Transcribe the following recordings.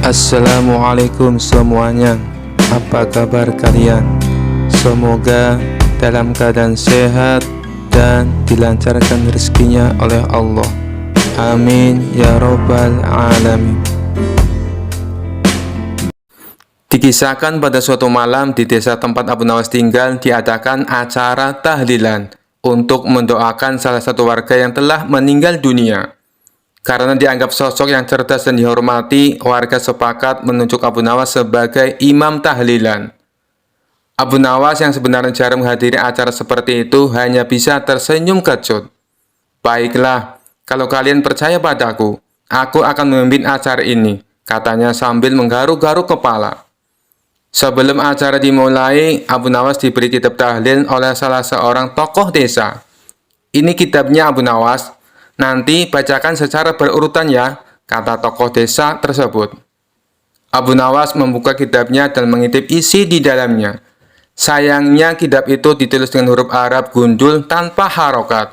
Assalamualaikum semuanya. Apa kabar kalian? Semoga dalam keadaan sehat dan dilancarkan rezekinya oleh Allah. Amin ya robbal alamin. Dikisahkan pada suatu malam di desa tempat Abu Nawas tinggal diadakan acara tahlilan untuk mendoakan salah satu warga yang telah meninggal dunia. Karena dianggap sosok yang cerdas dan dihormati, warga sepakat menunjuk Abu Nawas sebagai imam tahlilan. Abu Nawas yang sebenarnya jarang menghadiri acara seperti itu hanya bisa tersenyum kecut. "Baiklah, kalau kalian percaya padaku, aku akan memimpin acara ini," katanya sambil menggaruk-garuk kepala. Sebelum acara dimulai, Abu Nawas diberi kitab tahlil oleh salah seorang tokoh desa. "Ini kitabnya Abu Nawas. Nanti bacakan secara berurutan ya," kata tokoh desa tersebut. Abu Nawas membuka kitabnya dan mengintip isi di dalamnya. Sayangnya kitab itu ditulis dengan huruf Arab gundul tanpa harokat.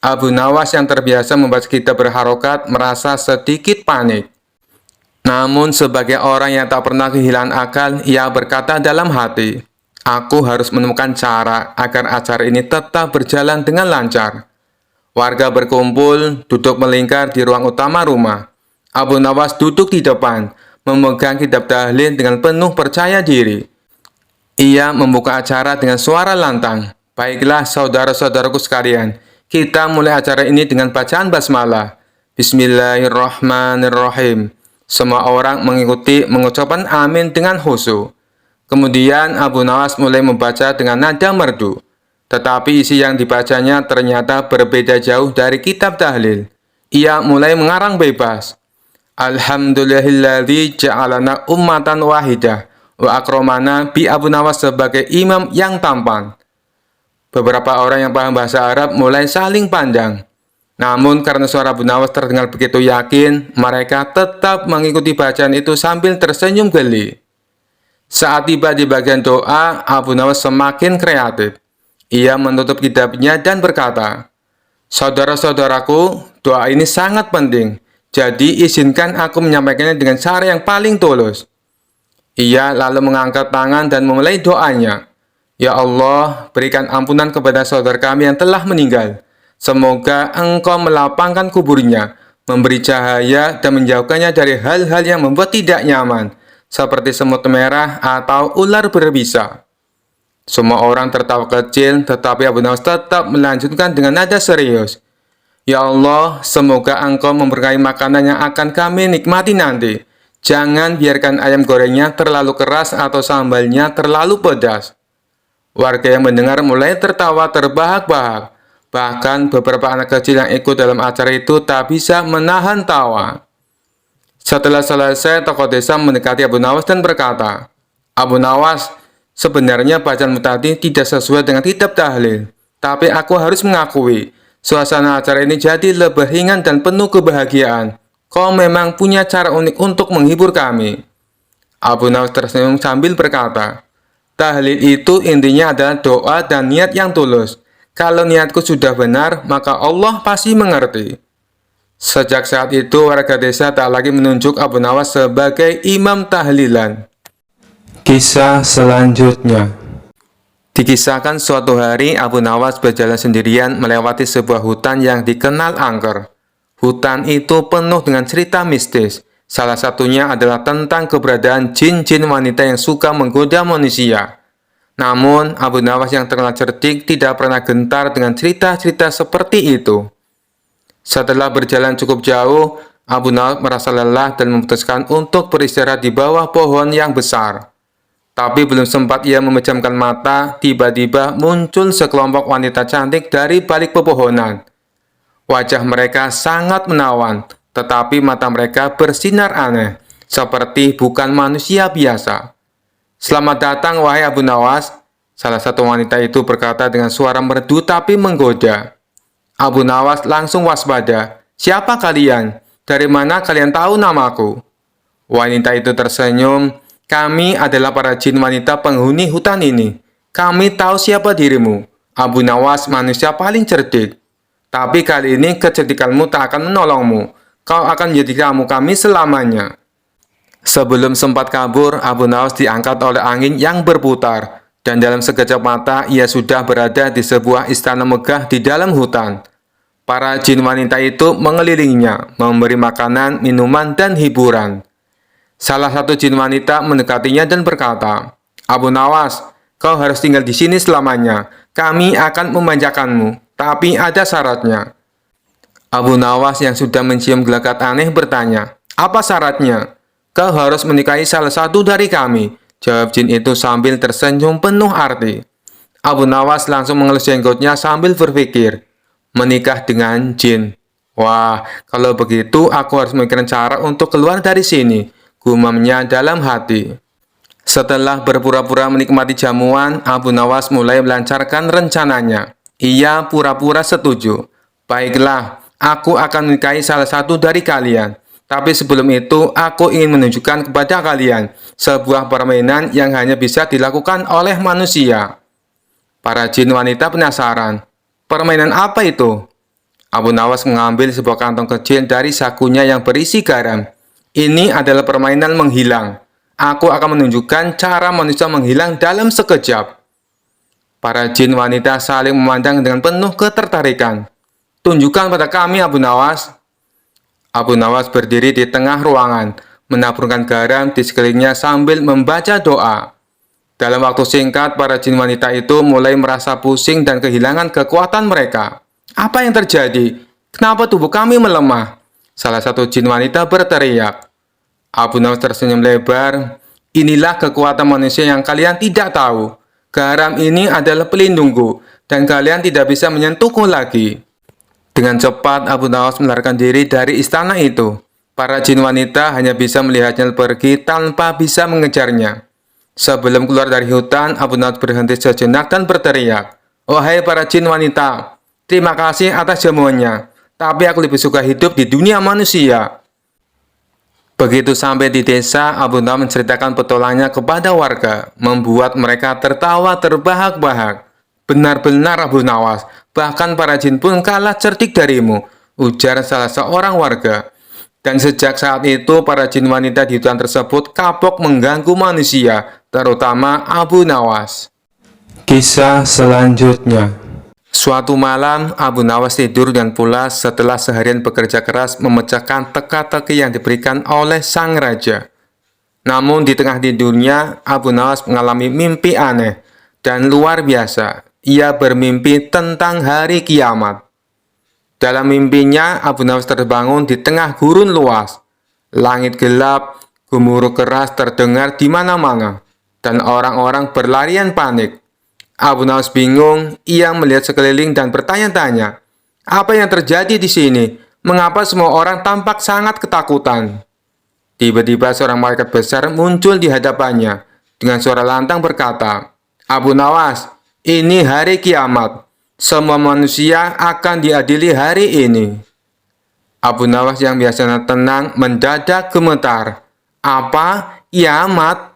Abu Nawas yang terbiasa membaca kitab berharokat merasa sedikit panik. Namun sebagai orang yang tak pernah kehilangan akal, ia berkata dalam hati, "Aku harus menemukan cara agar acara ini tetap berjalan dengan lancar." Warga berkumpul, duduk melingkar di ruang utama rumah. Abu Nawas duduk di depan, memegang kitab tahlil dengan penuh percaya diri. Ia membuka acara dengan suara lantang. "Baiklah saudara-saudaraku sekalian, kita mulai acara ini dengan bacaan basmalah. Bismillahirrahmanirrahim." Semua orang mengikuti mengucapkan amin dengan khusyuk. Kemudian Abu Nawas mulai membaca dengan nada merdu. Tetapi isi yang dibacanya ternyata berbeda jauh dari kitab tahlil. Ia mulai mengarang bebas. "Alhamdulillahilladzi ja'alana ummatan wahidah wa akramana bi Abu Nawas sebagai imam yang tampan." Beberapa orang yang paham bahasa Arab mulai saling pandang. Namun karena suara Abu Nawas terdengar begitu yakin, mereka tetap mengikuti bacaan itu sambil tersenyum geli. Saat tiba di bagian doa, Abu Nawas semakin kreatif. Ia menutup kitabnya dan berkata, "Saudara-saudaraku, doa ini sangat penting, jadi izinkan aku menyampaikannya dengan cara yang paling tulus." Ia lalu mengangkat tangan dan memulai doanya. "Ya Allah, berikan ampunan kepada saudara kami yang telah meninggal. Semoga Engkau melapangkan kuburnya, memberi cahaya dan menjauhkannya dari hal-hal yang membuat tidak nyaman, seperti semut merah atau ular berbisa." Semua orang tertawa kecil, tetapi Abu Nawas tetap melanjutkan dengan nada serius. "Ya Allah, semoga Engkau memberkahi makanan yang akan kami nikmati nanti. Jangan biarkan ayam gorengnya terlalu keras atau sambalnya terlalu pedas." Warga yang mendengar mulai tertawa terbahak-bahak. Bahkan beberapa anak kecil yang ikut dalam acara itu tak bisa menahan tawa. Setelah selesai, tokoh desa mendekati Abu Nawas dan berkata, "Abu Nawas, sebenarnya bacaanmu tadi tidak sesuai dengan kitab tahlil, tapi aku harus mengakui, suasana acara ini jadi lebih ringan dan penuh kebahagiaan. Kau memang punya cara unik untuk menghibur kami." Abu Nawas tersenyum sambil berkata, "Tahlil itu intinya adalah doa dan niat yang tulus. Kalau niatku sudah benar, maka Allah pasti mengerti." Sejak saat itu, warga desa tak lagi menunjuk Abu Nawas sebagai imam tahlilan. Kisah selanjutnya. Dikisahkan suatu hari Abu Nawas berjalan sendirian melewati sebuah hutan yang dikenal angker. Hutan itu penuh dengan cerita mistis. Salah satunya adalah tentang keberadaan jin-jin wanita yang suka menggoda manusia. Namun, Abu Nawas yang terkenal cerdik tidak pernah gentar dengan cerita-cerita seperti itu. Setelah berjalan cukup jauh, Abu Nawas merasa lelah dan memutuskan untuk beristirahat di bawah pohon yang besar. Tapi belum sempat ia memejamkan mata, tiba-tiba muncul sekelompok wanita cantik dari balik pepohonan. Wajah mereka sangat menawan, tetapi mata mereka bersinar aneh, seperti bukan manusia biasa. "Selamat datang, wahai Abu Nawas," salah satu wanita itu berkata dengan suara merdu tapi menggoda. Abu Nawas langsung waspada. "Siapa kalian? Dari mana kalian tahu namaku?" Wanita itu tersenyum. "Kami adalah para jin wanita penghuni hutan ini. Kami tahu siapa dirimu. Abu Nawas manusia paling cerdik. Tapi kali ini kecerdikanmu tak akan menolongmu. Kau akan menjadi tamu kami selamanya." Sebelum sempat kabur, Abu Nawas diangkat oleh angin yang berputar, dan dalam sekejap mata ia sudah berada di sebuah istana megah di dalam hutan. Para jin wanita itu mengelilinginya, memberi makanan, minuman, dan hiburan. Salah satu jin wanita mendekatinya dan berkata, "Abu Nawas, kau harus tinggal di sini selamanya. Kami akan memanjakanmu, tapi ada syaratnya." Abu Nawas yang sudah mencium gelagat aneh bertanya, "Apa syaratnya?" "Kau harus menikahi salah satu dari kami," jawab jin itu sambil tersenyum penuh arti. Abu Nawas langsung mengelus jenggotnya sambil berpikir, menikah dengan jin. "Wah, kalau begitu aku harus memikirkan cara untuk keluar dari sini," gumamnya dalam hati. Setelah berpura-pura menikmati jamuan, Abu Nawas mulai melancarkan rencananya. Ia pura-pura setuju. "Baiklah, aku akan menikahi salah satu dari kalian. Tapi sebelum itu, aku ingin menunjukkan kepada kalian sebuah permainan yang hanya bisa dilakukan oleh manusia." Para jin wanita penasaran. "Permainan apa itu?" Abu Nawas mengambil sebuah kantong kecil dari sakunya yang berisi garam. "Ini adalah permainan menghilang. Aku akan menunjukkan cara manusia menghilang dalam sekejap." Para jin wanita saling memandang dengan penuh ketertarikan. "Tunjukkan pada kami, Abu Nawas." Abu Nawas berdiri di tengah ruangan, menaburkan garam di sekelilingnya sambil membaca doa. Dalam waktu singkat, para jin wanita itu mulai merasa pusing dan kehilangan kekuatan mereka. "Apa yang terjadi? Kenapa tubuh kami melemah?" Salah satu jin wanita berteriak. Abu Nawas tersenyum lebar. "Inilah kekuatan manusia yang kalian tidak tahu. Garam ini adalah pelindungku, dan kalian tidak bisa menyentuhku lagi." Dengan cepat, Abu Nawas melarikan diri dari istana itu. Para jin wanita hanya bisa melihatnya pergi tanpa bisa mengejarnya. Sebelum keluar dari hutan, Abu Nawas berhenti sejenak dan berteriak, "Wahai para jin wanita, terima kasih atas jamuannya, tapi aku lebih suka hidup di dunia manusia." Begitu sampai di desa, Abu Nawas menceritakan petualangannya kepada warga, membuat mereka tertawa terbahak-bahak. "Benar-benar Abu Nawas, bahkan para jin pun kalah cerdik darimu," ujar salah seorang warga. Dan sejak saat itu, para jin wanita di hutan tersebut kapok mengganggu manusia, terutama Abu Nawas. Kisah selanjutnya. Suatu malam, Abu Nawas tidur dan pulas setelah seharian bekerja keras memecahkan teka-teki yang diberikan oleh sang raja. Namun di tengah tidurnya, Abu Nawas mengalami mimpi aneh dan luar biasa. Ia bermimpi tentang hari kiamat. Dalam mimpinya, Abu Nawas terbangun di tengah gurun luas. Langit gelap, gemuruh keras terdengar di mana-mana, dan orang-orang berlarian panik. Abu Nawas bingung, ia melihat sekeliling dan bertanya-tanya, "Apa yang terjadi di sini? Mengapa semua orang tampak sangat ketakutan?" Tiba-tiba seorang malaikat besar muncul di hadapannya dengan suara lantang berkata, "Abu Nawas, ini hari kiamat. Semua manusia akan diadili hari ini." Abu Nawas yang biasanya tenang mendadak gemetar. "Apa? Kiamat?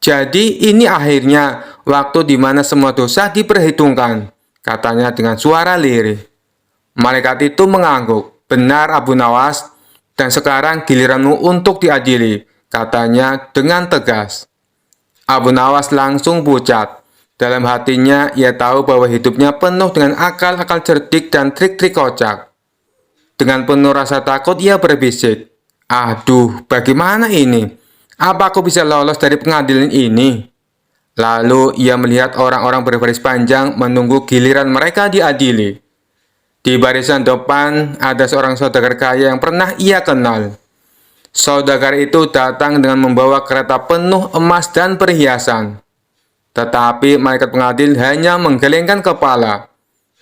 Jadi ini akhirnya waktu di mana semua dosa diperhitungkan," katanya dengan suara lirih. Malaikat itu mengangguk. "Benar Abu Nawas, dan sekarang giliranmu untuk diadili," katanya dengan tegas. Abu Nawas langsung pucat. Dalam hatinya, ia tahu bahwa hidupnya penuh dengan akal-akal cerdik dan trik-trik kocak. Dengan penuh rasa takut, ia berbisik, "Aduh, bagaimana ini? Apa aku bisa lolos dari pengadilan ini?" Lalu, ia melihat orang-orang berbaris panjang menunggu giliran mereka diadili. Di barisan depan, ada seorang saudagar kaya yang pernah ia kenal. Saudagar itu datang dengan membawa kereta penuh emas dan perhiasan. Tetapi malaikat pengadil hanya menggelengkan kepala,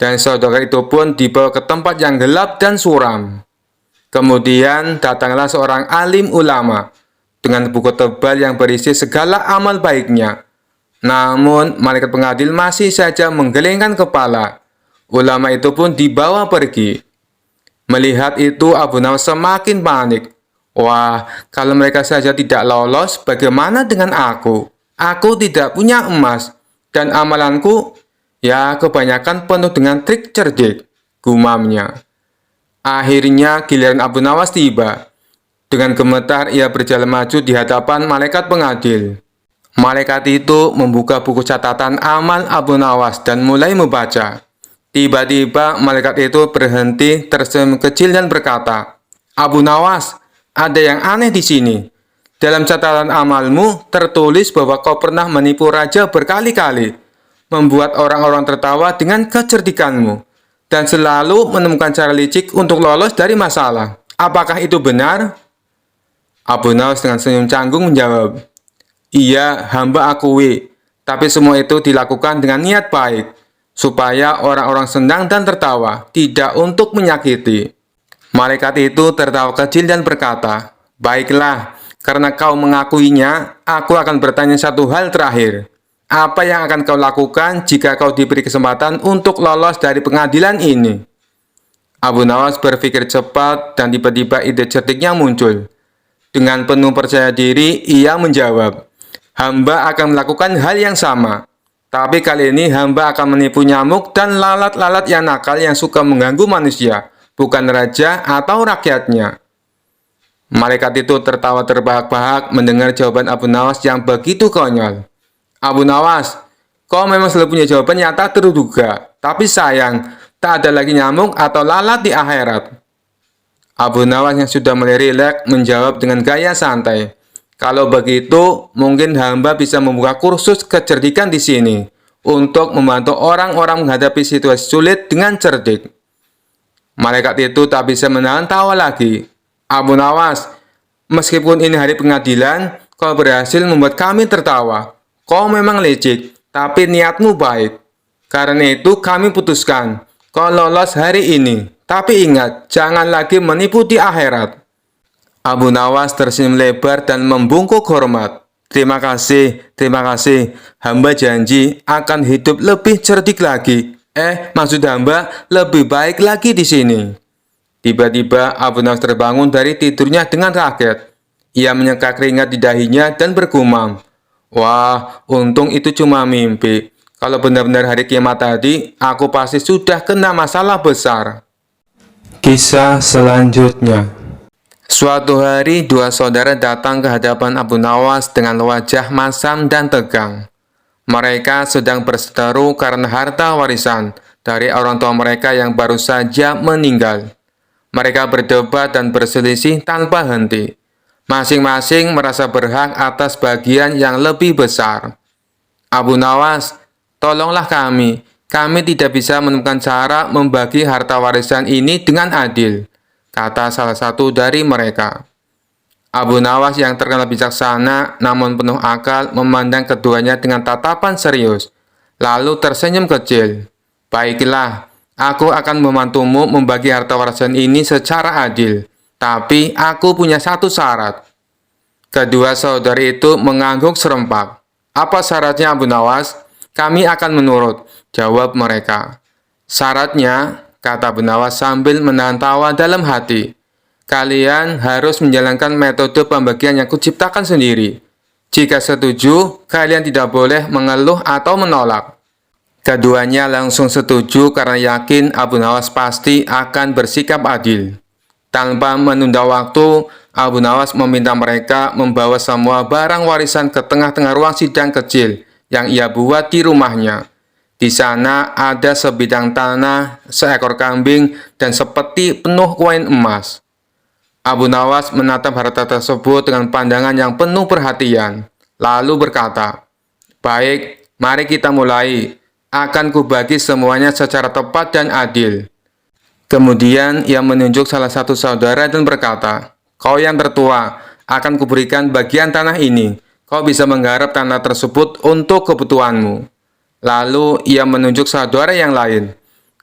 dan saudagar itu pun dibawa ke tempat yang gelap dan suram. Kemudian datanglah seorang alim ulama dengan buku tebal yang berisi segala amal baiknya. Namun malaikat pengadil masih saja menggelengkan kepala. Ulama itu pun dibawa pergi. Melihat itu, Abu Nawas semakin panik. "Wah, kalau mereka saja tidak lolos, bagaimana dengan aku? Aku tidak punya emas, dan amalanku, ya kebanyakan penuh dengan trik cerdik," gumamnya. Akhirnya giliran Abu Nawas tiba. Dengan gemetar ia berjalan maju di hadapan malaikat pengadil. Malaikat itu membuka buku catatan amal Abu Nawas dan mulai membaca. Tiba-tiba malaikat itu berhenti, tersenyum kecil dan berkata, "Abu Nawas, ada yang aneh di sini. Dalam catatan amalmu tertulis bahwa kau pernah menipu raja berkali-kali, membuat orang-orang tertawa dengan kecerdikanmu, dan selalu menemukan cara licik untuk lolos dari masalah. Apakah itu benar?" Abu Nawas dengan senyum canggung menjawab, "Iya, hamba akui, tapi semua itu dilakukan dengan niat baik, supaya orang-orang senang dan tertawa, tidak untuk menyakiti." Malaikat itu tertawa kecil dan berkata, "Baiklah, karena kau mengakuinya, aku akan bertanya satu hal terakhir. Apa yang akan kau lakukan jika kau diberi kesempatan untuk lolos dari pengadilan ini?" Abu Nawas berpikir cepat dan tiba-tiba ide cerdiknya muncul. Dengan penuh percaya diri, ia menjawab, "Hamba akan melakukan hal yang sama. Tapi kali ini hamba akan menipu nyamuk dan lalat-lalat yang nakal yang suka mengganggu manusia, bukan raja atau rakyatnya." Malaikat itu tertawa terbahak-bahak mendengar jawaban Abu Nawas yang begitu konyol. "Abu Nawas, kau memang selalu punya jawaban yang tak terduga. Tapi sayang, tak ada lagi nyamuk atau lalat di akhirat." Abu Nawas yang sudah mulai rileks menjawab dengan gaya santai, "Kalau begitu, mungkin hamba bisa membuka kursus kecerdikan di sini untuk membantu orang-orang menghadapi situasi sulit dengan cerdik." Malaikat itu tak bisa menahan tawa lagi. "Abu Nawas, meskipun ini hari pengadilan, kau berhasil membuat kami tertawa. Kau memang licik, tapi niatmu baik. Karena itu kami putuskan, kau lolos hari ini. Tapi ingat, jangan lagi menipu di akhirat." Abu Nawas tersenyum lebar dan membungkuk hormat. Terima kasih. Hamba janji akan hidup lebih cerdik lagi. Maksud hamba lebih baik lagi di sini." Tiba-tiba Abu Nawas terbangun dari tidurnya dengan kaget. Ia menyeka keringat di dahinya dan bergumam, "Wah, untung itu cuma mimpi. Kalau benar-benar hari kiamat tadi, aku pasti sudah kena masalah besar." Kisah selanjutnya. Suatu hari, dua saudara datang ke hadapan Abu Nawas dengan wajah masam dan tegang. Mereka sedang berseteru karena harta warisan dari orang tua mereka yang baru saja meninggal. Mereka berdebat dan berselisih tanpa henti. Masing-masing merasa berhak atas bagian yang lebih besar. "Abu Nawas, tolonglah kami. Kami tidak bisa menemukan cara membagi harta warisan ini dengan adil," kata salah satu dari mereka. Abu Nawas yang terkenal bijaksana namun penuh akal memandang keduanya dengan tatapan serius, lalu tersenyum kecil. "Baiklah, aku akan membantumu membagi harta warisan ini secara adil, tapi aku punya satu syarat." Kedua saudari itu mengangguk serempak. "Apa syaratnya, Abu Nawas?" "Kami akan menurut," jawab mereka. "Syaratnya," kata Abu Nawas sambil menahan tawa dalam hati, "kalian harus menjalankan metode pembagian yang kuciptakan sendiri. Jika setuju, kalian tidak boleh mengeluh atau menolak." Keduanya langsung setuju karena yakin Abu Nawas pasti akan bersikap adil. Tanpa menunda waktu, Abu Nawas meminta mereka membawa semua barang warisan ke tengah-tengah ruang sidang kecil yang ia buat di rumahnya. Di sana ada sebidang tanah, seekor kambing, dan sepeti penuh koin emas. Abu Nawas menatap harta tersebut dengan pandangan yang penuh perhatian, lalu berkata, "Baik, mari kita mulai. Akan kubagi semuanya secara tepat dan adil." Kemudian ia menunjuk salah satu saudara dan berkata, "Kau yang tertua, akan kuberikan bagian tanah ini. Kau bisa menggarap tanah tersebut untuk kebutuhanmu." Lalu ia menunjuk saudara yang lain,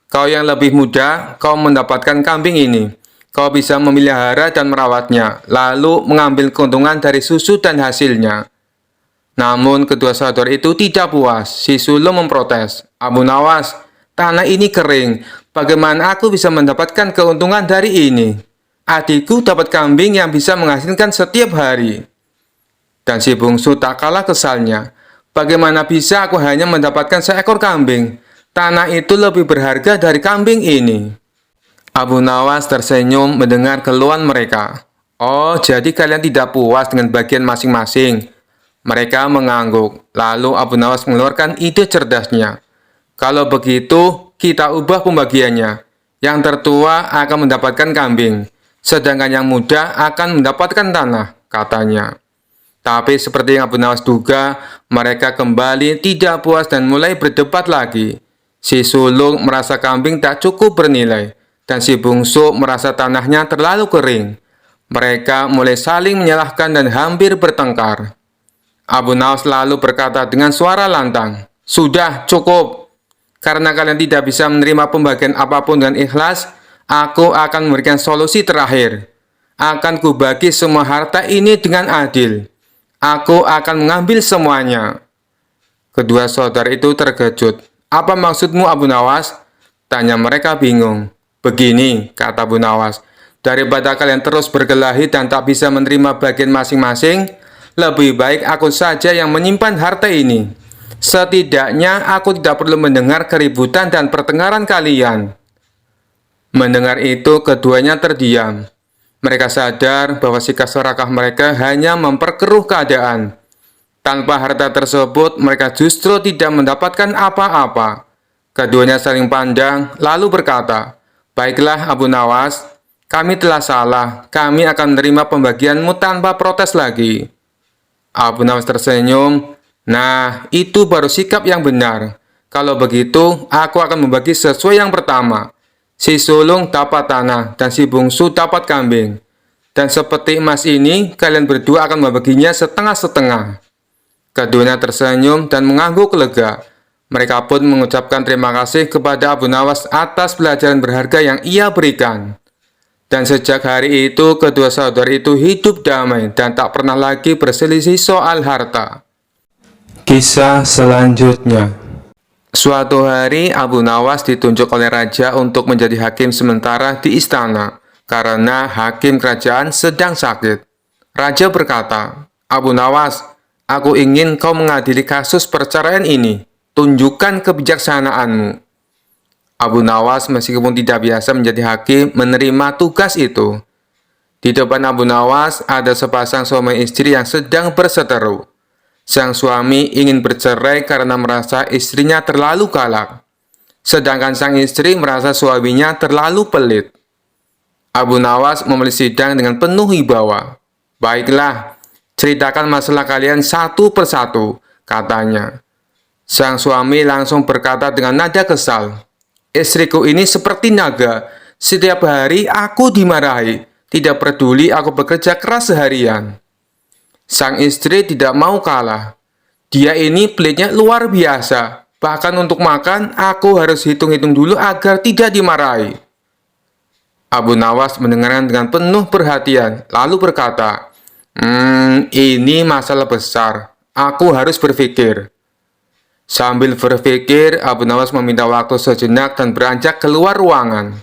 "Kau yang lebih muda, kau mendapatkan kambing ini. Kau bisa memelihara dan merawatnya, lalu mengambil keuntungan dari susu dan hasilnya." Namun kedua saudara itu tidak puas. Si sulung memprotes, "Abu Nawas, tanah ini kering. Bagaimana aku bisa mendapatkan keuntungan dari ini? Adikku dapat kambing yang bisa menghasilkan setiap hari." Dan si bungsu tak kalah kesalnya, "Bagaimana bisa aku hanya mendapatkan seekor kambing? Tanah itu lebih berharga dari kambing ini." Abu Nawas tersenyum mendengar keluhan mereka. Oh, jadi kalian tidak puas dengan bagian masing-masing. Mereka mengangguk. Lalu Abu Nawas mengeluarkan ide cerdasnya. Kalau begitu, kita ubah pembagiannya. Yang tertua akan mendapatkan kambing, sedangkan yang muda akan mendapatkan tanah, katanya. Tapi seperti yang Abu Nawas duga, mereka kembali tidak puas dan mulai berdebat lagi. Si sulung merasa kambing tak cukup bernilai, dan si bungsu merasa tanahnya terlalu kering. Mereka mulai saling menyalahkan dan hampir bertengkar. Abu Nawas lalu berkata dengan suara lantang, "Sudah cukup. Karena kalian tidak bisa menerima pembagian apapun dengan ikhlas, aku akan memberikan solusi terakhir. Akan kubagi semua harta ini dengan adil. Aku akan mengambil semuanya." Kedua saudara itu terkejut. "Apa maksudmu, Abu Nawas?" tanya mereka bingung. "Begini," kata Abu Nawas, "daripada kalian terus berkelahi dan tak bisa menerima bagian masing-masing, lebih baik aku saja yang menyimpan harta ini. Setidaknya aku tidak perlu mendengar keributan dan pertengkaran kalian." Mendengar itu, keduanya terdiam. Mereka sadar bahwa sikap serakah mereka hanya memperkeruh keadaan. Tanpa harta tersebut, mereka justru tidak mendapatkan apa-apa. Keduanya saling pandang, lalu berkata, "Baiklah Abu Nawas, kami telah salah. Kami akan menerima pembagianmu tanpa protes lagi." Abu Nawas tersenyum. "Nah, itu baru sikap yang benar. Kalau begitu, aku akan membagi sesuai yang pertama. Si sulung dapat tanah, dan si bungsu dapat kambing. Dan seperti emas ini, kalian berdua akan membaginya setengah-setengah." Keduanya tersenyum dan mengangguk lega. Mereka pun mengucapkan terima kasih kepada Abu Nawas atas pelajaran berharga yang ia berikan. Dan sejak hari itu, kedua saudara itu hidup damai dan tak pernah lagi berselisih soal harta. Kisah selanjutnya. Suatu hari, Abu Nawas ditunjuk oleh raja untuk menjadi hakim sementara di istana, karena hakim kerajaan sedang sakit. Raja berkata, "Abu Nawas, aku ingin kau mengadili kasus perceraian ini. Tunjukkan kebijaksanaanmu." Abu Nawas meskipun tidak biasa menjadi hakim menerima tugas itu. Di depan Abu Nawas ada sepasang suami istri yang sedang berseteru. Sang suami ingin bercerai karena merasa istrinya terlalu galak. Sedangkan sang istri merasa suaminya terlalu pelit. Abu Nawas memulai sidang dengan penuh wibawa. "Baiklah, ceritakan masalah kalian satu persatu," katanya. Sang suami langsung berkata dengan nada kesal, "Istriku ini seperti naga. Setiap hari aku dimarahi. Tidak peduli aku bekerja keras seharian." Sang istri tidak mau kalah. "Dia ini pelitnya luar biasa. Bahkan untuk makan, aku harus hitung-hitung dulu agar tidak dimarahi." Abu Nawas mendengarkan dengan penuh perhatian, lalu berkata, Ini masalah besar. Aku harus berpikir." Sambil berpikir, Abu Nawas meminta waktu sejenak dan beranjak keluar ruangan.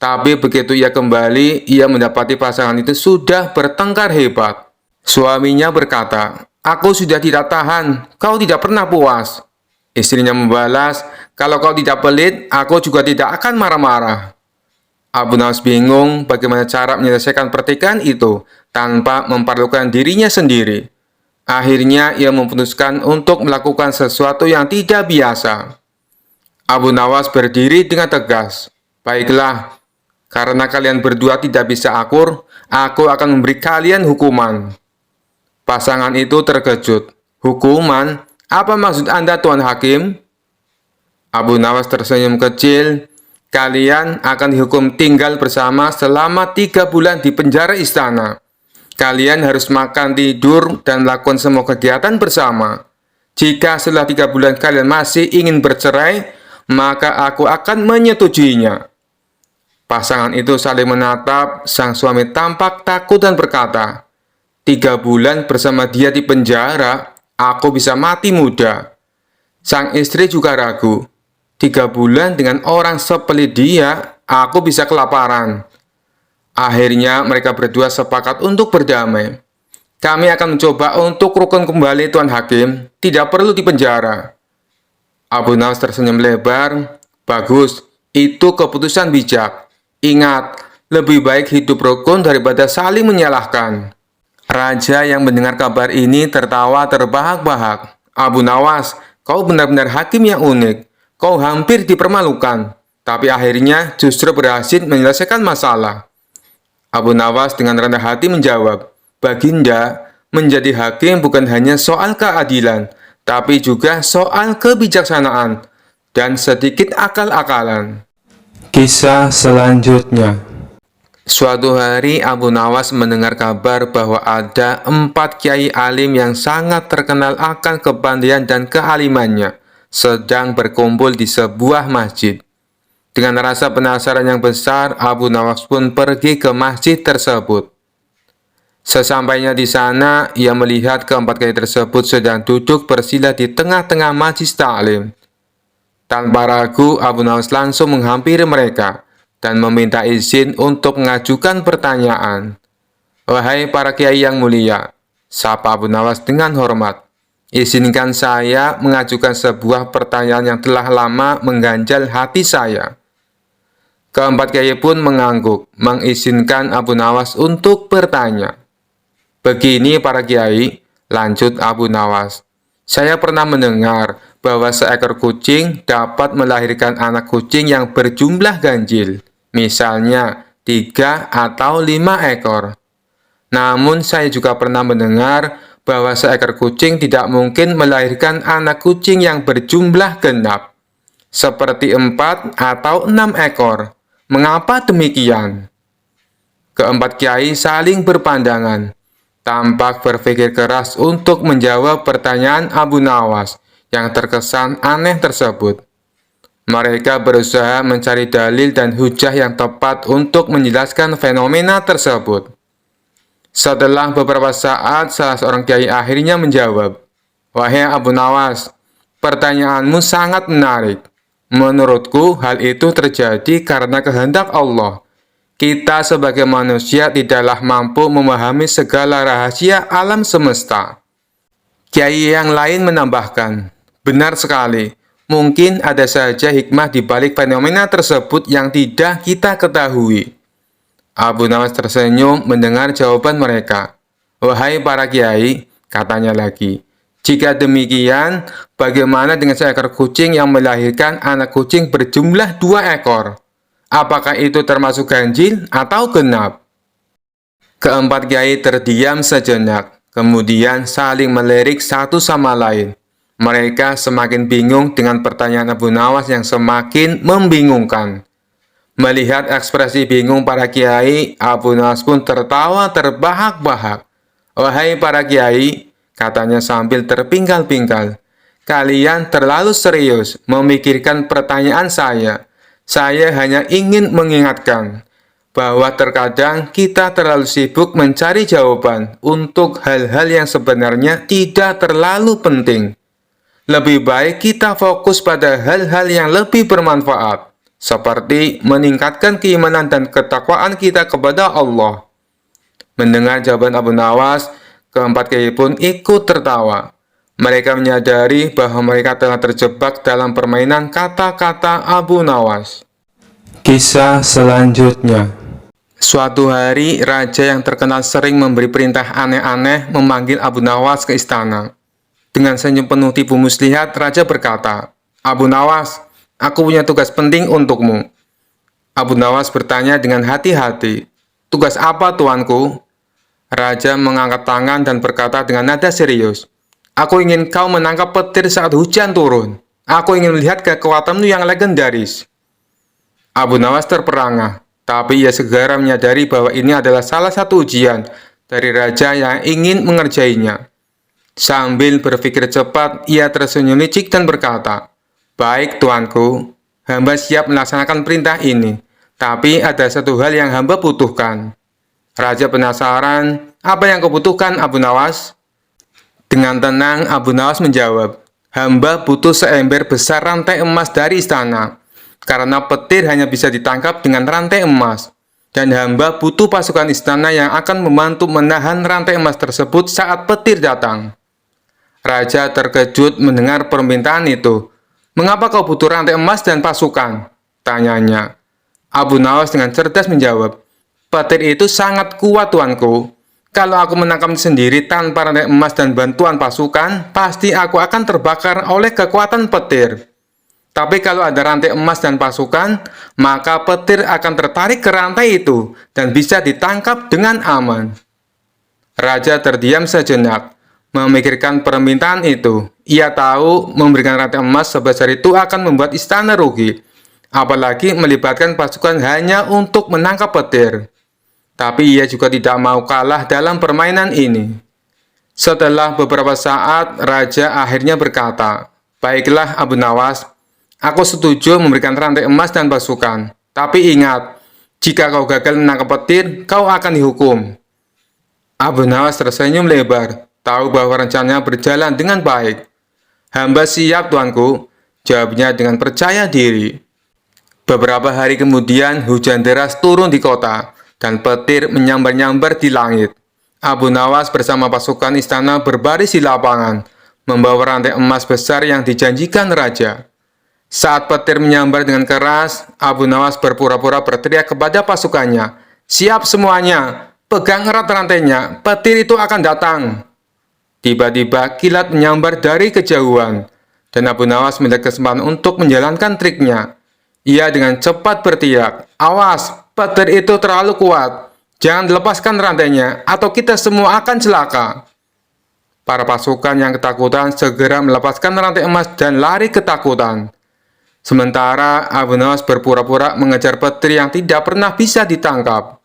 Tapi begitu ia kembali, ia mendapati pasangan itu sudah bertengkar hebat. Suaminya berkata, "Aku sudah tidak tahan, kau tidak pernah puas." Istrinya membalas, "Kalau kau tidak pelit, aku juga tidak akan marah-marah." Abu Nawas bingung bagaimana cara menyelesaikan pertikaian itu tanpa memperlukan dirinya sendiri. Akhirnya ia memutuskan untuk melakukan sesuatu yang tidak biasa. Abu Nawas berdiri dengan tegas. "Baiklah, karena kalian berdua tidak bisa akur, aku akan memberi kalian hukuman." Pasangan itu terkejut. "Hukuman? Apa maksud Anda, Tuan Hakim?" Abu Nawas tersenyum kecil. "Kalian akan dihukum tinggal bersama selama 3 bulan di penjara istana. Kalian harus makan, tidur, dan melakukan semua kegiatan bersama. Jika setelah 3 bulan kalian masih ingin bercerai, maka aku akan menyetujuinya." Pasangan itu saling menatap. Sang suami tampak takut dan berkata, "3 bulan bersama dia di penjara, aku bisa mati muda." Sang istri juga ragu. 3 bulan dengan orang sepelit dia, aku bisa kelaparan." Akhirnya mereka berdua sepakat untuk berdamai. "Kami akan mencoba untuk rukun kembali, Tuan Hakim. Tidak perlu dipenjara." Abu Nawas tersenyum lebar. "Bagus, itu keputusan bijak. Ingat, Lebih baik hidup rukun daripada saling menyalahkan. Raja yang mendengar kabar ini tertawa terbahak-bahak. Abu Nawas, kau benar-benar hakim yang unik. Kau hampir dipermalukan, tapi akhirnya justru berhasil menyelesaikan masalah. Abu Nawas dengan rendah hati menjawab, Baginda, menjadi hakim bukan hanya soal keadilan, tapi juga soal kebijaksanaan dan sedikit akal-akalan. Kisah selanjutnya. Suatu hari Abu Nawas mendengar kabar bahwa ada 4 kiai alim yang sangat terkenal akan kepandaian dan kealimannya sedang berkumpul di sebuah masjid. Dengan rasa penasaran yang besar, Abu Nawas pun pergi ke masjid tersebut. Sesampainya di sana, ia melihat keempat kiai tersebut sedang duduk bersila di tengah-tengah majlis taklim. Tanpa ragu, Abu Nawas langsung menghampiri mereka dan meminta izin untuk mengajukan pertanyaan. Wahai para kiai yang mulia, sapa Abu Nawas dengan hormat. Izinkan saya mengajukan sebuah pertanyaan yang telah lama mengganjal hati saya. Keempat kiai pun mengangguk, mengizinkan Abu Nawas untuk bertanya. Begini para kiai, lanjut Abu Nawas. Saya pernah mendengar bahwa seekor kucing dapat melahirkan anak kucing yang berjumlah ganjil. Misalnya 3 atau 5 ekor. Namun saya juga pernah mendengar bahwa seekor kucing tidak mungkin melahirkan anak kucing yang berjumlah genap, seperti 4 atau 6 ekor. Mengapa demikian? Keempat kiai saling berpandangan, tampak berpikir keras untuk menjawab pertanyaan Abu Nawas yang terkesan aneh tersebut. Mereka berusaha mencari dalil dan hujah yang tepat untuk menjelaskan fenomena tersebut. Setelah beberapa saat, salah seorang kiai akhirnya menjawab, Wahai Abu Nawas, pertanyaanmu sangat menarik. Menurutku, hal itu terjadi karena kehendak Allah. Kita sebagai manusia tidaklah mampu memahami segala rahasia alam semesta. Kiai yang lain menambahkan, benar sekali. Mungkin ada saja hikmah di balik fenomena tersebut yang tidak kita ketahui. Abu Nawas tersenyum mendengar jawaban mereka. Wahai para kiai, katanya lagi, jika demikian, bagaimana dengan seekor kucing yang melahirkan anak kucing berjumlah 2 ekor? Apakah itu termasuk ganjil atau genap? Keempat kiai terdiam sejenak, kemudian saling melirik satu sama lain. Mereka semakin bingung dengan pertanyaan Abu Nawas yang semakin membingungkan. Melihat ekspresi bingung para kiai, Abu Nawas pun tertawa terbahak-bahak. Wahai para kiai, katanya sambil terpingkal-pingkal, kalian terlalu serius memikirkan pertanyaan saya. Saya hanya ingin mengingatkan bahwa terkadang kita terlalu sibuk mencari jawaban untuk hal-hal yang sebenarnya tidak terlalu penting. Lebih baik kita fokus pada hal-hal yang lebih bermanfaat, seperti meningkatkan keimanan dan ketakwaan kita kepada Allah. Mendengar jawaban Abu Nawas, keempat kiai pun ikut tertawa. Mereka menyadari bahwa mereka telah terjebak dalam permainan kata-kata Abu Nawas. Kisah selanjutnya. Suatu hari, raja yang terkenal sering memberi perintah aneh-aneh memanggil Abu Nawas ke istana. Dengan senyum penuh tipu muslihat, raja berkata, Abu Nawas, aku punya tugas penting untukmu. Abu Nawas bertanya dengan hati-hati, tugas apa tuanku? Raja mengangkat tangan dan berkata dengan nada serius, aku ingin kau menangkap petir saat hujan turun. Aku ingin melihat kekuatanmu yang legendaris. Abu Nawas terperangah, tapi ia segera menyadari bahwa ini adalah salah satu ujian dari raja yang ingin mengerjainya. Sambil berpikir cepat, ia tersenyum licik dan berkata, baik tuanku, hamba siap melaksanakan perintah ini, tapi ada satu hal yang hamba butuhkan. Raja penasaran, apa yang kau butuhkan Abu Nawas? Dengan tenang, Abu Nawas menjawab, hamba butuh seember besar rantai emas dari istana, karena petir hanya bisa ditangkap dengan rantai emas, dan hamba butuh pasukan istana yang akan membantu menahan rantai emas tersebut saat petir datang. Raja terkejut mendengar permintaan itu. Mengapa kau butuh rantai emas dan pasukan? Tanyanya. Abu Nawas dengan cerdas menjawab, Petir itu sangat kuat, tuanku. Kalau aku menangkapnya sendiri tanpa rantai emas dan bantuan pasukan, pasti aku akan terbakar oleh kekuatan petir. Tapi kalau ada rantai emas dan pasukan, maka petir akan tertarik ke rantai itu dan bisa ditangkap dengan aman. Raja terdiam sejenak, memikirkan permintaan itu. Ia tahu memberikan rantai emas sebesar itu akan membuat istana rugi, apalagi melibatkan pasukan hanya untuk menangkap petir. Tapi ia juga tidak mau kalah dalam permainan ini. Setelah beberapa saat, Raja akhirnya berkata, "Baiklah, Abu Nawas, aku setuju memberikan rantai emas dan pasukan. Tapi ingat, jika kau gagal menangkap petir, kau akan dihukum." Abu Nawas tersenyum lebar, tahu bahwa rencananya berjalan dengan baik. "Hamba siap, tuanku," jawabnya dengan percaya diri. Beberapa hari kemudian, hujan deras turun di kota, dan petir menyambar-nyambar di langit. Abu Nawas bersama pasukan istana berbaris di lapangan, membawa rantai emas besar yang dijanjikan raja. Saat petir menyambar dengan keras, Abu Nawas berpura-pura berteriak kepada pasukannya, "Siap semuanya, pegang erat rantainya, petir itu akan datang." Tiba-tiba kilat menyambar dari kejauhan, dan Abu Nawas melihat kesempatan untuk menjalankan triknya. Ia dengan cepat berteriak, "Awas, petir itu terlalu kuat. Jangan lepaskan rantainya, atau kita semua akan celaka." Para pasukan yang ketakutan segera melepaskan rantai emas dan lari ketakutan. Sementara Abu Nawas berpura-pura mengejar petir yang tidak pernah bisa ditangkap.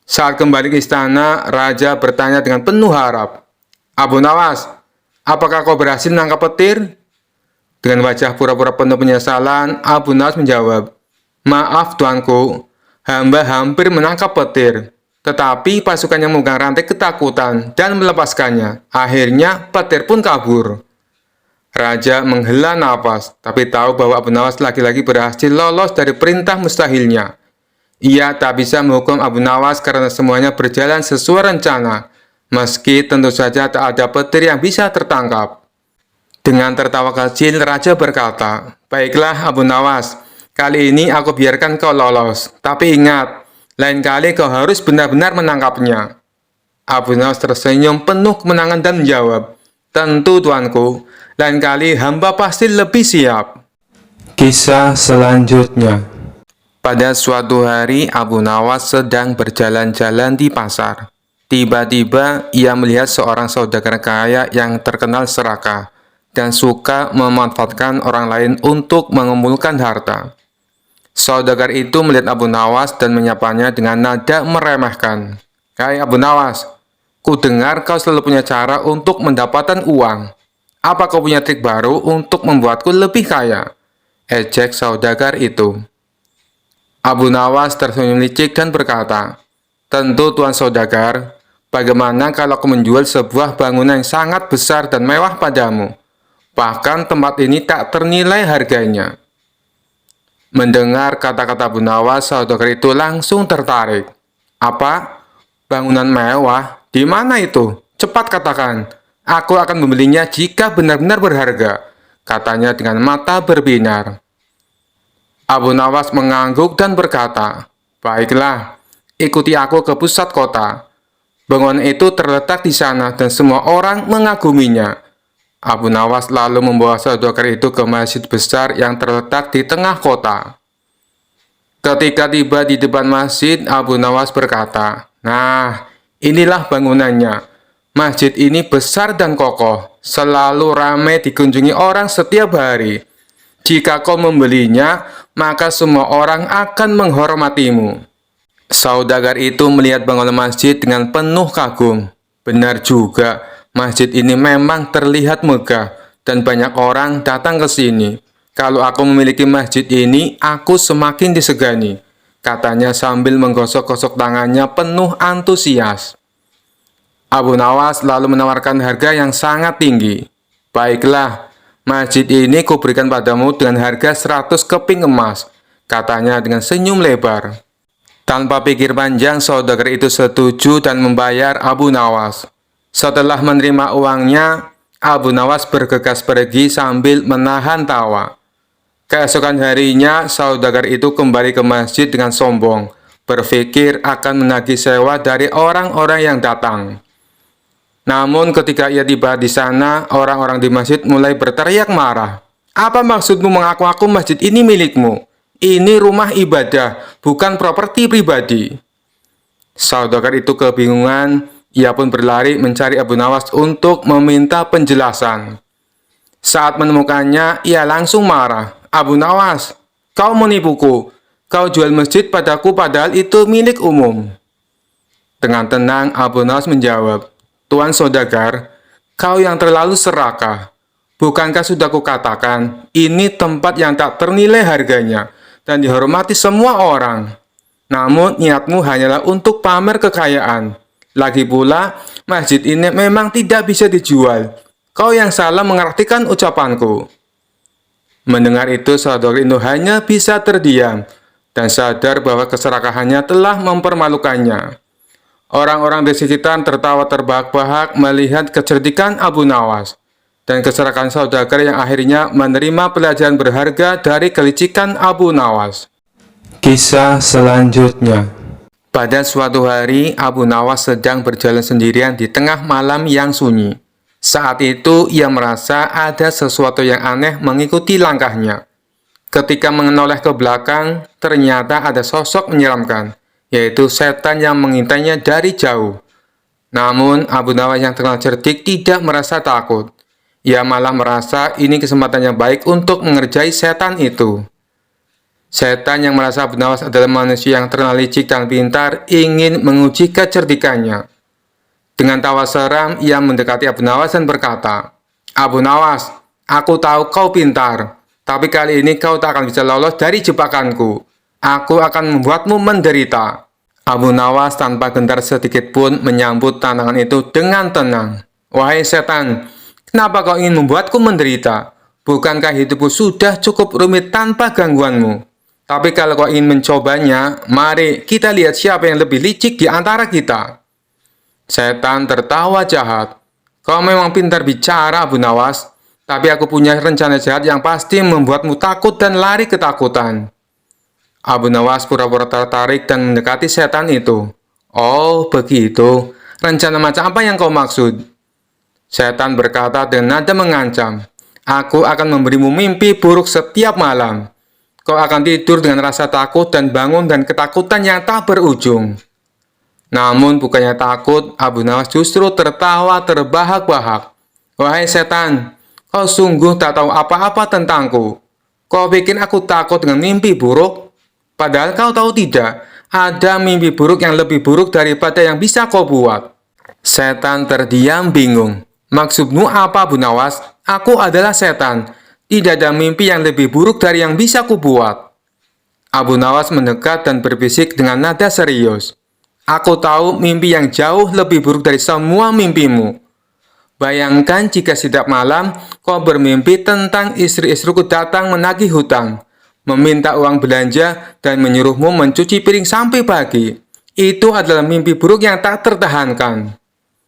Saat kembali ke istana, Raja bertanya dengan penuh harap, "Abu Nawas, apakah kau berhasil menangkap petir?" Dengan wajah pura-pura penuh penyesalan, Abu Nawas menjawab, "Maaf, tuanku, hamba hampir menangkap petir, tetapi pasukan yang memegang rantai ketakutan dan melepaskannya. Akhirnya petir pun kabur." Raja menghela napas, tapi tahu bahwa Abu Nawas lagi-lagi berhasil lolos dari perintah mustahilnya. Ia tak bisa menghukum Abu Nawas karena semuanya berjalan sesuai rencana, meski tentu saja tak ada petir yang bisa tertangkap. Dengan tertawa kecil, Raja berkata, "Baiklah, Abu Nawas, kali ini aku biarkan kau lolos. Tapi ingat, lain kali kau harus benar-benar menangkapnya." Abu Nawas tersenyum penuh kemenangan dan menjawab, "Tentu, tuanku, lain kali hamba pasti lebih siap." Kisah selanjutnya. Pada suatu hari, Abu Nawas sedang berjalan-jalan di pasar. Tiba-tiba, ia melihat seorang saudagar kaya yang terkenal serakah dan suka memanfaatkan orang lain untuk mengumpulkan harta. Saudagar itu melihat Abu Nawas dan menyapanya dengan nada meremehkan. "Hai Abu Nawas, ku dengar kau selalu punya cara untuk mendapatkan uang. Apa kau punya trik baru untuk membuatku lebih kaya?" ejek saudagar itu. Abu Nawas tersenyum licik dan berkata, "Tentu tuan saudagar, bagaimana kalau aku menjual sebuah bangunan yang sangat besar dan mewah padamu? Bahkan tempat ini tak ternilai harganya." Mendengar kata-kata Abu Nawas, saudagar itu langsung tertarik. "Apa? Bangunan mewah? Di mana itu? Cepat katakan. Aku akan membelinya jika benar-benar berharga," katanya dengan mata berbinar. Abu Nawas mengangguk dan berkata, "Baiklah, ikuti aku ke pusat kota. Bangunan itu terletak di sana dan semua orang mengaguminya." Abu Nawas lalu membawa saudagar itu ke masjid besar yang terletak di tengah kota. Ketika tiba di depan masjid, Abu Nawas berkata, "Nah, inilah bangunannya. Masjid ini besar dan kokoh, selalu ramai dikunjungi orang setiap hari. Jika kau membelinya, maka semua orang akan menghormatimu." Saudagar itu melihat bangunan masjid dengan penuh kagum. Benar juga, masjid ini memang terlihat megah dan banyak orang datang ke sini. "Kalau aku memiliki masjid ini, aku semakin disegani," katanya sambil menggosok-gosok tangannya penuh antusias. Abu Nawas lalu menawarkan harga yang sangat tinggi. "Baiklah, masjid ini kuberikan padamu dengan harga 100 keping emas," katanya dengan senyum lebar. Tanpa pikir panjang, saudagar itu setuju dan membayar Abu Nawas. Setelah menerima uangnya, Abu Nawas bergegas pergi sambil menahan tawa. Keesokan harinya, saudagar itu kembali ke masjid dengan sombong, berpikir akan menagih sewa dari orang-orang yang datang. Namun ketika ia tiba di sana, orang-orang di masjid mulai berteriak marah. "Apa maksudmu mengaku-ngaku masjid ini milikmu? Ini rumah ibadah, bukan properti pribadi." Saudagar itu kebingungan, ia pun berlari mencari Abu Nawas untuk meminta penjelasan. Saat menemukannya, ia langsung marah. "Abu Nawas, kau menipuku. Kau jual masjid padaku padahal itu milik umum." Dengan tenang, Abu Nawas menjawab, "Tuan saudagar, kau yang terlalu serakah. Bukankah sudah kukatakan, ini tempat yang tak ternilai harganya dan dihormati semua orang. Namun niatmu hanyalah untuk pamer kekayaan. Lagi pula, masjid ini memang tidak bisa dijual. Kau yang salah mengartikan ucapanku." Mendengar itu, saudagar itu hanya bisa terdiam dan sadar bahwa keserakahannya telah mempermalukannya. Orang-orang di sekitar tertawa terbahak-bahak melihat kecerdikan Abu Nawas dan keserakahan saudagar yang akhirnya menerima pelajaran berharga dari kelicikan Abu Nawas. Kisah selanjutnya. Pada suatu hari, Abu Nawas sedang berjalan sendirian di tengah malam yang sunyi. Saat itu, ia merasa ada sesuatu yang aneh mengikuti langkahnya. Ketika menoleh ke belakang, ternyata ada sosok menyeramkan, yaitu setan yang mengintainya dari jauh. Namun, Abu Nawas yang terkenal cerdik tidak merasa takut. Ia malah merasa ini kesempatan yang baik untuk mengerjai setan itu. Setan yang merasa Abu Nawas adalah manusia yang terkenal licik dan pintar ingin menguji kecerdikannya. Dengan tawa seram, ia mendekati Abu Nawas dan berkata, "Abu Nawas, aku tahu kau pintar, tapi kali ini kau tak akan bisa lolos dari jebakanku. Aku akan membuatmu menderita." Abu Nawas tanpa gentar sedikit pun menyambut tantangan itu dengan tenang. "Wahai setan, kenapa kau ingin membuatku menderita? Bukankah hidupku sudah cukup rumit tanpa gangguanmu? Tapi kalau kau ingin mencobanya, mari kita lihat siapa yang lebih licik di antara kita." Setan tertawa jahat. "Kau memang pintar bicara, Abu Nawas, tapi aku punya rencana jahat yang pasti membuatmu takut dan lari ketakutan." Abu Nawas pura-pura tertarik dan mendekati setan itu. "Oh, begitu. Rencana macam apa yang kau maksud?" Setan berkata dengan nada mengancam. "Aku akan memberimu mimpi buruk setiap malam. Kau akan tidur dengan rasa takut dan bangun dan ketakutan yang tak berujung." Namun bukannya takut, Abu Nawas justru tertawa terbahak-bahak. "Wahai setan, kau sungguh tak tahu apa-apa tentangku. Kau bikin aku takut dengan mimpi buruk? Padahal kau tahu tidak, ada mimpi buruk yang lebih buruk daripada yang bisa kau buat." Setan terdiam bingung. "Maksudmu apa, Abu Nawas? Aku adalah setan. Tidak ada mimpi yang lebih buruk dari yang bisa kubuat." Abu Nawas mendekat dan berbisik dengan nada serius. "Aku tahu mimpi yang jauh lebih buruk dari semua mimpimu. Bayangkan jika setiap malam kau bermimpi tentang istri-istriku datang menagih hutang, meminta uang belanja, dan menyuruhmu mencuci piring sampai pagi. Itu adalah mimpi buruk yang tak tertahankan."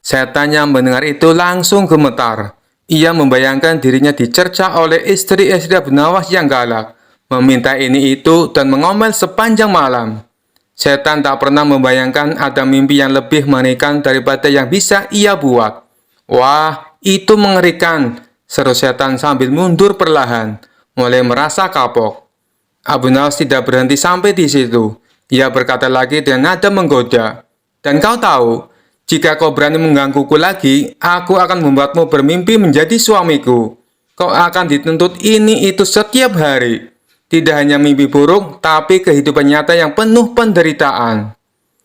Setan yang mendengar itu langsung gemetar. Ia membayangkan dirinya dicerca oleh istri-istri Abu Nawas yang galak, meminta ini itu dan ngomel sepanjang malam. Setan tak pernah membayangkan ada mimpi yang lebih mengerikan daripada yang bisa ia buat. "Wah, itu mengerikan," seru setan sambil mundur perlahan, mulai merasa kapok. Abu Nawas tidak berhenti sampai di situ. Ia berkata lagi dengan nada menggoda, "Dan kau tahu, jika kau berani menggangguku lagi, aku akan membuatmu bermimpi menjadi suamiku. Kau akan dituntut ini itu setiap hari. Tidak hanya mimpi buruk, tapi kehidupan nyata yang penuh penderitaan."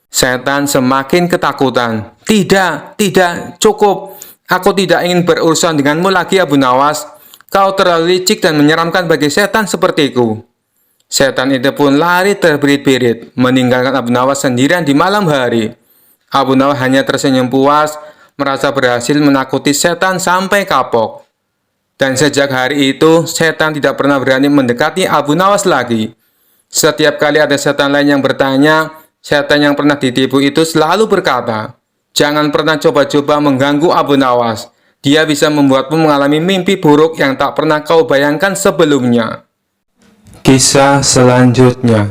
Setan semakin ketakutan. "Tidak, tidak, cukup. Aku tidak ingin berurusan denganmu lagi, Abu Nawas. Kau terlalu licik dan menyeramkan bagi setan sepertiku." Setan itu pun lari terbirit-birit, meninggalkan Abu Nawas sendirian di malam hari. Abu Nawas hanya tersenyum puas, merasa berhasil menakuti setan sampai kapok. Dan sejak hari itu, setan tidak pernah berani mendekati Abu Nawas lagi. Setiap kali ada setan lain yang bertanya, setan yang pernah ditipu itu selalu berkata, "Jangan pernah coba-coba mengganggu Abu Nawas. Dia bisa membuatmu mengalami mimpi buruk yang tak pernah kau bayangkan sebelumnya." Kisah selanjutnya.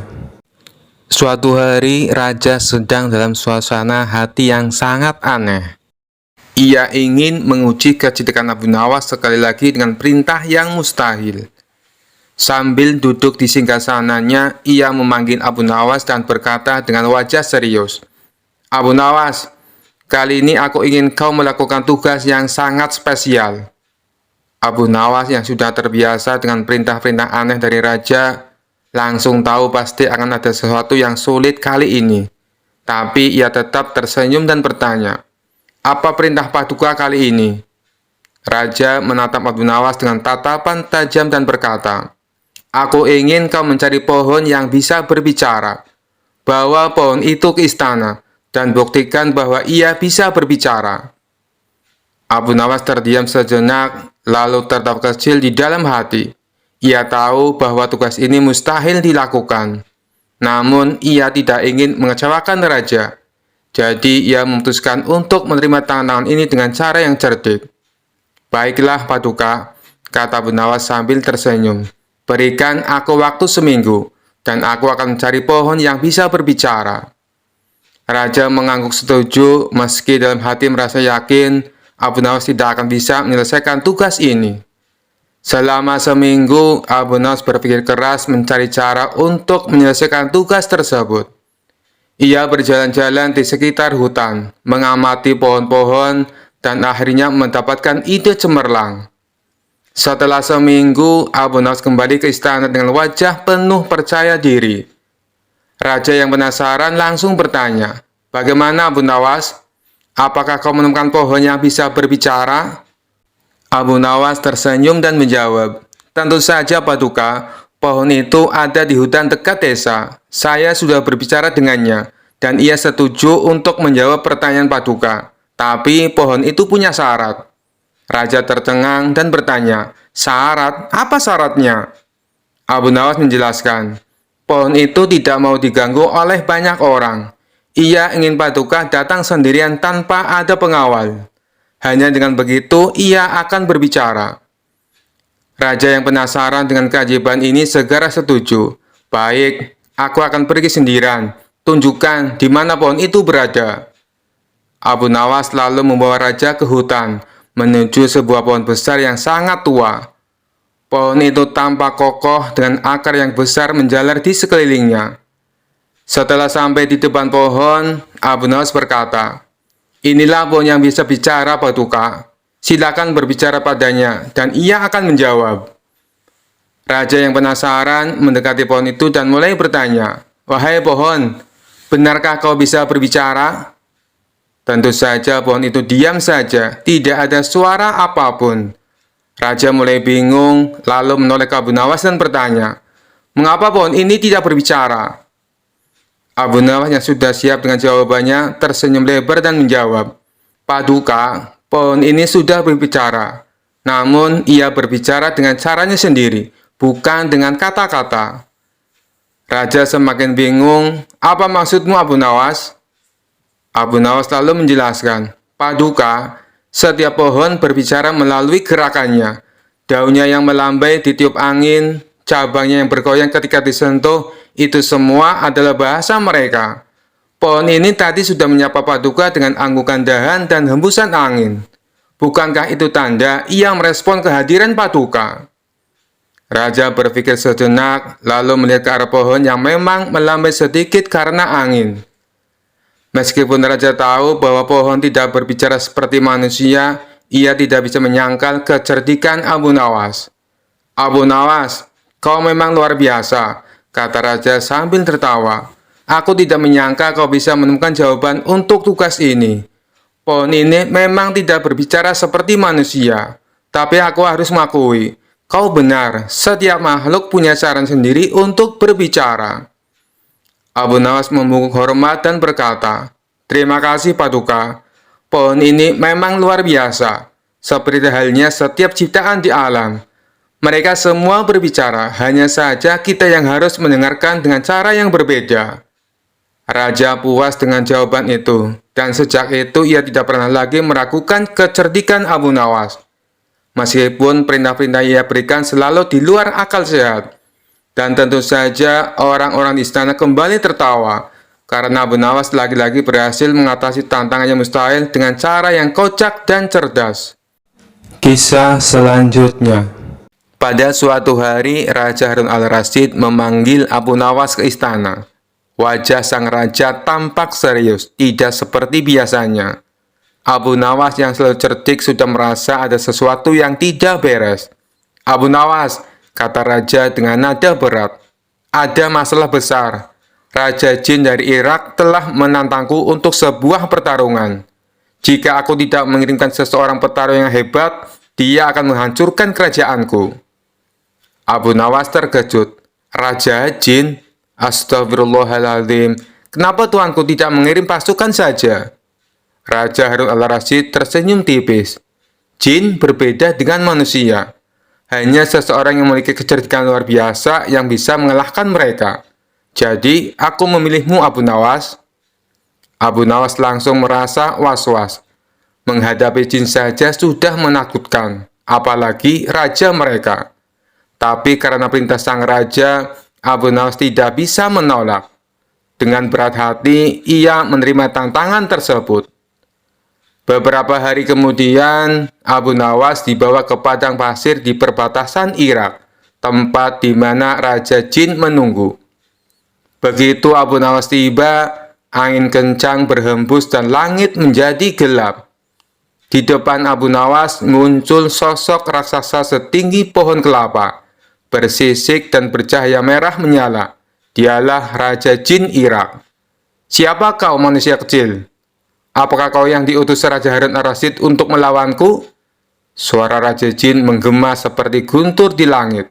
Suatu hari, raja sedang dalam suasana hati yang sangat aneh. Ia ingin menguji kecerdikan Abu Nawas sekali lagi dengan perintah yang mustahil. Sambil duduk di singgasananya, ia memanggil Abu Nawas dan berkata dengan wajah serius, "Abu Nawas, kali ini aku ingin kau melakukan tugas yang sangat spesial." Abu Nawas yang sudah terbiasa dengan perintah-perintah aneh dari raja, langsung tahu pasti akan ada sesuatu yang sulit kali ini. Tapi ia tetap tersenyum dan bertanya, "Apa perintah Paduka kali ini?" Raja menatap Abu Nawas dengan tatapan tajam dan berkata, "Aku ingin kau mencari pohon yang bisa berbicara. Bawa pohon itu ke istana dan buktikan bahwa ia bisa berbicara." Abu Nawas terdiam sejenak, lalu tertawa kecil di dalam hati. Ia tahu bahwa tugas ini mustahil dilakukan. Namun, ia tidak ingin mengecewakan raja. Jadi, ia memutuskan untuk menerima tantangan ini dengan cara yang cerdik. "Baiklah, Paduka," kata Abu Nawas sambil tersenyum. "Berikan aku waktu seminggu, dan aku akan mencari pohon yang bisa berbicara." Raja mengangguk setuju, meski dalam hati merasa yakin Abu Nawas tidak akan bisa menyelesaikan tugas ini. Selama seminggu, Abu Nawas berpikir keras mencari cara untuk menyelesaikan tugas tersebut. Ia berjalan-jalan di sekitar hutan, mengamati pohon-pohon, dan akhirnya mendapatkan ide cemerlang. Setelah seminggu, Abu Nawas kembali ke istana dengan wajah penuh percaya diri. Raja yang penasaran langsung bertanya, "Bagaimana, Abu Nawas? Apakah kau menemukan pohon yang bisa berbicara?" Abu Nawas tersenyum dan menjawab, "Tentu saja, Paduka. Pohon itu ada di hutan dekat desa. Saya sudah berbicara dengannya, dan ia setuju untuk menjawab pertanyaan Paduka. Tapi pohon itu punya syarat." Raja tercengang dan bertanya, "Syarat? Apa syaratnya?" Abu Nawas menjelaskan, "Pohon itu tidak mau diganggu oleh banyak orang. Ia ingin Paduka datang sendirian tanpa ada pengawal. Hanya dengan begitu, ia akan berbicara." Raja yang penasaran dengan keajaiban ini segera setuju. "Baik, aku akan pergi sendirian. Tunjukkan di mana pohon itu berada." Abu Nawas lalu membawa raja ke hutan, menuju sebuah pohon besar yang sangat tua. Pohon itu tampak kokoh dengan akar yang besar menjalar di sekelilingnya. Setelah sampai di depan pohon, Abu Nawas berkata, "Inilah pohon yang bisa bicara, Paduka. Silakan berbicara padanya, dan ia akan menjawab." Raja yang penasaran mendekati pohon itu dan mulai bertanya, "Wahai pohon, benarkah kau bisa berbicara?" Tentu saja pohon itu diam saja, tidak ada suara apapun. Raja mulai bingung, lalu menoleh ke Abu Nawas dan bertanya, "Mengapa pohon ini tidak berbicara?" Abu Nawas yang sudah siap dengan jawabannya tersenyum lebar dan menjawab, "Paduka, pohon ini sudah berbicara. Namun ia berbicara dengan caranya sendiri, bukan dengan kata-kata." Raja semakin bingung. "Apa maksudmu, Abu Nawas?" Abu Nawas lalu menjelaskan, "Paduka, setiap pohon berbicara melalui gerakannya. Daunnya yang melambai ditiup angin, cabangnya yang bergoyang ketika disentuh, itu semua adalah bahasa mereka. Pohon ini tadi sudah menyapa Paduka dengan anggukan dahan dan hembusan angin. Bukankah itu tanda ia merespon kehadiran Paduka?" Raja berpikir sejenak, lalu melihat ke arah pohon yang memang melambai sedikit karena angin. Meskipun Raja tahu bahwa pohon tidak berbicara seperti manusia, ia tidak bisa menyangkal kecerdikan Abu Nawas. "Abu Nawas, kau memang luar biasa," kata Raja sambil tertawa. "Aku tidak menyangka kau bisa menemukan jawaban untuk tugas ini. Pohon ini memang tidak berbicara seperti manusia, tapi aku harus mengakui, kau benar, setiap makhluk punya cara sendiri untuk berbicara." Abu Nawas membungkuk hormat dan berkata, "Terima kasih, Paduka. Pohon ini memang luar biasa, seperti halnya setiap ciptaan di alam. Mereka semua berbicara, hanya saja kita yang harus mendengarkan dengan cara yang berbeda." Raja puas dengan jawaban itu, dan sejak itu ia tidak pernah lagi meragukan kecerdikan Abu Nawas. Meskipun perintah-perintah ia berikan selalu di luar akal sehat, Dan tentu saja orang-orang di istana kembali tertawa karena Abu Nawas lagi-lagi berhasil mengatasi tantangan yang mustahil dengan cara yang kocak dan cerdas. Kisah selanjutnya. Pada suatu hari, Raja Harun al-Rasyid memanggil Abu Nawas ke istana. Wajah sang raja tampak serius, tidak seperti biasanya. Abu Nawas yang selalu cerdik sudah merasa ada sesuatu yang tidak beres. "Abu Nawas," kata raja dengan nada berat, "ada masalah besar. Raja Jin dari Irak telah menantangku untuk sebuah pertarungan. Jika aku tidak mengirimkan seseorang petarung yang hebat, dia akan menghancurkan kerajaanku." Abu Nawas terkejut. "Raja Jin? Astagfirullahaladzim. Kenapa tuanku tidak mengirim pasukan saja?" Raja Harun al-Rasyid tersenyum tipis. "Jin berbeda dengan manusia. Hanya seseorang yang memiliki kecerdikan luar biasa yang bisa mengalahkan mereka. Jadi, aku memilihmu, Abu Nawas." Abu Nawas langsung merasa was-was. Menghadapi jin saja sudah menakutkan, apalagi raja mereka. Tapi karena perintah sang raja, Abu Nawas tidak bisa menolak. Dengan berat hati, ia menerima tantangan tersebut. Beberapa hari kemudian, Abu Nawas dibawa ke padang pasir di perbatasan Irak, tempat di mana Raja Jin menunggu. Begitu Abu Nawas tiba, angin kencang berhembus dan langit menjadi gelap. Di depan Abu Nawas muncul sosok raksasa setinggi pohon kelapa, bersisik dan bercahaya merah menyala. Dialah Raja Jin Irak. "Siapa kau, manusia kecil? Apakah kau yang diutus Raja Harun al-Rasyid untuk melawanku?" Suara Raja Jin menggema seperti guntur di langit.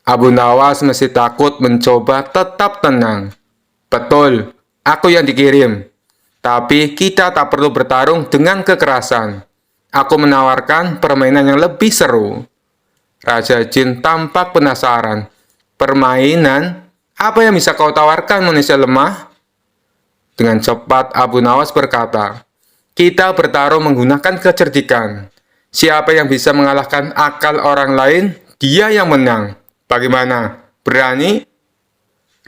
Abu Nawas masih takut mencoba tetap tenang. "Betul, aku yang dikirim. Tapi kita tak perlu bertarung dengan kekerasan. Aku menawarkan permainan yang lebih seru." Raja Jin tampak penasaran. "Permainan? Apa yang bisa kau tawarkan, manusia lemah?" Dengan cepat Abu Nawas berkata, "Kita bertarung menggunakan kecerdikan. Siapa yang bisa mengalahkan akal orang lain, dia yang menang. Bagaimana? Berani?"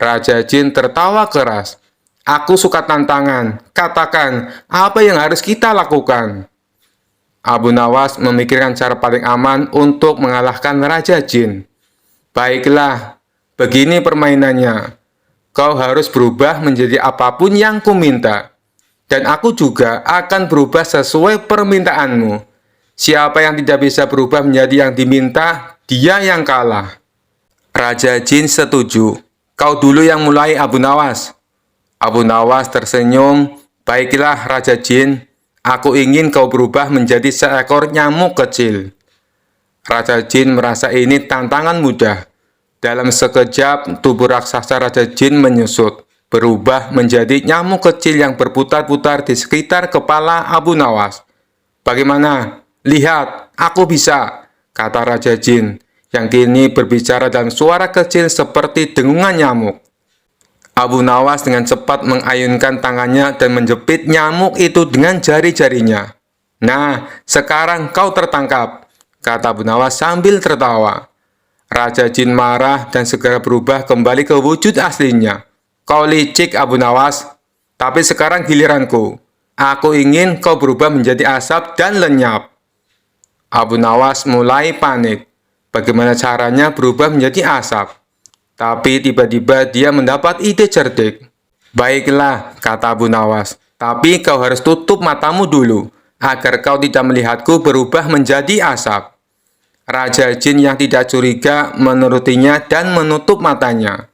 Raja Jin tertawa keras. "Aku suka tantangan. Katakan, apa yang harus kita lakukan?" Abu Nawas memikirkan cara paling aman untuk mengalahkan Raja Jin. "Baiklah, begini permainannya. Kau harus berubah menjadi apapun yang kuminta. Dan aku juga akan berubah sesuai permintaanmu. Siapa yang tidak bisa berubah menjadi yang diminta, dia yang kalah." Raja Jin setuju. "Kau dulu yang mulai, Abu Nawas." Abu Nawas tersenyum. "Baiklah, Raja Jin. Aku ingin kau berubah menjadi seekor nyamuk kecil." Raja Jin merasa ini tantangan mudah. Dalam sekejap, tubuh raksasa Raja Jin menyusut, berubah menjadi nyamuk kecil yang berputar-putar di sekitar kepala Abu Nawas. "Bagaimana? Lihat, aku bisa," kata Raja Jin, yang kini berbicara dalam suara kecil seperti dengungan nyamuk. Abu Nawas dengan cepat mengayunkan tangannya dan menjepit nyamuk itu dengan jari-jarinya. "Nah, sekarang kau tertangkap," kata Abu Nawas sambil tertawa. Raja Jin marah dan segera berubah kembali ke wujud aslinya. "Kau licik, Abu Nawas. Tapi sekarang giliranku. Aku ingin kau berubah menjadi asap dan lenyap." Abu Nawas mulai panik. Bagaimana caranya berubah menjadi asap? Tapi tiba-tiba dia mendapat ide cerdik. "Baiklah," kata Abu Nawas. "Tapi kau harus tutup matamu dulu, agar kau tidak melihatku berubah menjadi asap." Raja Jin yang tidak curiga menurutinya dan menutup matanya.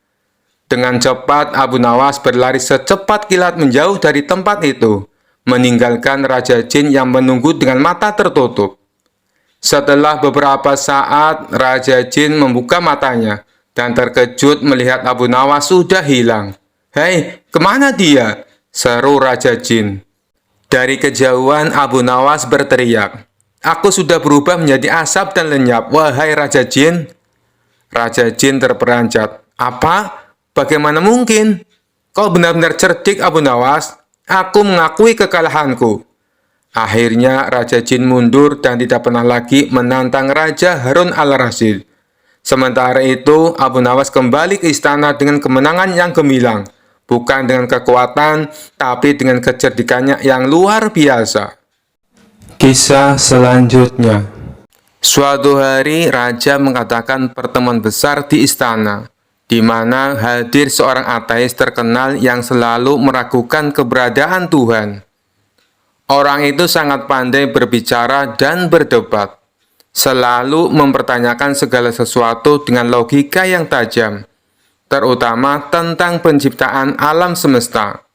Dengan cepat Abu Nawas berlari secepat kilat menjauh dari tempat itu, meninggalkan Raja Jin yang menunggu dengan mata tertutup. Setelah beberapa saat, Raja Jin membuka matanya dan terkejut melihat Abu Nawas sudah hilang. "Hei, kemana dia?" seru Raja Jin. Dari kejauhan Abu Nawas berteriak, "Aku sudah berubah menjadi asap dan lenyap, wahai Raja Jin." Raja Jin terperanjat. "Apa? Bagaimana mungkin? Kau benar-benar cerdik, Abu Nawas. Aku mengakui kekalahanku." Akhirnya Raja Jin mundur dan tidak pernah lagi menantang Raja Harun al-Rasyid. Sementara itu, Abu Nawas kembali ke istana dengan kemenangan yang gemilang, bukan dengan kekuatan, tapi dengan kecerdikannya yang luar biasa. Kisah selanjutnya. Suatu hari, raja mengadakan pertemuan besar di istana, di mana hadir seorang ateis terkenal yang selalu meragukan keberadaan Tuhan. Orang itu sangat pandai berbicara dan berdebat, selalu mempertanyakan segala sesuatu dengan logika yang tajam, terutama tentang penciptaan alam semesta.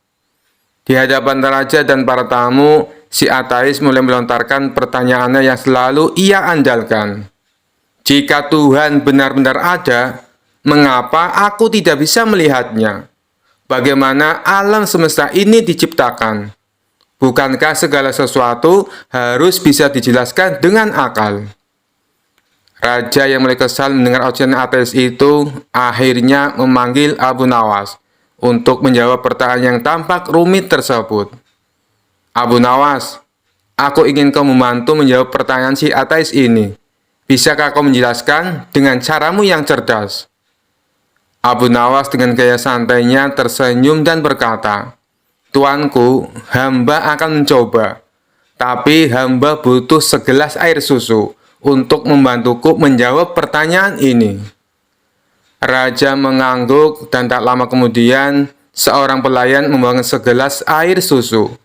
Di hadapan raja dan para tamu, si ateis mulai melontarkan pertanyaannya yang selalu ia andalkan. Jika Tuhan benar-benar ada, mengapa aku tidak bisa melihatnya? Bagaimana alam semesta ini diciptakan? Bukankah segala sesuatu harus bisa dijelaskan dengan akal? Raja yang mulai kesal mendengar ocehan ateis itu akhirnya memanggil Abu Nawas untuk menjawab pertanyaan yang tampak rumit tersebut. Abu Nawas, aku ingin kau membantu menjawab pertanyaan si ateis ini. Bisakah kau menjelaskan dengan caramu yang cerdas? Abu Nawas dengan gaya santainya tersenyum dan berkata, Tuanku, hamba akan mencoba, tapi hamba butuh segelas air susu untuk membantuku menjawab pertanyaan ini. Raja mengangguk dan tak lama kemudian, seorang pelayan membawa segelas air susu.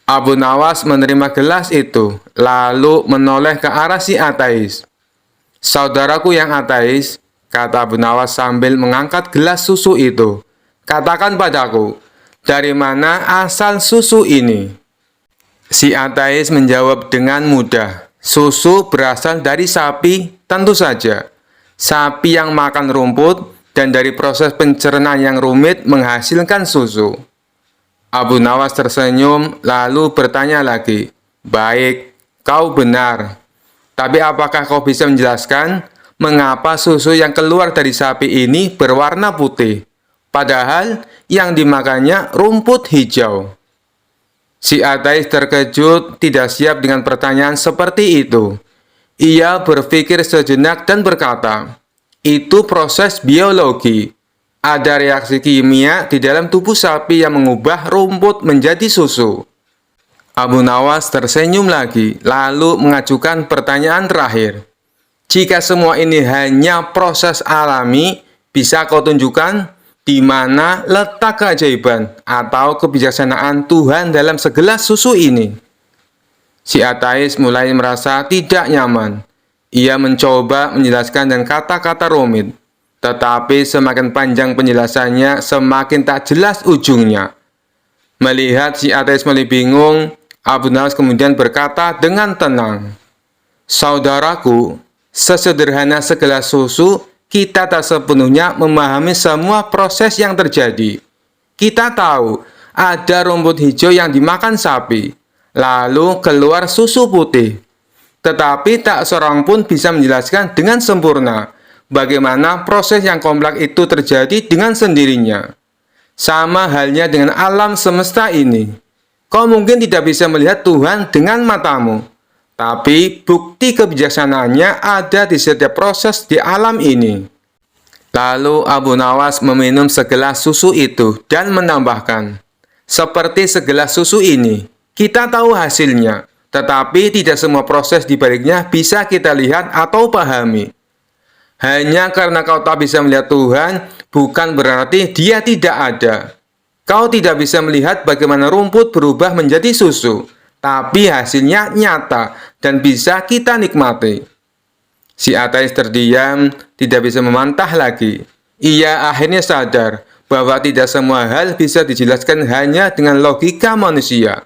Abu Nawas menerima gelas itu, lalu menoleh ke arah si ateis. Saudaraku yang ateis, kata Abu Nawas sambil mengangkat gelas susu itu, katakan padaku, dari mana asal susu ini? Si ateis menjawab dengan mudah, susu berasal dari sapi, tentu saja. Sapi yang makan rumput dan dari proses pencernaan yang rumit menghasilkan susu. Abu Nawas tersenyum lalu bertanya lagi, baik, kau benar. Tapi apakah kau bisa menjelaskan mengapa susu yang keluar dari sapi ini berwarna putih, padahal yang dimakannya rumput hijau? Si ateis terkejut, tidak siap dengan pertanyaan seperti itu. Ia berpikir sejenak dan berkata, itu proses biologi. Ada reaksi kimia di dalam tubuh sapi yang mengubah rumput menjadi susu. Abu Nawas tersenyum lagi, lalu mengajukan pertanyaan terakhir. Jika semua ini hanya proses alami, bisa kau tunjukkan di mana letak keajaiban atau kebijaksanaan Tuhan dalam segelas susu ini? Si ateis mulai merasa tidak nyaman. Ia mencoba menjelaskan dengan kata-kata rumit, tetapi semakin panjang penjelasannya, semakin tak jelas ujungnya. Melihat si ateis mulai bingung, Abu Nawas kemudian berkata dengan tenang, Saudaraku, sesederhana segelas susu, kita tak sepenuhnya memahami semua proses yang terjadi. Kita tahu ada rumput hijau yang dimakan sapi, lalu keluar susu putih. Tetapi tak seorang pun bisa menjelaskan dengan sempurna bagaimana proses yang kompleks itu terjadi dengan sendirinya. Sama halnya dengan alam semesta ini. Kau mungkin tidak bisa melihat Tuhan dengan matamu, tapi bukti kebijaksanaannya ada di setiap proses di alam ini. Lalu Abu Nawas meminum segelas susu itu dan menambahkan, seperti segelas susu ini, kita tahu hasilnya, tetapi tidak semua proses di baliknya bisa kita lihat atau pahami. Hanya karena kau tak bisa melihat Tuhan, bukan berarti Dia tidak ada. Kau tidak bisa melihat bagaimana rumput berubah menjadi susu, tapi hasilnya nyata dan bisa kita nikmati. Si ateis terdiam, tidak bisa membantah lagi. Ia akhirnya sadar bahwa tidak semua hal bisa dijelaskan hanya dengan logika manusia.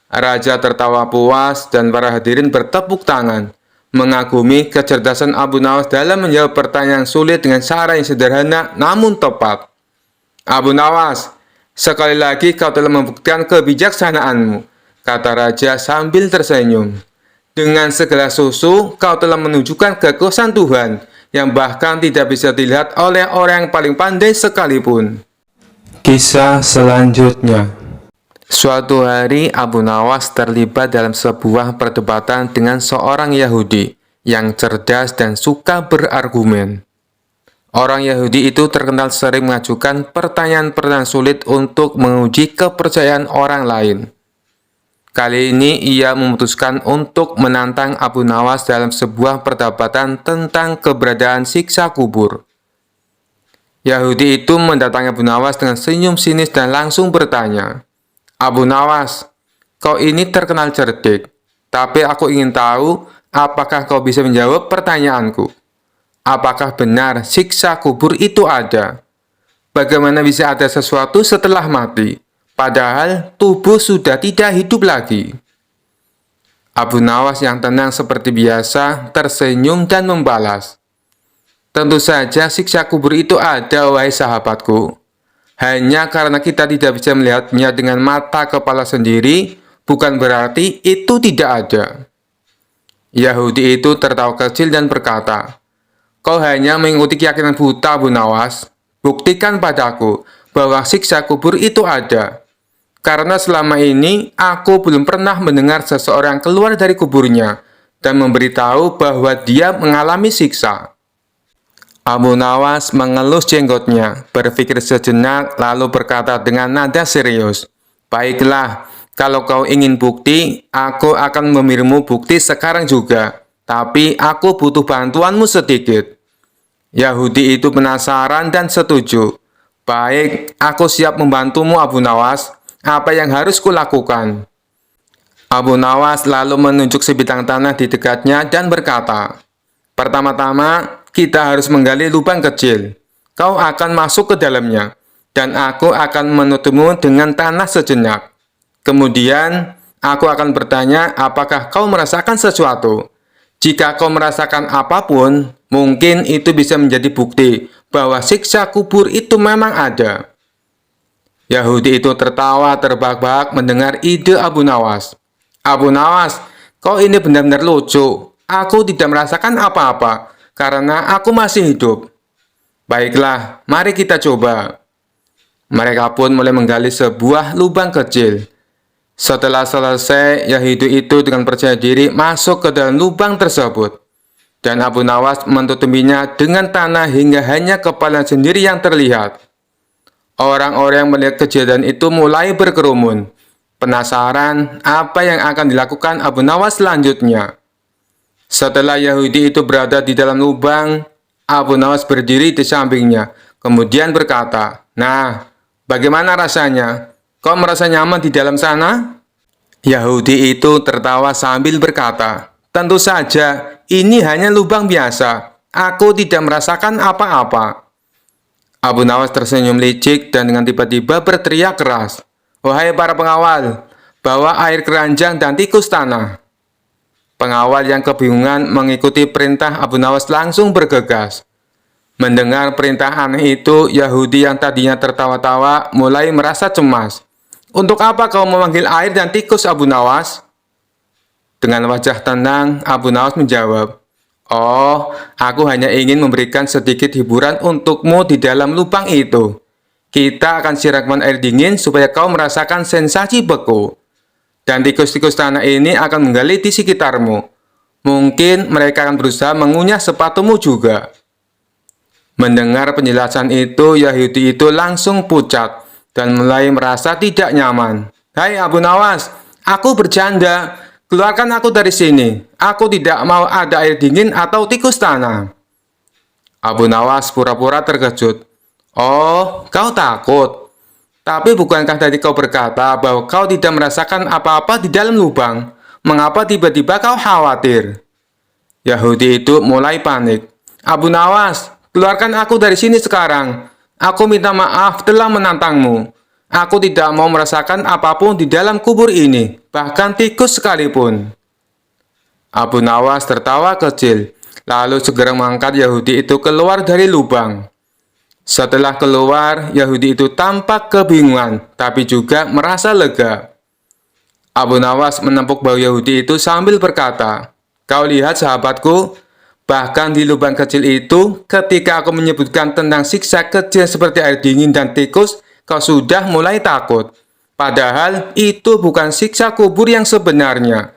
Raja tertawa puas dan para hadirin bertepuk tangan, mengagumi kecerdasan Abu Nawas dalam menjawab pertanyaan sulit dengan cara yang sederhana namun tepat. Abu Nawas, sekali lagi kau telah membuktikan kebijaksanaanmu, kata raja sambil tersenyum. Dengan segelas susu, kau telah menunjukkan kekuasaan Tuhan yang bahkan tidak bisa dilihat oleh orang yang paling pandai sekalipun. Kisah selanjutnya. Suatu hari, Abu Nawas terlibat dalam sebuah perdebatan dengan seorang Yahudi yang cerdas dan suka berargumen. Orang Yahudi itu terkenal sering mengajukan pertanyaan-pertanyaan sulit untuk menguji kepercayaan orang lain. Kali ini ia memutuskan untuk menantang Abu Nawas dalam sebuah perdebatan tentang keberadaan siksa kubur. Yahudi itu mendatangi Abu Nawas dengan senyum sinis dan langsung bertanya, "Abu Nawas, kau ini terkenal cerdik, tapi aku ingin tahu apakah kau bisa menjawab pertanyaanku. Apakah benar siksa kubur itu ada? Bagaimana bisa ada sesuatu setelah mati? Padahal tubuh sudah tidak hidup lagi." Abu Nawas yang tenang seperti biasa tersenyum dan membalas, "Tentu saja siksa kubur itu ada, wahai sahabatku. Hanya karena kita tidak bisa melihatnya dengan mata kepala sendiri, bukan berarti itu tidak ada." Yahudi itu tertawa kecil dan berkata, "Kau hanya mengikuti keyakinan buta, Abu Nawas. Buktikan padaku bahwa siksa kubur itu ada. Karena selama ini aku belum pernah mendengar seseorang keluar dari kuburnya dan memberitahu bahwa dia mengalami siksa." Abu Nawas mengelus jenggotnya, berpikir sejenak lalu berkata dengan nada serius, "Baiklah, kalau kau ingin bukti, aku akan memberimu bukti sekarang juga. Tapi aku butuh bantuanmu sedikit." Yahudi itu penasaran dan setuju. "Baik, aku siap membantumu, Abu Nawas. Apa yang harus kulakukan?" Abu Nawas lalu menunjuk sebidang tanah di dekatnya dan berkata, "Pertama-tama, kita harus menggali lubang kecil. Kau akan masuk ke dalamnya, dan aku akan menutupmu dengan tanah sejenak. Kemudian, aku akan bertanya apakah kau merasakan sesuatu. Jika kau merasakan apapun, mungkin itu bisa menjadi bukti bahwa siksa kubur itu memang ada." Yahudi itu tertawa terbahak-bahak mendengar ide Abu Nawas. "Abu Nawas, kau ini benar-benar lucu. Aku tidak merasakan apa-apa, karena aku masih hidup." "Baiklah, mari kita coba." Mereka pun mulai menggali sebuah lubang kecil. Setelah selesai, Yahudi itu dengan percaya diri masuk ke dalam lubang tersebut. Dan Abu Nawas menutupinya dengan tanah hingga hanya kepala sendiri yang terlihat. Orang-orang yang melihat kejadian itu mulai berkerumun, penasaran apa yang akan dilakukan Abu Nawas selanjutnya. Setelah Yahudi itu berada di dalam lubang, Abu Nawas berdiri di sampingnya, kemudian berkata, "Nah, bagaimana rasanya? Kau merasa nyaman di dalam sana?" Yahudi itu tertawa sambil berkata, "Tentu saja, ini hanya lubang biasa. Aku tidak merasakan apa-apa." Abu Nawas tersenyum licik dan dengan tiba-tiba berteriak keras, "Wahai para pengawal, bawa air keranjang dan tikus tanah." Pengawal yang kebingungan mengikuti perintah Abu Nawas langsung bergegas. Mendengar perintah aneh itu, Yahudi yang tadinya tertawa-tawa mulai merasa cemas. "Untuk apa kau memanggil air dan tikus, Abu Nawas?" Dengan wajah tenang, Abu Nawas menjawab, "Oh, aku hanya ingin memberikan sedikit hiburan untukmu di dalam lubang itu. Kita akan siramkan air dingin supaya kau merasakan sensasi beku. Dan tikus-tikus tanah ini akan menggali di sekitarmu. Mungkin mereka akan berusaha mengunyah sepatumu juga." Mendengar penjelasan itu, Yahudi itu langsung pucat dan mulai merasa tidak nyaman. "Hai Abu Nawas, aku bercanda. Keluarkan aku dari sini. Aku tidak mau ada air dingin atau tikus tanah." Abu Nawas pura-pura terkejut. "Oh, kau takut? Tapi bukankah tadi kau berkata bahwa kau tidak merasakan apa-apa di dalam lubang? Mengapa tiba-tiba kau khawatir?" Yahudi itu mulai panik. "Abu Nawas, keluarkan aku dari sini sekarang. Aku minta maaf telah menantangmu. Aku tidak mau merasakan apapun di dalam kubur ini, bahkan tikus sekalipun." Abu Nawas tertawa kecil, lalu segera mengangkat Yahudi itu keluar dari lubang. Setelah keluar, Yahudi itu tampak kebingungan, tapi juga merasa lega. Abu Nawas menepuk bahu Yahudi itu sambil berkata, "Kau lihat sahabatku, bahkan di lubang kecil itu, ketika aku menyebutkan tentang siksa kecil seperti air dingin dan tikus, kau sudah mulai takut. Padahal itu bukan siksa kubur yang sebenarnya.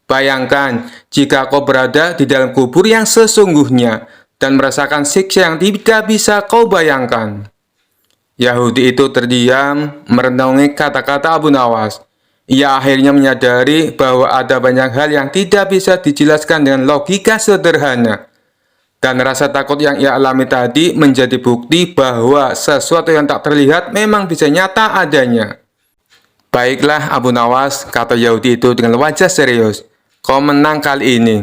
Bayangkan jika kau berada di dalam kubur yang sesungguhnya dan merasakan siksa yang tidak bisa kau bayangkan. Yahudi itu terdiam, merenungi kata-kata Abu Nawas. Ia akhirnya menyadari bahwa ada banyak hal yang tidak bisa dijelaskan dengan logika sederhana. Dan rasa takut yang ia alami tadi menjadi bukti bahwa sesuatu yang tak terlihat memang bisa nyata adanya. Baiklah Abu Nawas, kata Yahudi itu dengan wajah serius. Kau menang kali ini.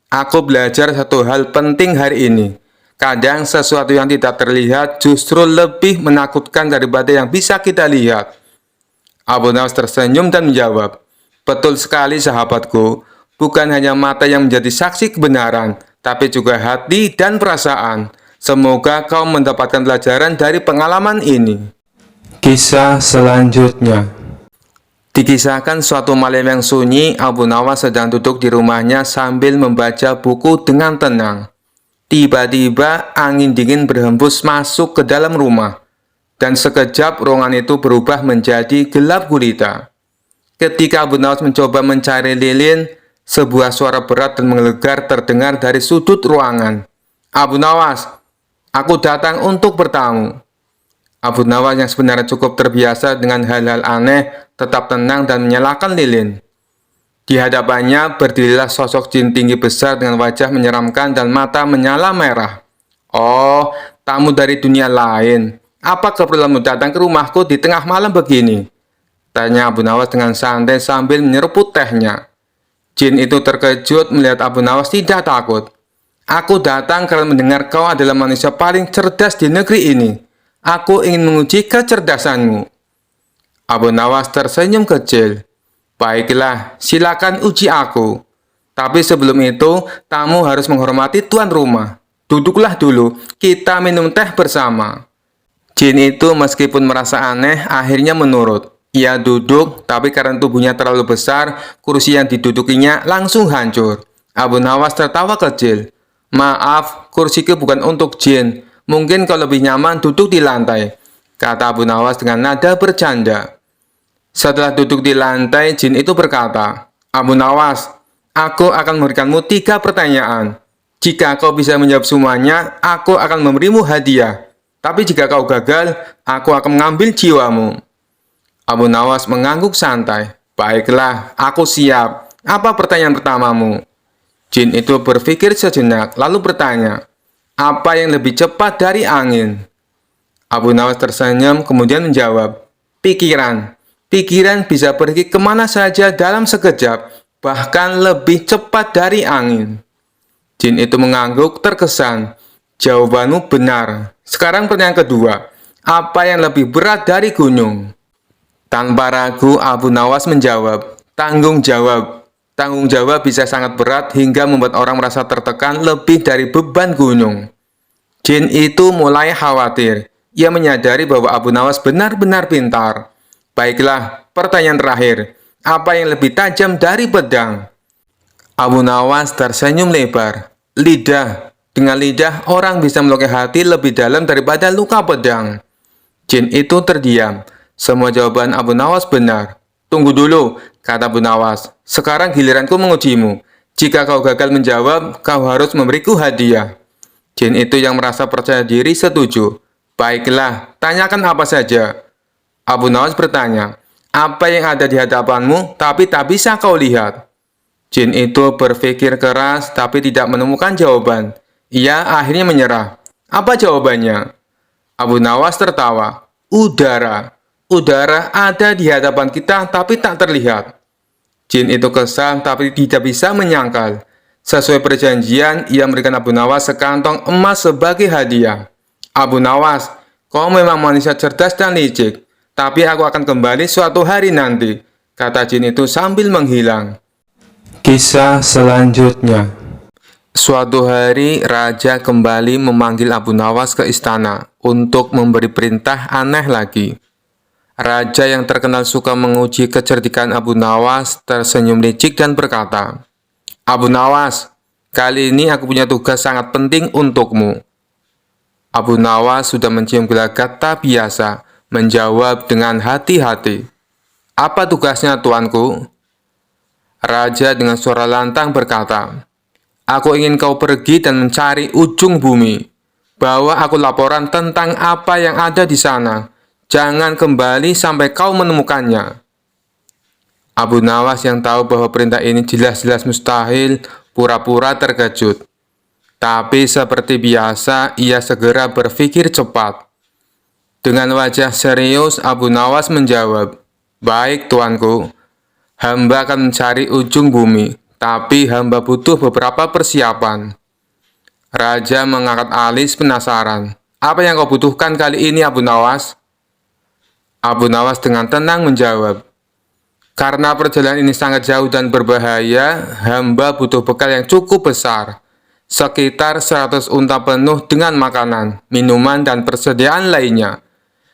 Aku belajar satu hal penting hari ini. Kadang sesuatu yang tidak terlihat justru lebih menakutkan daripada yang bisa kita lihat. Abu Nawas tersenyum dan menjawab, betul sekali sahabatku, bukan hanya mata yang menjadi saksi kebenaran, tapi juga hati dan perasaan. Semoga kau mendapatkan pelajaran dari pengalaman ini. Kisah selanjutnya. Dikisahkan suatu malam yang sunyi, Abu Nawas sedang duduk di rumahnya sambil membaca buku dengan tenang. Tiba-tiba angin dingin berhembus masuk ke dalam rumah, dan sekejap ruangan itu berubah menjadi gelap gulita. Ketika Abu Nawas mencoba mencari lilin, sebuah suara berat dan menggelegar terdengar dari sudut ruangan. Abu Nawas, aku datang untuk bertamu. Abu Nawas yang sebenarnya cukup terbiasa dengan hal-hal aneh, tetap tenang dan menyalakan lilin. Di hadapannya berdirilah sosok jin tinggi besar dengan wajah menyeramkan dan mata menyala merah. Oh, tamu dari dunia lain. Apa keperluanmu datang ke rumahku di tengah malam begini? Tanya Abu Nawas dengan santai sambil menyeruput tehnya. Jin itu terkejut melihat Abu Nawas tidak takut. Aku datang karena mendengar kau adalah manusia paling cerdas di negeri ini. Aku ingin menguji kecerdasanmu. Abu Nawas tersenyum kecil. Baiklah, silakan uji aku. Tapi sebelum itu, tamu harus menghormati tuan rumah. Duduklah dulu, kita minum teh bersama. Jin itu meskipun merasa aneh, akhirnya menurut. Ia duduk, tapi karena tubuhnya terlalu besar, kursi yang didudukinya langsung hancur. Abu Nawas tertawa kecil. Maaf, kursiku bukan untuk jin. Mungkin kau lebih nyaman duduk di lantai, kata Abu Nawas dengan nada bercanda. Setelah duduk di lantai, jin itu berkata, Abu Nawas, aku akan memberikanmu 3 pertanyaan. Jika kau bisa menjawab semuanya, aku akan memberimu hadiah. Tapi jika kau gagal, aku akan mengambil jiwamu. Abu Nawas mengangguk santai. Baiklah, aku siap. Apa pertanyaan pertamamu? Jin itu berpikir sejenak, lalu bertanya, apa yang lebih cepat dari angin? Abu Nawas tersenyum, kemudian menjawab, pikiran. Pikiran bisa pergi kemana saja dalam sekejap, bahkan lebih cepat dari angin. Jin itu mengangguk terkesan. Jawabanmu benar. Sekarang pertanyaan kedua. Apa yang lebih berat dari gunung? Tanpa ragu, Abu Nawas menjawab, tanggung jawab. Tanggung jawab bisa sangat berat hingga membuat orang merasa tertekan lebih dari beban gunung. Jin itu mulai khawatir. Ia menyadari bahwa Abu Nawas benar-benar pintar. Baiklah, pertanyaan terakhir. Apa yang lebih tajam dari pedang? Abu Nawas tersenyum lebar. Lidah. Dengan lidah, orang bisa melukai hati lebih dalam daripada luka pedang. Jin itu terdiam. Semua jawaban Abu Nawas benar. Tunggu dulu, kata Abu Nawas. Sekarang giliranku mengujimu. Jika kau gagal menjawab, kau harus memberiku hadiah. Jin itu yang merasa percaya diri setuju. Baiklah, tanyakan apa saja. Abu Nawas bertanya, apa yang ada di hadapanmu tapi tak bisa kau lihat? Jin itu berpikir keras tapi tidak menemukan jawaban. Ia akhirnya menyerah. Apa jawabannya? Abu Nawas tertawa. Udara. Udara ada di hadapan kita tapi tak terlihat. Jin itu kesal tapi tidak bisa menyangkal. Sesuai perjanjian, ia memberikan Abu Nawas sekantong emas sebagai hadiah. Abu Nawas, kau memang manusia cerdas dan licik. Tapi aku akan kembali suatu hari nanti, kata jin itu sambil menghilang. Kisah selanjutnya. Suatu hari, raja kembali memanggil Abu Nawas ke istana untuk memberi perintah aneh lagi. Raja yang terkenal suka menguji kecerdikan Abu Nawas tersenyum licik dan berkata, Abu Nawas, kali ini aku punya tugas sangat penting untukmu. Abu Nawas sudah mencium gelagat tak biasa, menjawab dengan hati-hati. Apa tugasnya, tuanku? Raja dengan suara lantang berkata, "Aku ingin kau pergi dan mencari ujung bumi. Bawa aku laporan tentang apa yang ada di sana. Jangan kembali sampai kau menemukannya." Abu Nawas yang tahu bahwa perintah ini jelas-jelas mustahil, pura-pura terkejut. Tapi seperti biasa, ia segera berpikir cepat. Dengan wajah serius, Abu Nawas menjawab, "Baik, tuanku. Hamba akan mencari ujung bumi, tapi hamba butuh beberapa persiapan." Raja mengangkat alis penasaran. "Apa yang kau butuhkan kali ini, Abu Nawas?" Abu Nawas dengan tenang menjawab, "Karena perjalanan ini sangat jauh dan berbahaya, hamba butuh bekal yang cukup besar. Sekitar 100 unta penuh dengan makanan, minuman, dan persediaan lainnya.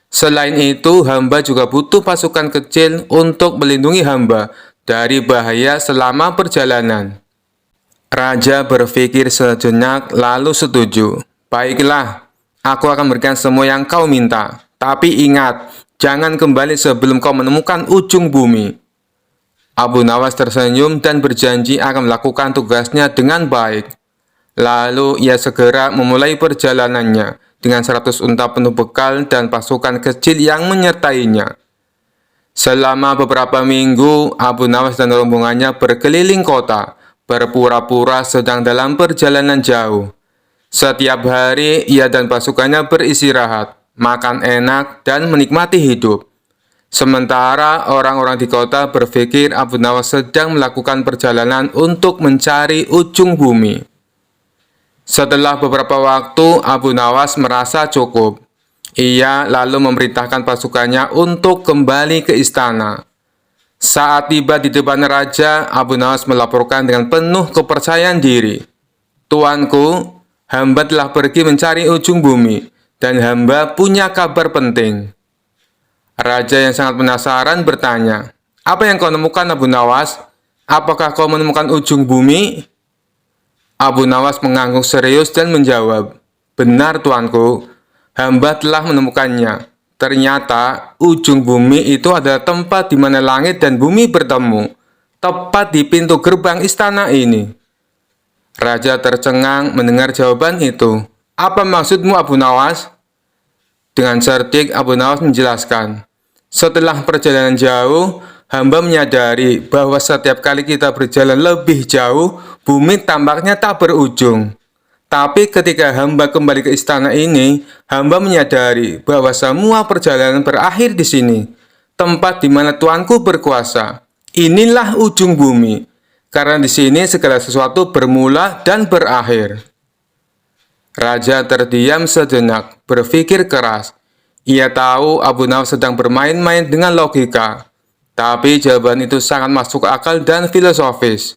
Selain itu, hamba juga butuh pasukan kecil untuk melindungi hamba dari bahaya selama perjalanan." Raja berpikir sejenak lalu setuju. "Baiklah, aku akan berikan semua yang kau minta. Tapi ingat, jangan kembali sebelum kau menemukan ujung bumi." Abu Nawas tersenyum dan berjanji akan melakukan tugasnya dengan baik. Lalu ia segera memulai perjalanannya dengan 100 unta penuh bekal dan pasukan kecil yang menyertainya. Selama beberapa minggu, Abu Nawas dan rombongannya berkeliling kota, berpura-pura sedang dalam perjalanan jauh. Setiap hari, ia dan pasukannya beristirahat, makan enak, dan menikmati hidup. Sementara orang-orang di kota berpikir Abu Nawas sedang melakukan perjalanan untuk mencari ujung bumi. Setelah beberapa waktu, Abu Nawas merasa cukup. Ia lalu memerintahkan pasukannya untuk kembali ke istana. Saat tiba di depan raja, Abu Nawas melaporkan dengan penuh kepercayaan diri, "Tuanku, hamba telah pergi mencari ujung bumi, dan hamba punya kabar penting." Raja yang sangat penasaran bertanya, "Apa yang kau temukan, Abu Nawas? Apakah kau menemukan ujung bumi?" Abu Nawas mengangguk serius dan menjawab, "Benar, tuanku. Hamba telah menemukannya. Ternyata ujung bumi itu adalah tempat di mana langit dan bumi bertemu, tepat di pintu gerbang istana ini." Raja tercengang mendengar jawaban itu. "Apa maksudmu, Abu Nawas?" Dengan cerdik, Abu Nawas menjelaskan, "Setelah perjalanan jauh, hamba menyadari bahwa setiap kali kita berjalan lebih jauh, bumi tampaknya tak berujung. Tapi ketika hamba kembali ke istana ini, hamba menyadari bahwa semua perjalanan berakhir di sini, tempat di mana Tuanku berkuasa. Inilah ujung bumi, karena di sini segala sesuatu bermula dan berakhir." Raja terdiam sejenak, berpikir keras. Ia tahu Abu Nawas sedang bermain-main dengan logika, tapi jawaban itu sangat masuk akal dan filosofis.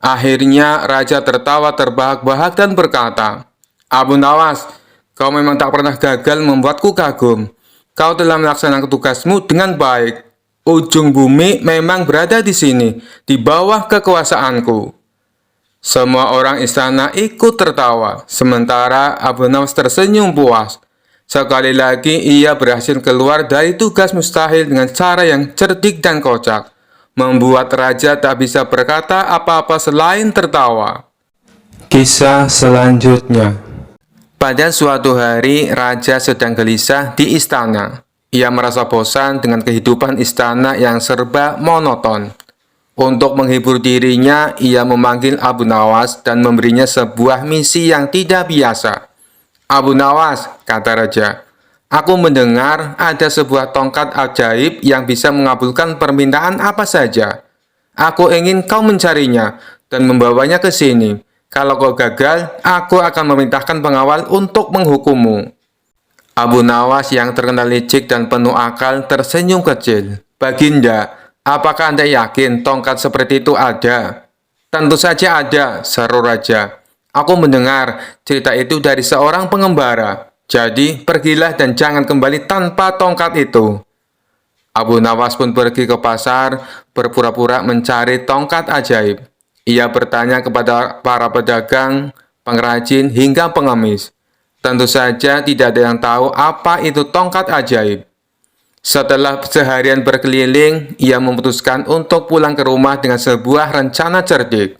Akhirnya Raja tertawa terbahak-bahak dan berkata, "Abu Nawas, kau memang tak pernah gagal membuatku kagum. Kau telah melaksanakan tugasmu dengan baik. Ujung bumi memang berada di sini, di bawah kekuasaanku." Semua orang istana ikut tertawa, sementara Abu Nawas tersenyum puas. Sekali lagi ia berhasil keluar dari tugas mustahil dengan cara yang cerdik dan kocak, membuat raja tak bisa berkata apa-apa selain tertawa. Kisah selanjutnya. Pada suatu hari, raja sedang gelisah di istana. Ia merasa bosan dengan kehidupan istana yang serba monoton. Untuk menghibur dirinya, ia memanggil Abu Nawas dan memberinya sebuah misi yang tidak biasa. "Abu Nawas," kata raja, "aku mendengar ada sebuah tongkat ajaib yang bisa mengabulkan permintaan apa saja. Aku ingin kau mencarinya dan membawanya ke sini. Kalau kau gagal, aku akan memerintahkan pengawal untuk menghukummu." Abu Nawas yang terkenal licik dan penuh akal tersenyum kecil. "Baginda, apakah Anda yakin tongkat seperti itu ada?" "Tentu saja ada," seru raja. "Aku mendengar cerita itu dari seorang pengembara. Jadi, pergilah dan jangan kembali tanpa tongkat itu." Abu Nawas pun pergi ke pasar, berpura-pura mencari tongkat ajaib. Ia bertanya kepada para pedagang, pengrajin, hingga pengemis. Tentu saja tidak ada yang tahu apa itu tongkat ajaib. Setelah seharian berkeliling, ia memutuskan untuk pulang ke rumah dengan sebuah rencana cerdik.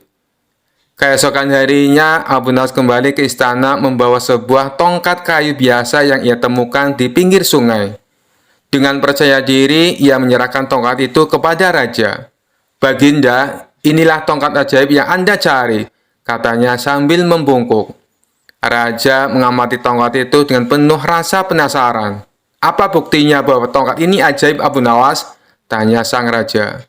Keesokan harinya, Abu Nawas kembali ke istana membawa sebuah tongkat kayu biasa yang ia temukan di pinggir sungai. Dengan percaya diri, ia menyerahkan tongkat itu kepada raja. "Baginda, inilah tongkat ajaib yang Anda cari," katanya sambil membungkuk. Raja mengamati tongkat itu dengan penuh rasa penasaran. "Apa buktinya bahwa tongkat ini ajaib, Abu Nawas?" tanya sang raja.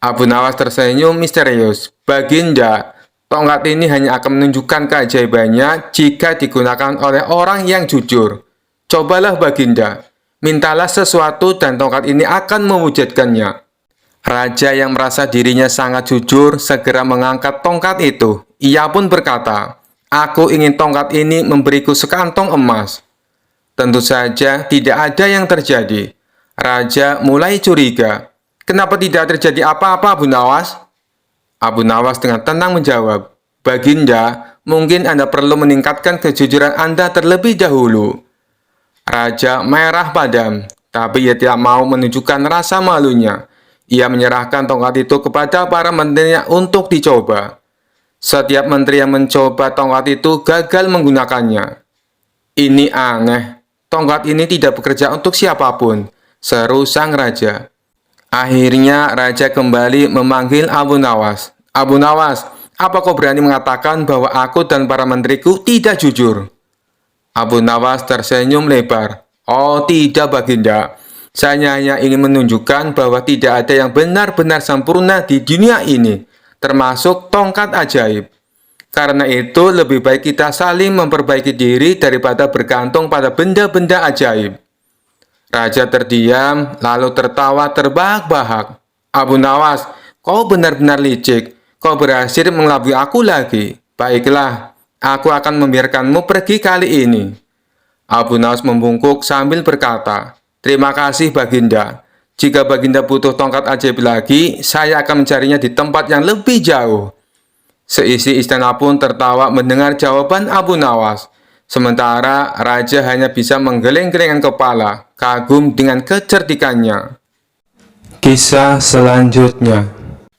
Abu Nawas tersenyum misterius. "Baginda, tongkat ini hanya akan menunjukkan keajaibannya jika digunakan oleh orang yang jujur. Cobalah Baginda, mintalah sesuatu dan tongkat ini akan mewujudkannya." Raja yang merasa dirinya sangat jujur segera mengangkat tongkat itu. Ia pun berkata, "Aku ingin tongkat ini memberiku sekantong emas." Tentu saja tidak ada yang terjadi. Raja mulai curiga. "Kenapa tidak terjadi apa-apa, Abu Nawas?" Abu Nawas dengan tenang menjawab, "Baginda, mungkin Anda perlu meningkatkan kejujuran Anda terlebih dahulu." Raja merah padam, tapi ia tidak mau menunjukkan rasa malunya. Ia menyerahkan tongkat itu kepada para menterinya untuk dicoba. Setiap menteri yang mencoba tongkat itu gagal menggunakannya. "Ini aneh, tongkat ini tidak bekerja untuk siapapun," seru sang raja. Akhirnya raja kembali memanggil Abu Nawas. "Abu Nawas, apa kau berani mengatakan bahwa aku dan para menteriku tidak jujur?" Abu Nawas tersenyum lebar. "Oh tidak, Baginda. Saya hanya ingin menunjukkan bahwa tidak ada yang benar-benar sempurna di dunia ini, termasuk tongkat ajaib. Karena itu lebih baik kita saling memperbaiki diri daripada bergantung pada benda-benda ajaib." Raja terdiam, lalu tertawa terbahak-bahak. "Abu Nawas, kau benar-benar licik. Kau berhasil mengelabui aku lagi. Baiklah, aku akan membiarkanmu pergi kali ini." Abu Nawas membungkuk sambil berkata, "Terima kasih Baginda. Jika Baginda butuh tongkat ajaib lagi, saya akan mencarinya di tempat yang lebih jauh." Seisi istana pun tertawa mendengar jawaban Abu Nawas. Sementara raja hanya bisa menggeleng-gelengkan kepala, kagum dengan kecerdikannya. Kisah selanjutnya.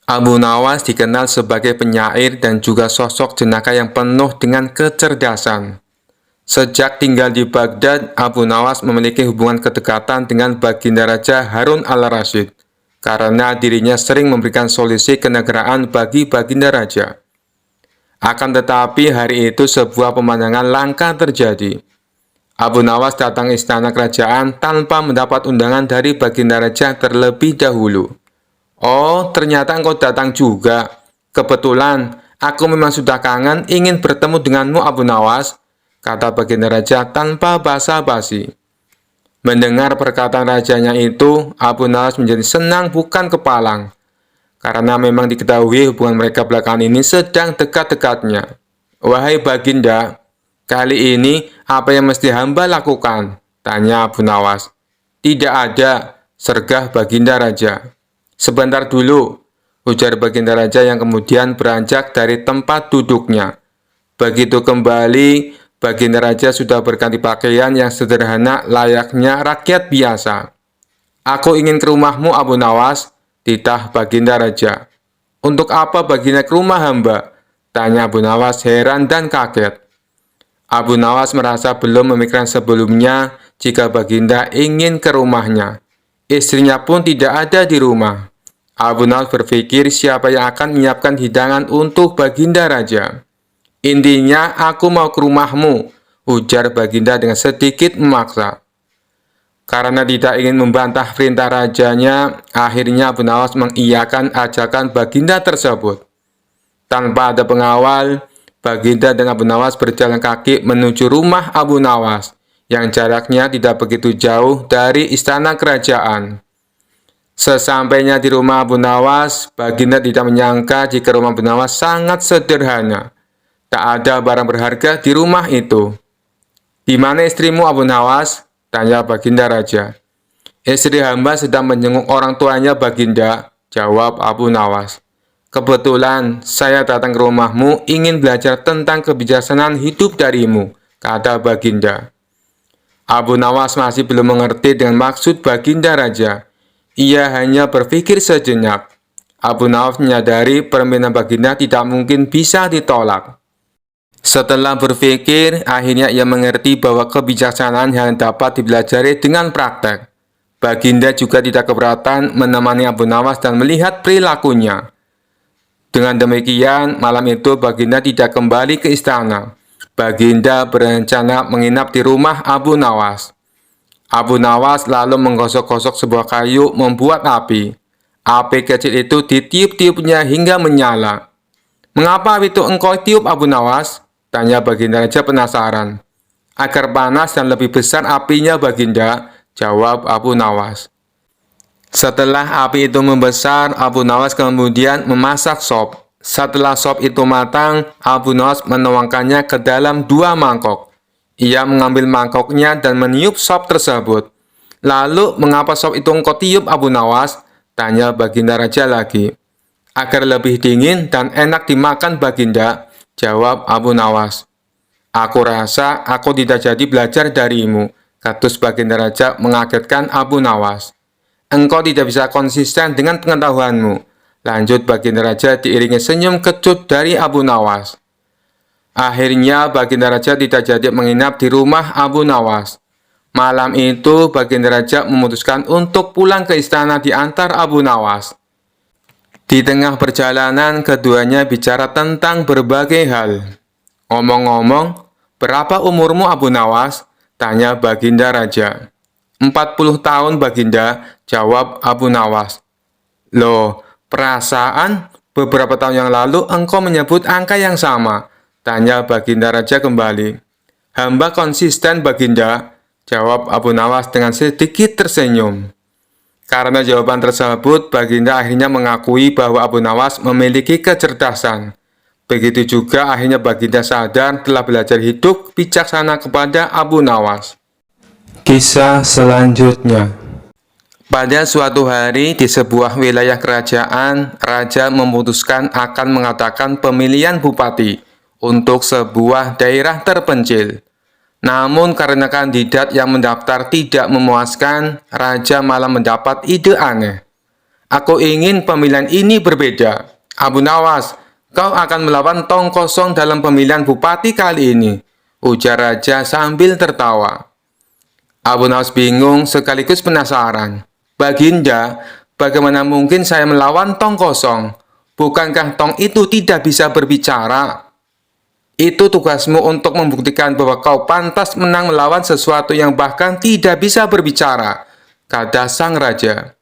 Abu Nawas dikenal sebagai penyair dan juga sosok jenaka yang penuh dengan kecerdasan. Sejak tinggal di Baghdad, Abu Nawas memiliki hubungan kedekatan dengan Baginda Raja Harun al-Rasyid karena dirinya sering memberikan solusi kenegaraan bagi Baginda Raja. Akan tetapi hari itu sebuah pemandangan langka terjadi. Abu Nawas datang ke istana kerajaan tanpa mendapat undangan dari Baginda Raja terlebih dahulu. "Oh, ternyata engkau datang juga. Kebetulan, aku memang sudah kangen ingin bertemu denganmu, Abu Nawas," kata Baginda Raja tanpa basa-basi. Mendengar perkataan rajanya itu, Abu Nawas menjadi senang bukan kepalang. Karena memang diketahui hubungan mereka belakangan ini sedang dekat-dekatnya. "Wahai Baginda, kali ini apa yang mesti hamba lakukan?" tanya Abu Nawas. "Tidak ada," sergah Baginda Raja. "Sebentar dulu," ujar Baginda Raja yang kemudian beranjak dari tempat duduknya. Begitu kembali, Baginda Raja sudah berganti pakaian yang sederhana layaknya rakyat biasa. "Aku ingin ke rumahmu, Abu Nawas," titah Baginda Raja. "Untuk apa Baginda ke rumah hamba?" tanya Abu Nawas heran dan kaget. Abu Nawas merasa belum memikirkan sebelumnya jika Baginda ingin ke rumahnya. Istrinya pun tidak ada di rumah. Abu Nawas berpikir siapa yang akan menyiapkan hidangan untuk Baginda Raja. "Intinya aku mau ke rumahmu," ujar Baginda dengan sedikit memaksa. Karena tidak ingin membantah perintah rajanya, akhirnya Abu Nawas mengiyakan ajakan Baginda tersebut. Tanpa ada pengawal, Baginda dan Abu Nawas berjalan kaki menuju rumah Abu Nawas, yang jaraknya tidak begitu jauh dari istana kerajaan. Sesampainya di rumah Abu Nawas, Baginda tidak menyangka jika rumah Abu Nawas sangat sederhana. Tak ada barang berharga di rumah itu. "Di mana istrimu, Abu Nawas?" tanya Baginda Raja. "Istri hamba sedang menjenguk orang tuanya, Baginda," jawab Abu Nawas. "Kebetulan saya datang ke rumahmu ingin belajar tentang kebijaksanaan hidup darimu," kata Baginda. Abu Nawas masih belum mengerti dengan maksud baginda raja. Ia hanya berpikir sejenak. Abu Nawas menyadari permintaan baginda tidak mungkin bisa ditolak. Setelah berpikir, akhirnya ia mengerti bahwa kebijaksanaan hanya dapat dipelajari dengan praktek. Baginda juga tidak keberatan menemani Abu Nawas dan melihat perilakunya. Dengan demikian, malam itu Baginda tidak kembali ke istana. Baginda berencana menginap di rumah Abu Nawas. Abu Nawas lalu menggosok-gosok sebuah kayu membuat api. Api kecil itu ditiup-tiupnya hingga menyala. "Mengapa itu engkau tiup, Abu Nawas?" tanya Baginda Raja penasaran. "Agar panas dan lebih besar apinya, Baginda," jawab Abu Nawas. Setelah api itu membesar, Abu Nawas kemudian memasak sop. Setelah sop itu matang, Abu Nawas menuangkannya ke dalam 2 mangkok. Ia mengambil mangkoknya dan meniup sop tersebut. "Lalu, mengapa sop itu engkau tiup, Abu Nawas?" tanya Baginda Raja lagi. "Agar lebih dingin dan enak dimakan, Baginda," jawab Abu Nawas. "Aku rasa aku tidak jadi belajar darimu," katus Baginda Raja mengagetkan Abu Nawas. "Engkau tidak bisa konsisten dengan pengetahuanmu," lanjut Baginda Raja diiringi senyum kecut dari Abu Nawas. Akhirnya Baginda Raja tidak jadi menginap di rumah Abu Nawas. Malam itu Baginda Raja memutuskan untuk pulang ke istana diantar Abu Nawas. Di tengah perjalanan keduanya bicara tentang berbagai hal. "Ngomong-ngomong, berapa umurmu, Abu Nawas?" tanya Baginda Raja. 40 tahun, Baginda," jawab Abu Nawas. "Loh, perasaan beberapa tahun yang lalu engkau menyebut angka yang sama," tanya Baginda Raja kembali. "Hamba konsisten, Baginda," jawab Abu Nawas dengan sedikit tersenyum. Karena jawaban tersebut, Baginda akhirnya mengakui bahwa Abu Nawas memiliki kecerdasan. Begitu juga akhirnya Baginda sadar telah belajar hidup bijaksana kepada Abu Nawas. Kisah selanjutnya. Pada suatu hari di sebuah wilayah kerajaan, raja memutuskan akan mengadakan pemilihan bupati untuk sebuah daerah terpencil. Namun karena kandidat yang mendaftar tidak memuaskan, raja malah mendapat ide aneh. "Aku ingin pemilihan ini berbeda. Abu Nawas, kau akan melawan tong kosong dalam pemilihan bupati kali ini," ujar raja sambil tertawa. Abu Nawas bingung sekaligus penasaran. "Baginda, bagaimana mungkin saya melawan tong kosong? Bukankah tong itu tidak bisa berbicara?" "Itu tugasmu untuk membuktikan bahwa kau pantas menang melawan sesuatu yang bahkan tidak bisa berbicara," kata sang raja.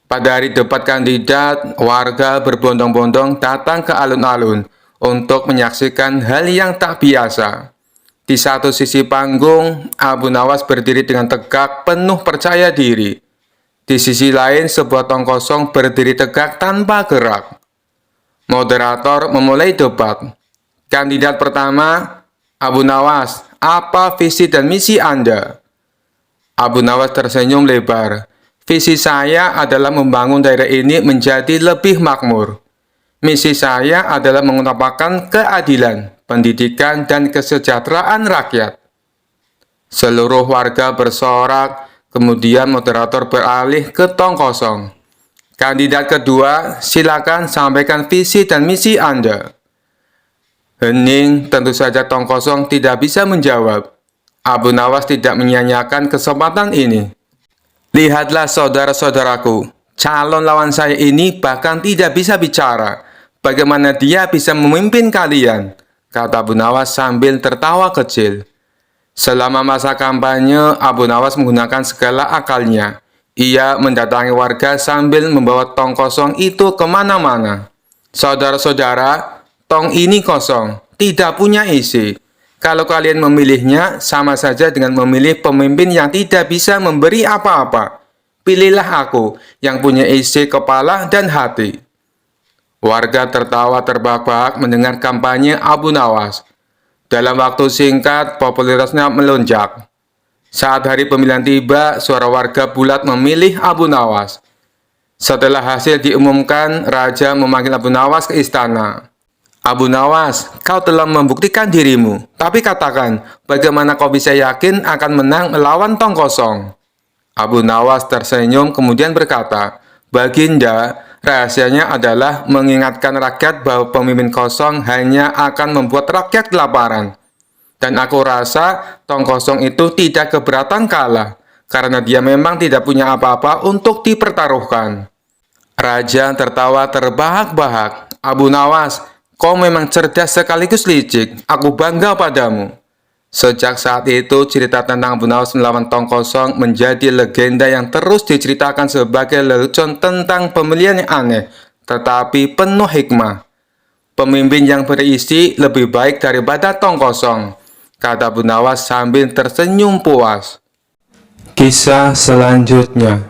Pada hari debat kandidat, warga berbondong-bondong datang ke alun-alun untuk menyaksikan hal yang tak biasa. Di satu sisi panggung, Abu Nawas berdiri dengan tegak penuh percaya diri. Di sisi lain, sebuah tong kosong berdiri tegak tanpa gerak. Moderator memulai debat. "Kandidat pertama, Abu Nawas, apa visi dan misi Anda?" Abu Nawas tersenyum lebar. "Visi saya adalah membangun daerah ini menjadi lebih makmur. Misi saya adalah mengutamakan keadilan, pendidikan, dan kesejahteraan rakyat." Seluruh warga bersorak, kemudian moderator beralih ke tong kosong. "Kandidat kedua, silakan sampaikan visi dan misi Anda." Hening, tentu saja tong kosong tidak bisa menjawab. Abu Nawas tidak menyia-nyiakan kesempatan ini. "Lihatlah saudara-saudaraku, calon lawan saya ini bahkan tidak bisa bicara. Bagaimana dia bisa memimpin kalian?" kata Abu Nawas sambil tertawa kecil. Selama masa kampanye, Abu Nawas menggunakan segala akalnya. Ia mendatangi warga sambil membawa tong kosong itu kemana-mana. "Saudara-saudara, tong ini kosong, tidak punya isi. Kalau kalian memilihnya, sama saja dengan memilih pemimpin yang tidak bisa memberi apa-apa. Pilihlah aku, yang punya isi kepala dan hati." Warga tertawa terbahak-bahak mendengar kampanye Abu Nawas. Dalam waktu singkat, popularitasnya melonjak. Saat hari pemilihan tiba, suara warga bulat memilih Abu Nawas. Setelah hasil diumumkan, raja memanggil Abu Nawas ke istana. Abu Nawas, kau telah membuktikan dirimu. Tapi katakan, bagaimana kau bisa yakin akan menang melawan tong kosong? Abu Nawas tersenyum kemudian berkata, Baginda, rahasianya adalah mengingatkan rakyat bahwa pemimpin kosong hanya akan membuat rakyat kelaparan. Dan aku rasa tong kosong itu tidak keberatan kalah, karena dia memang tidak punya apa-apa untuk dipertaruhkan. Raja tertawa terbahak-bahak. Abu Nawas, kau memang cerdas sekaligus licik. Aku bangga padamu. Sejak saat itu, cerita tentang Abu Nawas melawan tong kosong menjadi legenda yang terus diceritakan sebagai lelucon tentang pemilihan yang aneh, tetapi penuh hikmah. Pemimpin yang berisi lebih baik daripada tong kosong, kata Abu Nawas sambil tersenyum puas. Kisah selanjutnya.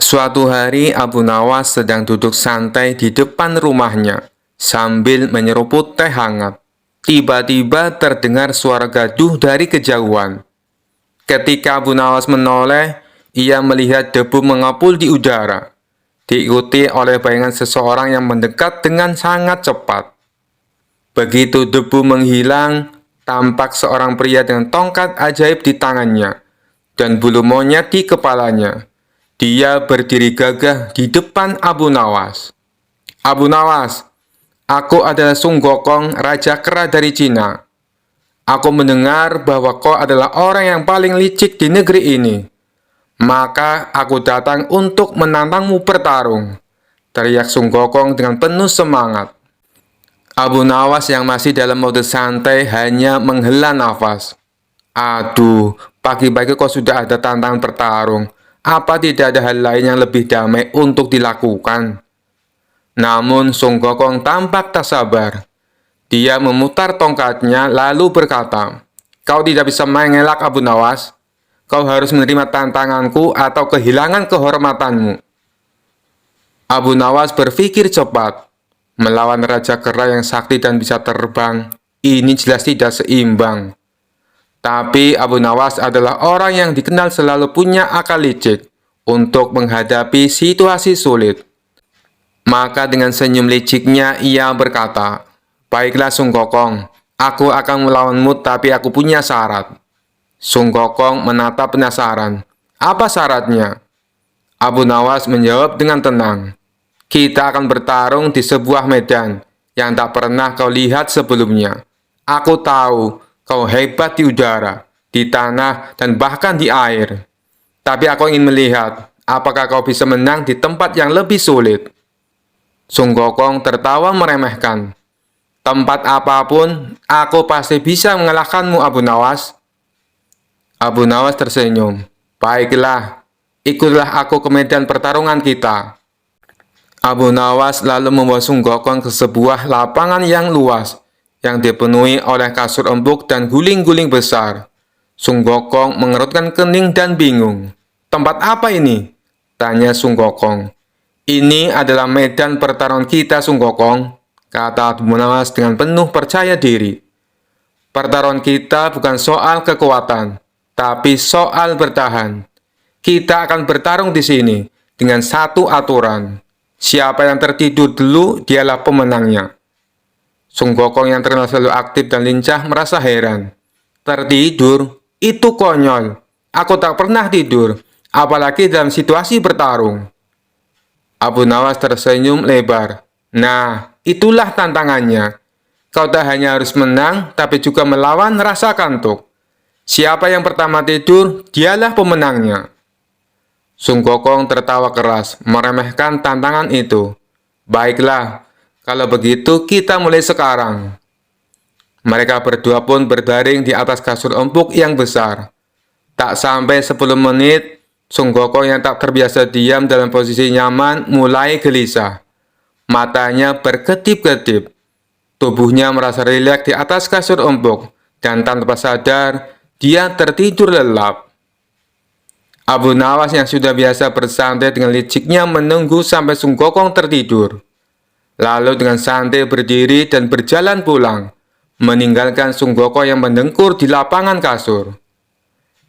Suatu hari Abu Nawas sedang duduk santai di depan rumahnya sambil menyeruput teh hangat. Tiba-tiba terdengar suara gaduh dari kejauhan. Ketika Abu Nawas menoleh, ia melihat debu mengepul di udara, diikuti oleh bayangan seseorang yang mendekat dengan sangat cepat. Begitu debu menghilang, tampak seorang pria dengan tongkat ajaib di tangannya dan bulu monyet di kepalanya. Dia berdiri gagah di depan Abu Nawas. Abu Nawas, aku adalah Sung Gokong, Raja Kera dari Cina. Aku mendengar bahwa kau adalah orang yang paling licik di negeri ini. Maka aku datang untuk menantangmu bertarung, teriak Sung Gokong dengan penuh semangat. Abu Nawas yang masih dalam mode santai hanya menghela nafas. Aduh, pagi-pagi kau sudah ada tantangan bertarung. Apa tidak ada hal lain yang lebih damai untuk dilakukan? Namun Sung Gokong tampak tak sabar. Dia memutar tongkatnya lalu berkata, Kau tidak bisa mengelak Abu Nawas. Kau harus menerima tantanganku atau kehilangan kehormatanmu. Abu Nawas berpikir cepat. Melawan Raja Kera yang sakti dan bisa terbang, ini jelas tidak seimbang. Tapi Abu Nawas adalah orang yang dikenal selalu punya akal licik untuk menghadapi situasi sulit. Maka dengan senyum liciknya ia berkata, Baiklah Sung Gokong, aku akan melawanmu tapi aku punya syarat. Sung Gokong menatap penasaran. Apa syaratnya? Abu Nawas menjawab dengan tenang. Kita akan bertarung di sebuah medan yang tak pernah kau lihat sebelumnya. Aku tahu kau hebat di udara, di tanah, dan bahkan di air. Tapi aku ingin melihat apakah kau bisa menang di tempat yang lebih sulit. Sung Gokong tertawa meremehkan. Tempat apapun, aku pasti bisa mengalahkanmu, Abu Nawas. Abu Nawas tersenyum. Baiklah, ikutlah aku ke medan pertarungan kita. Abu Nawas lalu membawa Sung Gokong ke sebuah lapangan yang luas, yang dipenuhi oleh kasur empuk dan guling-guling besar. Sung Gokong mengerutkan kening dan bingung. Tempat apa ini? Tanya Sung Gokong. Ini adalah medan pertarungan kita, Sung Gokong, kata Abu Nawas dengan penuh percaya diri. Pertarungan kita bukan soal kekuatan, tapi soal bertahan. Kita akan bertarung di sini dengan satu aturan. Siapa yang tertidur dulu, dialah pemenangnya. Sung Gokong yang terkenal selalu aktif dan lincah merasa heran. Tertidur? Itu konyol. Aku tak pernah tidur, apalagi dalam situasi bertarung. Abu Nawas tersenyum lebar. Nah, itulah tantangannya. Kau tak hanya harus menang, tapi juga melawan rasa kantuk. Siapa yang pertama tidur, dialah pemenangnya. Sung Gokong tertawa keras, meremehkan tantangan itu. Baiklah, kalau begitu kita mulai sekarang. Mereka berdua pun berbaring di atas kasur empuk yang besar. Tak sampai 10 menit, Sung Gokong yang tak terbiasa diam dalam posisi nyaman mulai gelisah. Matanya berkedip-kedip. Tubuhnya merasa rileks di atas kasur empuk, dan tanpa sadar, dia tertidur lelap. Abu Nawas yang sudah biasa bersantai dengan liciknya menunggu sampai Sung Gokong tertidur. Lalu dengan santai berdiri dan berjalan pulang, meninggalkan Sung Gokong yang mendengkur di lapangan kasur.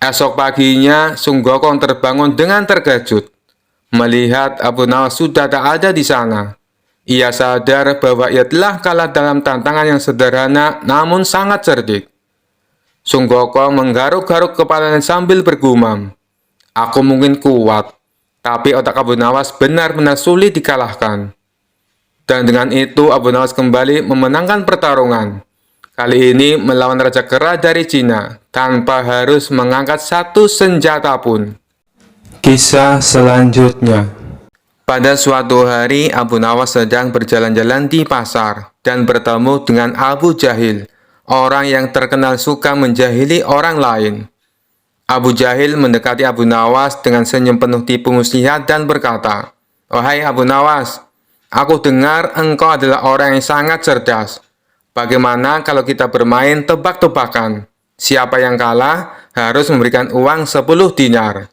Esok paginya, Sung Gokong terbangun dengan terkejut, melihat Abu Nawas sudah tak ada di sana. Ia sadar bahwa ia telah kalah dalam tantangan yang sederhana namun sangat cerdik. Sung Gokong menggaruk-garuk kepalanya sambil bergumam, "Aku mungkin kuat, tapi otak Abu Nawas benar-benar sulit dikalahkan." Dan dengan itu Abu Nawas kembali memenangkan pertarungan. Kali ini melawan Raja Kera dari Cina, tanpa harus mengangkat satu senjata pun. Kisah selanjutnya. Pada suatu hari, Abu Nawas sedang berjalan-jalan di pasar dan bertemu dengan Abu Jahil, orang yang terkenal suka menjahili orang lain. Abu Jahil mendekati Abu Nawas dengan senyum penuh tipu muslihat dan berkata, "Wahai Abu Nawas, aku dengar engkau adalah orang yang sangat cerdas. Bagaimana kalau kita bermain tebak-tebakan? Siapa yang kalah harus memberikan uang 10 dinar."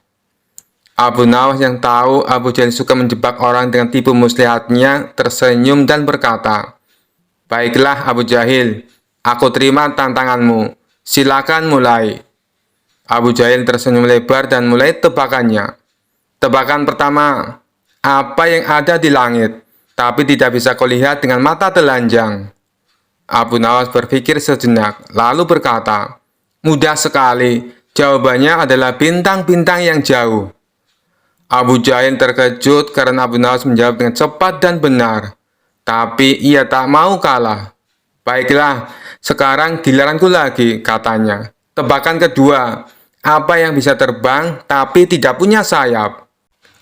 Abu Nawas yang tahu Abu Jahil suka menjebak orang dengan tipu muslihatnya tersenyum dan berkata, "Baiklah Abu Jahil, aku terima tantanganmu. Silakan mulai." Abu Jahil tersenyum lebar dan mulai tebakannya. Tebakan pertama, apa yang ada di langit, tapi tidak bisa kau lihat dengan mata telanjang? Abu Nawas berpikir sejenak, lalu berkata, "Mudah sekali, jawabannya adalah bintang-bintang yang jauh." Abu Jahil terkejut karena Abu Nawas menjawab dengan cepat dan benar. Tapi ia tak mau kalah. "Baiklah, sekarang giliranku lagi," katanya. "Tebakan kedua, apa yang bisa terbang tapi tidak punya sayap?"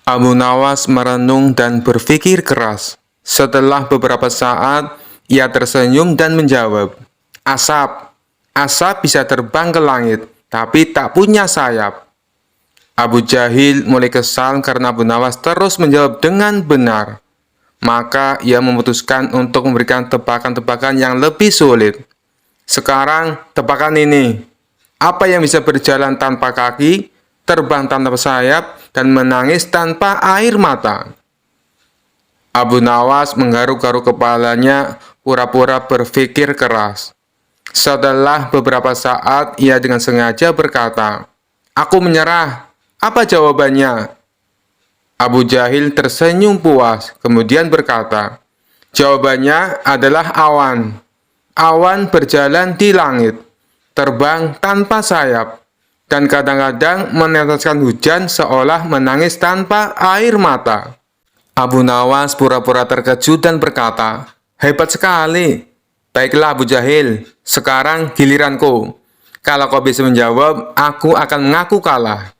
Abu Nawas merenung dan berpikir keras. Setelah beberapa saat, ia tersenyum dan menjawab, "Asap. Asap bisa terbang ke langit, tapi tak punya sayap." Abu Jahil mulai kesal karena Abu Nawas terus menjawab dengan benar. Maka ia memutuskan untuk memberikan tebakan-tebakan yang lebih sulit. "Sekarang tebakan ini. Apa yang bisa berjalan tanpa kaki, terbang tanpa sayap, dan menangis tanpa air mata?" Abu Nawas menggaruk-garuk kepalanya, pura-pura berpikir keras. Setelah beberapa saat, ia dengan sengaja berkata, "Aku menyerah. Apa jawabannya?" Abu Jahil tersenyum puas, kemudian berkata, "Jawabannya adalah awan. Awan berjalan di langit, terbang tanpa sayap, dan kadang-kadang meneteskan hujan seolah menangis tanpa air mata." Abu Nawas pura-pura terkejut dan berkata, "Hebat sekali. Baiklah Abu Jahil, sekarang giliranku. Kalau kau bisa menjawab, aku akan mengaku kalah."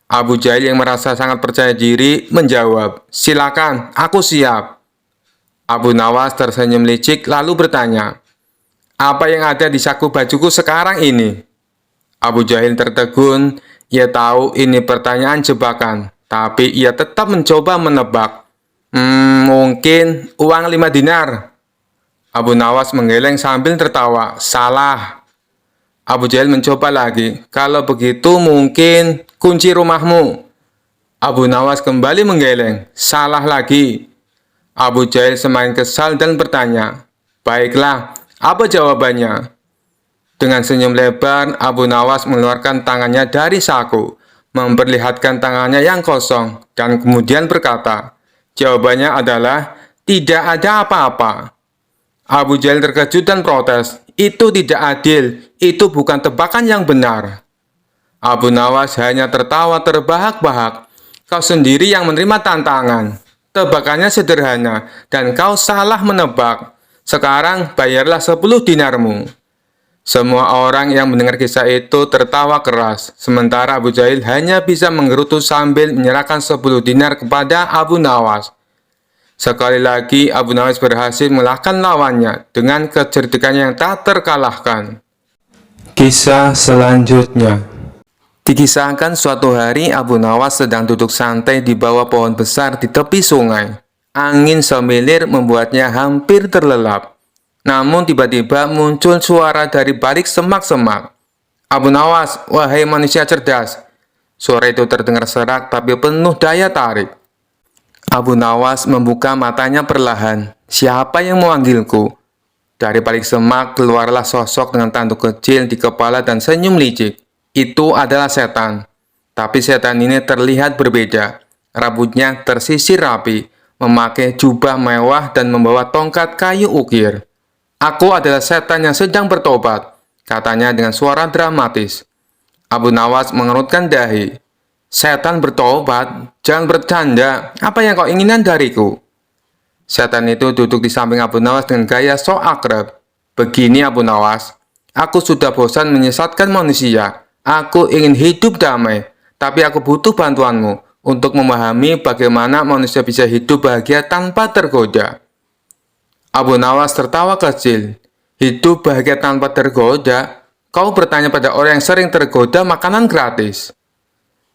Abu Jahil yang merasa sangat percaya diri menjawab, "Silakan, aku siap." Abu Nawas tersenyum licik lalu bertanya, "Apa yang ada di saku bajuku sekarang ini?" Abu Jahil tertegun. Ia tahu ini pertanyaan jebakan, tapi ia tetap mencoba menebak. Mungkin uang 5 dinar." Abu Nawas menggeleng sambil tertawa. "Salah." Abu Jahil mencoba lagi, "Kalau begitu mungkin kunci rumahmu." Abu Nawas kembali menggeleng. "Salah lagi." Abu Jahil semakin kesal dan bertanya, "Baiklah, apa jawabannya?" Dengan senyum lebar, Abu Nawas mengeluarkan tangannya dari saku, memperlihatkan tangannya yang kosong, dan kemudian berkata, "Jawabannya adalah tidak ada apa-apa." Abu Jahil terkejut dan protes, "Itu tidak adil, itu bukan tebakan yang benar." Abu Nawas hanya tertawa terbahak-bahak. "Kau sendiri yang menerima tantangan. Tebakannya sederhana, dan kau salah menebak. Sekarang bayarlah 10 dinarmu." Semua orang yang mendengar kisah itu tertawa keras, sementara Abu Jahil hanya bisa menggerutu sambil menyerahkan 10 dinar kepada Abu Nawas. Sekali lagi, Abu Nawas berhasil mengalahkan lawannya dengan kecerdikannya yang tak terkalahkan. Kisah selanjutnya. Dikisahkan suatu hari Abu Nawas sedang duduk santai di bawah pohon besar di tepi sungai. Angin semilir membuatnya hampir terlelap. Namun tiba-tiba muncul suara dari balik semak-semak. "Abu Nawas, wahai manusia cerdas." Suara itu terdengar serak tapi penuh daya tarik. Abu Nawas membuka matanya perlahan. "Siapa yang memanggilku?" Dari balik semak keluarlah sosok dengan tanduk kecil di kepala dan senyum licik. Itu adalah setan. Tapi setan ini terlihat berbeda. Rambutnya tersisir rapi, memakai jubah mewah dan membawa tongkat kayu ukir. "Aku adalah setan yang sedang bertobat," katanya dengan suara dramatis. Abu Nawas mengerutkan dahi. "Setan bertobat? Jangan bercanda. Apa yang kau inginkan dariku?" Setan itu duduk di samping Abu Nawas dengan gaya sok akrab. "Begini Abu Nawas, aku sudah bosan menyesatkan manusia. Aku ingin hidup damai, tapi aku butuh bantuanmu untuk memahami bagaimana manusia bisa hidup bahagia tanpa tergoda." Abu Nawas tertawa kecil. "Hidup bahagia tanpa tergoda? Kau bertanya pada orang yang sering tergoda makanan gratis."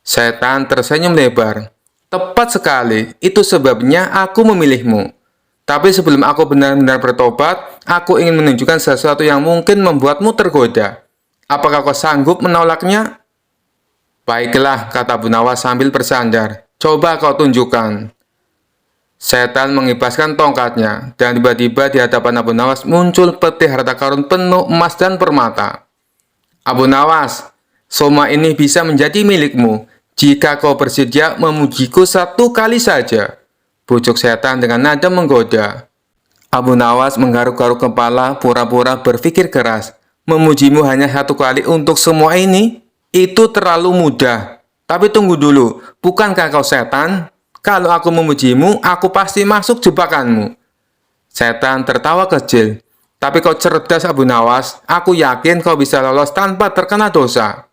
Setan tersenyum lebar. "Tepat sekali, itu sebabnya aku memilihmu. Tapi sebelum aku benar-benar bertobat, aku ingin menunjukkan sesuatu yang mungkin membuatmu tergoda. Apakah kau sanggup menolaknya?" "Baiklah," kata Abu Nawas sambil bersandar. "Coba kau tunjukkan." Setan mengibaskan tongkatnya, dan tiba-tiba di hadapan Abu Nawas muncul peti harta karun penuh emas dan permata. "Abu Nawas, semua ini bisa menjadi milikmu jika kau bersedia memujiku satu kali saja," bujuk setan dengan nada menggoda. Abu Nawas menggaruk-garuk kepala, pura-pura berpikir keras. "Memujimu hanya satu kali untuk semua ini? Itu terlalu mudah. Tapi tunggu dulu, bukankah kau setan? Kalau aku memujimu, aku pasti masuk jebakanmu." Setan tertawa kecil. "Tapi kau cerdas Abu Nawas, aku yakin kau bisa lolos tanpa terkena dosa."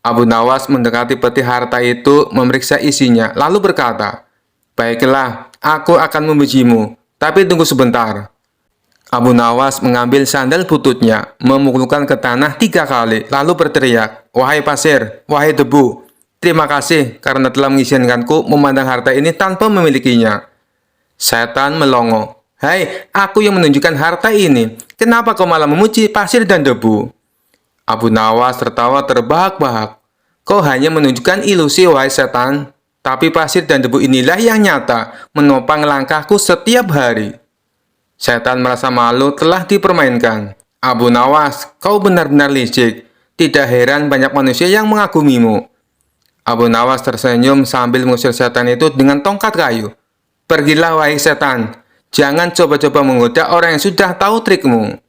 Abu Nawas mendekati peti harta itu, memeriksa isinya, lalu berkata, "Baiklah, aku akan memujimu, tapi tunggu sebentar." Abu Nawas mengambil sandal bututnya, memukulkan ke tanah 3 kali, lalu berteriak, "Wahai pasir, wahai debu, terima kasih karena telah mengizinkanku memandang harta ini tanpa memilikinya." Setan melongo. "Hai, aku yang menunjukkan harta ini. Kenapa kau malah memuji pasir dan debu?" Abu Nawas tertawa terbahak-bahak. "Kau hanya menunjukkan ilusi, wahai setan. Tapi pasir dan debu inilah yang nyata, menopang langkahku setiap hari." Setan merasa malu telah dipermainkan. "Abu Nawas, kau benar-benar licik. Tidak heran banyak manusia yang mengagumimu." Abu Nawas tersenyum sambil mengusir setan itu dengan tongkat kayu. "Pergilah wahai setan, jangan coba-coba menggoda orang yang sudah tahu trikmu."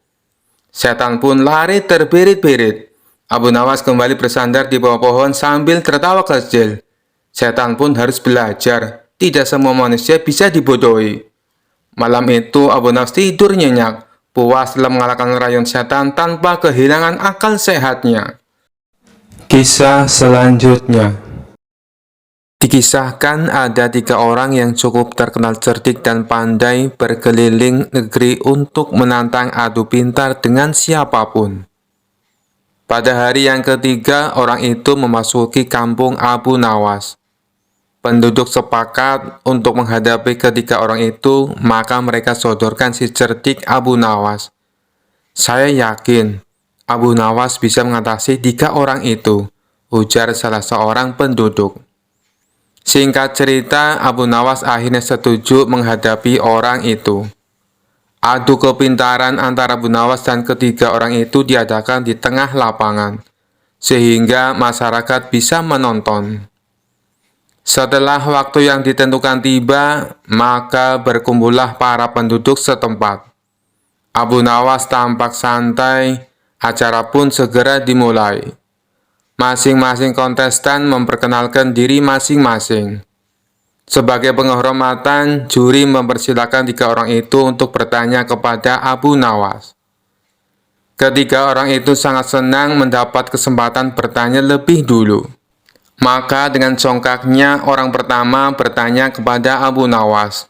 Setan pun lari terbirit-birit. Abu Nawas kembali bersandar di bawah pohon sambil tertawa kecil. Setan pun harus belajar, tidak semua manusia bisa dibodohi. Malam itu Abu Nawas tidur nyenyak, puas telah mengalahkan rayuan setan tanpa kehilangan akal sehatnya. Kisah selanjutnya. Dikisahkan ada 3 orang yang cukup terkenal cerdik dan pandai berkeliling negeri untuk menantang adu pintar dengan siapapun. Pada hari yang ketiga, orang itu memasuki kampung Abu Nawas. Penduduk sepakat untuk menghadapi ketiga orang itu, maka mereka sodorkan si cerdik Abu Nawas. "Saya yakin Abu Nawas bisa mengatasi 3 orang itu," ujar salah seorang penduduk. Singkat cerita, Abu Nawas akhirnya setuju menghadapi orang itu. Adu kepintaran antara Abu Nawas dan ketiga orang itu diadakan di tengah lapangan, sehingga masyarakat bisa menonton. Setelah waktu yang ditentukan tiba, maka berkumpullah para penduduk setempat. Abu Nawas tampak santai, acara pun segera dimulai. Masing-masing kontestan memperkenalkan diri masing-masing. Sebagai penghormatan, juri mempersilahkan 3 orang itu untuk bertanya kepada Abu Nawas. Ketiga orang itu sangat senang mendapat kesempatan bertanya lebih dulu. Maka dengan congkaknya, orang pertama bertanya kepada Abu Nawas,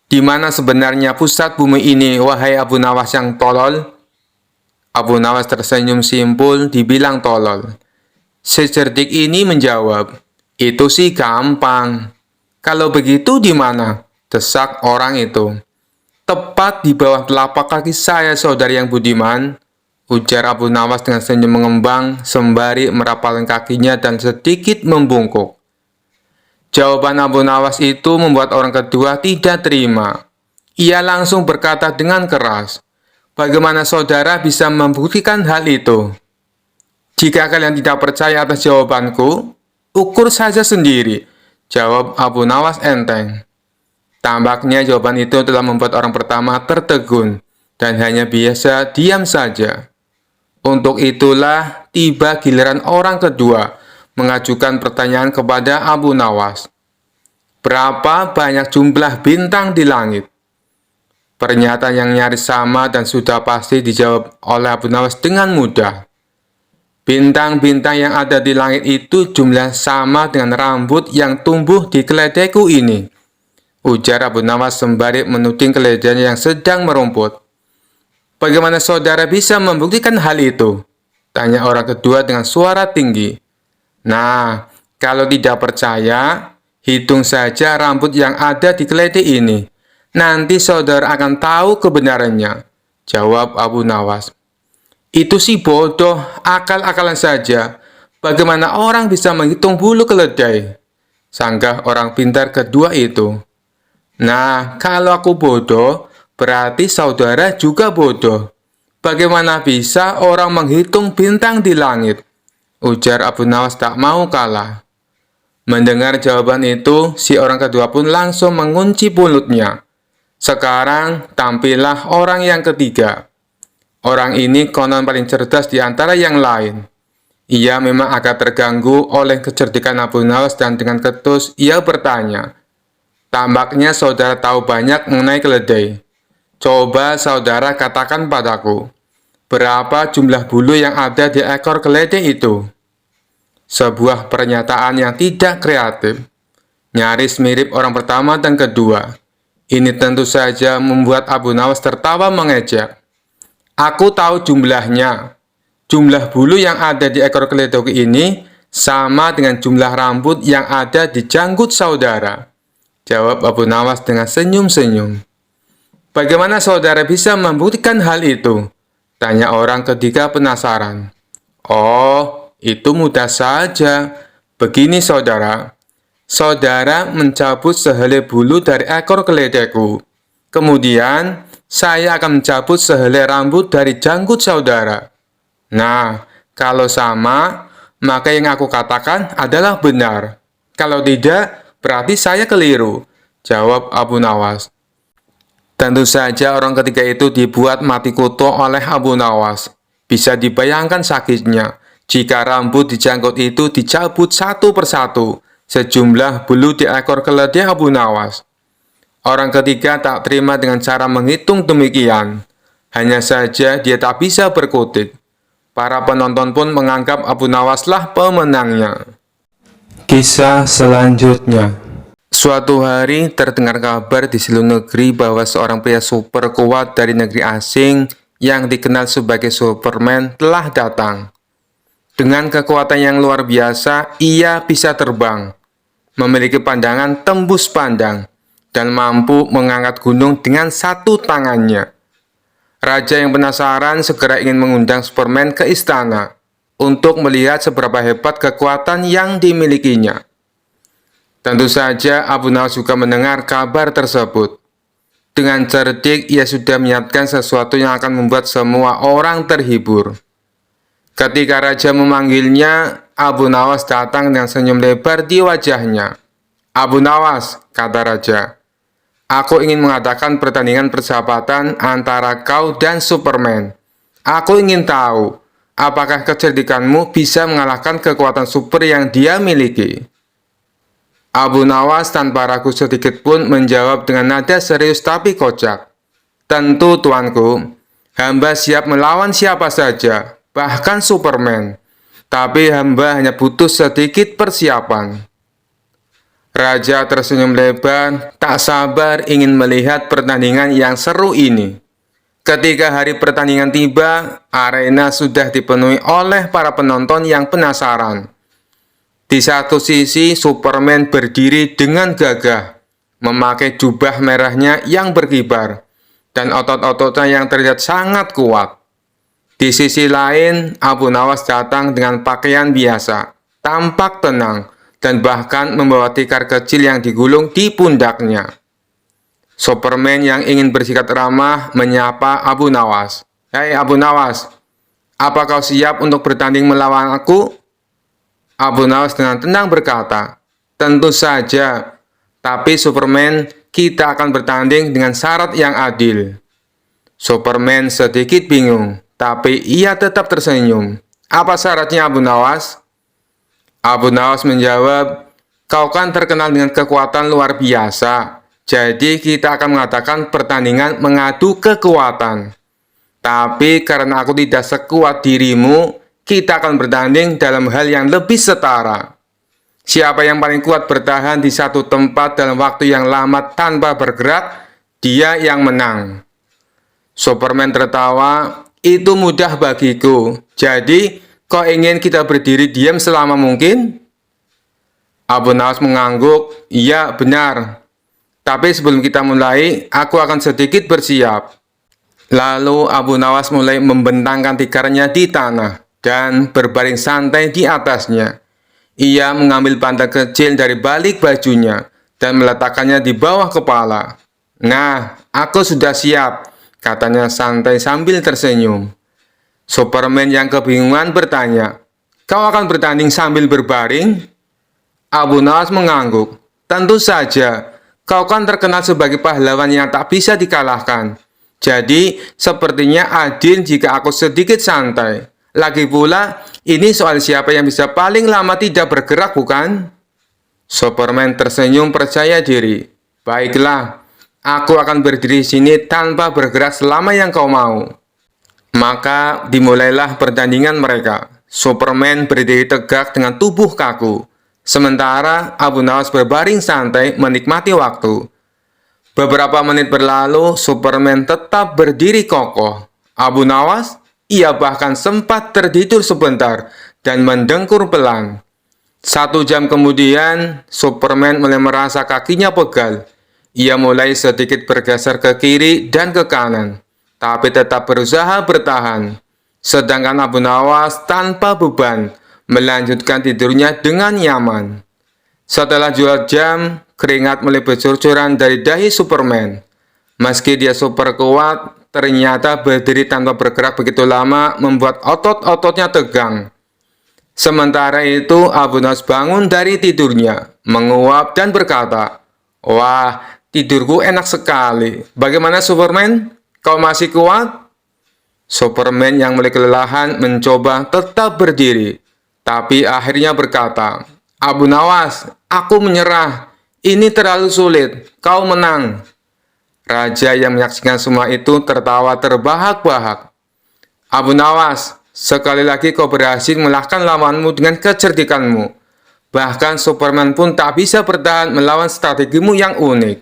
"Di mana sebenarnya pusat bumi ini, wahai Abu Nawas yang tolol?" Abu Nawas tersenyum simpul, dibilang tolol. Si cerdik ini menjawab, "Itu sih gampang." "Kalau begitu di mana?" desak orang itu. "Tepat di bawah telapak kaki saya, saudari yang budiman," ujar Abu Nawas dengan senyum mengembang sembari merapalkan kakinya dan sedikit membungkuk. Jawaban Abu Nawas itu membuat orang kedua tidak terima. Ia langsung berkata dengan keras, "Bagaimana saudara bisa membuktikan hal itu? Jika kalian tidak percaya atas jawabanku, ukur saja sendiri," jawab Abu Nawas enteng. Tampaknya jawaban itu telah membuat orang pertama tertegun dan hanya biasa diam saja. Untuk itulah tiba giliran orang kedua mengajukan pertanyaan kepada Abu Nawas. Berapa banyak jumlah bintang di langit? Pernyataan yang nyaris sama dan sudah pasti dijawab oleh Abu Nawas dengan mudah. Bintang-bintang yang ada di langit itu jumlah sama dengan rambut yang tumbuh di keledaiku ini, ujar Abu Nawas sembari menuding keledainya yang sedang merumput. Bagaimana saudara bisa membuktikan hal itu? Tanya orang kedua dengan suara tinggi. Nah, kalau tidak percaya, hitung saja rambut yang ada di keledai ini. Nanti saudara akan tahu kebenarannya, jawab Abu Nawas. Itu sih bodoh, akal-akalan saja. Bagaimana orang bisa menghitung bulu keledai? Sanggah orang pintar kedua itu. Nah, kalau aku bodoh, berarti saudara juga bodoh. Bagaimana bisa orang menghitung bintang di langit? Ujar Abu Nawas tak mau kalah. Mendengar jawaban itu, si orang kedua pun langsung mengunci mulutnya. Sekarang, tampillah orang yang ketiga. Orang ini konon paling cerdas di antara yang lain. Ia memang agak terganggu oleh kecerdikan Abu Nawas dan dengan ketus ia bertanya, tampaknya saudara tahu banyak mengenai keledai. Coba saudara katakan padaku, berapa jumlah bulu yang ada di ekor keledai itu? Sebuah pernyataan yang tidak kreatif, nyaris mirip orang pertama dan kedua. Ini tentu saja membuat Abu Nawas tertawa mengejek. Aku tahu jumlahnya. Jumlah bulu yang ada di ekor keledai ini sama dengan jumlah rambut yang ada di janggut saudara, jawab Abu Nawas dengan senyum-senyum. Bagaimana saudara bisa membuktikan hal itu? Tanya orang ketiga penasaran. Oh, itu mudah saja. Begini saudara. Saudara mencabut sehelai bulu dari ekor keledaiku. Kemudian, saya akan mencabut sehelai rambut dari janggut saudara. Nah, kalau sama, maka yang aku katakan adalah benar. Kalau tidak, berarti saya keliru, jawab Abu Nawas. Tentu saja orang ketiga itu dibuat mati kutu oleh Abu Nawas. Bisa dibayangkan sakitnya jika rambut di janggut itu dicabut satu persatu, sejumlah bulu di ekor keledai Abu Nawas. Orang ketiga tak terima dengan cara menghitung demikian. Hanya saja dia tak bisa berkutik. Para penonton pun menganggap Abu Nawaslah pemenangnya. Kisah selanjutnya. Suatu hari terdengar kabar di seluruh negeri bahwa seorang pria super kuat dari negeri asing yang dikenal sebagai Superman telah datang. Dengan kekuatan yang luar biasa, ia bisa terbang, memiliki pandangan tembus pandang, dan mampu mengangkat gunung dengan satu tangannya. Raja yang penasaran segera ingin mengundang Superman ke istana untuk melihat seberapa hebat kekuatan yang dimilikinya. Tentu saja Abu Nawas juga mendengar kabar tersebut. Dengan cerdik ia sudah menyiapkan sesuatu yang akan membuat semua orang terhibur. Ketika raja memanggilnya, Abu Nawas datang dengan senyum lebar di wajahnya. Abu Nawas, kata raja, aku ingin mengadakan pertandingan persahabatan antara kau dan Superman. Aku ingin tahu, apakah kecerdikanmu bisa mengalahkan kekuatan super yang dia miliki? Abu Nawas tanpa ragu sedikit pun menjawab dengan nada serius tapi kocak. Tentu tuanku, hamba siap melawan siapa saja, bahkan Superman. Tapi hamba hanya butuh sedikit persiapan. Raja tersenyum lebar, tak sabar ingin melihat pertandingan yang seru ini. Ketika hari pertandingan tiba, arena sudah dipenuhi oleh para penonton yang penasaran. Di satu sisi, Superman berdiri dengan gagah, memakai jubah merahnya yang berkibar, dan otot-ototnya yang terlihat sangat kuat. Di sisi lain, Abu Nawas datang dengan pakaian biasa, tampak tenang, dan bahkan membawa tikar kecil yang digulung di pundaknya. Superman yang ingin bersikap ramah menyapa Abu Nawas. Hei Abu Nawas, apa kau siap untuk bertanding melawan aku? Abu Nawas dengan tenang berkata, tentu saja, tapi Superman, kita akan bertanding dengan syarat yang adil. Superman sedikit bingung, tapi ia tetap tersenyum. Apa syaratnya, Abu Nawas? Abu Nawas menjawab, kau kan terkenal dengan kekuatan luar biasa. Jadi kita akan mengadakan pertandingan mengadu kekuatan. Tapi karena aku tidak sekuat dirimu, kita akan bertanding dalam hal yang lebih setara. Siapa yang paling kuat bertahan di satu tempat dalam waktu yang lama tanpa bergerak, dia yang menang. Superman tertawa, itu mudah bagiku. Jadi, kau ingin kita berdiri diam selama mungkin? Abu Nawas mengangguk, iya benar. Tapi sebelum kita mulai, aku akan sedikit bersiap. Lalu Abu Nawas mulai membentangkan tikarnya di tanah dan berbaring santai di atasnya. Ia mengambil pantat kecil dari balik bajunya dan meletakkannya di bawah kepala. Nah, aku sudah siap, katanya santai sambil tersenyum. Superman yang kebingungan bertanya, kau akan bertanding sambil berbaring? Abu Nawas mengangguk, tentu saja, kau kan terkenal sebagai pahlawan yang tak bisa dikalahkan. Jadi, sepertinya adil jika aku sedikit santai. Lagi pula, ini soal siapa yang bisa paling lama tidak bergerak, bukan? Superman tersenyum percaya diri. Baiklah, aku akan berdiri di sini tanpa bergerak selama yang kau mau. Maka dimulailah pertandingan mereka. Superman berdiri tegak dengan tubuh kaku. Sementara Abu Nawas berbaring santai menikmati waktu. Beberapa menit berlalu, Superman tetap berdiri kokoh. Abu Nawas, ia bahkan sempat tertidur sebentar dan mendengkur pelan. 1 jam kemudian, Superman mulai merasa kakinya pegal. Ia mulai sedikit bergeser ke kiri dan ke kanan, tapi tetap berusaha bertahan. Sedangkan Abu Nawas tanpa beban, melanjutkan tidurnya dengan nyaman. Setelah 2 jam, keringat mulai bercucuran dari dahi Superman. Meski dia super kuat, ternyata berdiri tanpa bergerak begitu lama membuat otot-ototnya tegang. Sementara itu, Abu Nawas bangun dari tidurnya, menguap dan berkata, wah, tidurku enak sekali. Bagaimana Superman? Kau masih kuat? Superman yang mulai kelelahan mencoba tetap berdiri, tapi akhirnya berkata, Abu Nawas, aku menyerah. Ini terlalu sulit. Kau menang. Raja yang menyaksikan semua itu tertawa terbahak-bahak. Abu Nawas, sekali lagi kau berhasil mengalahkan lawanmu dengan kecerdikanmu. Bahkan Superman pun tak bisa bertahan melawan strategimu yang unik.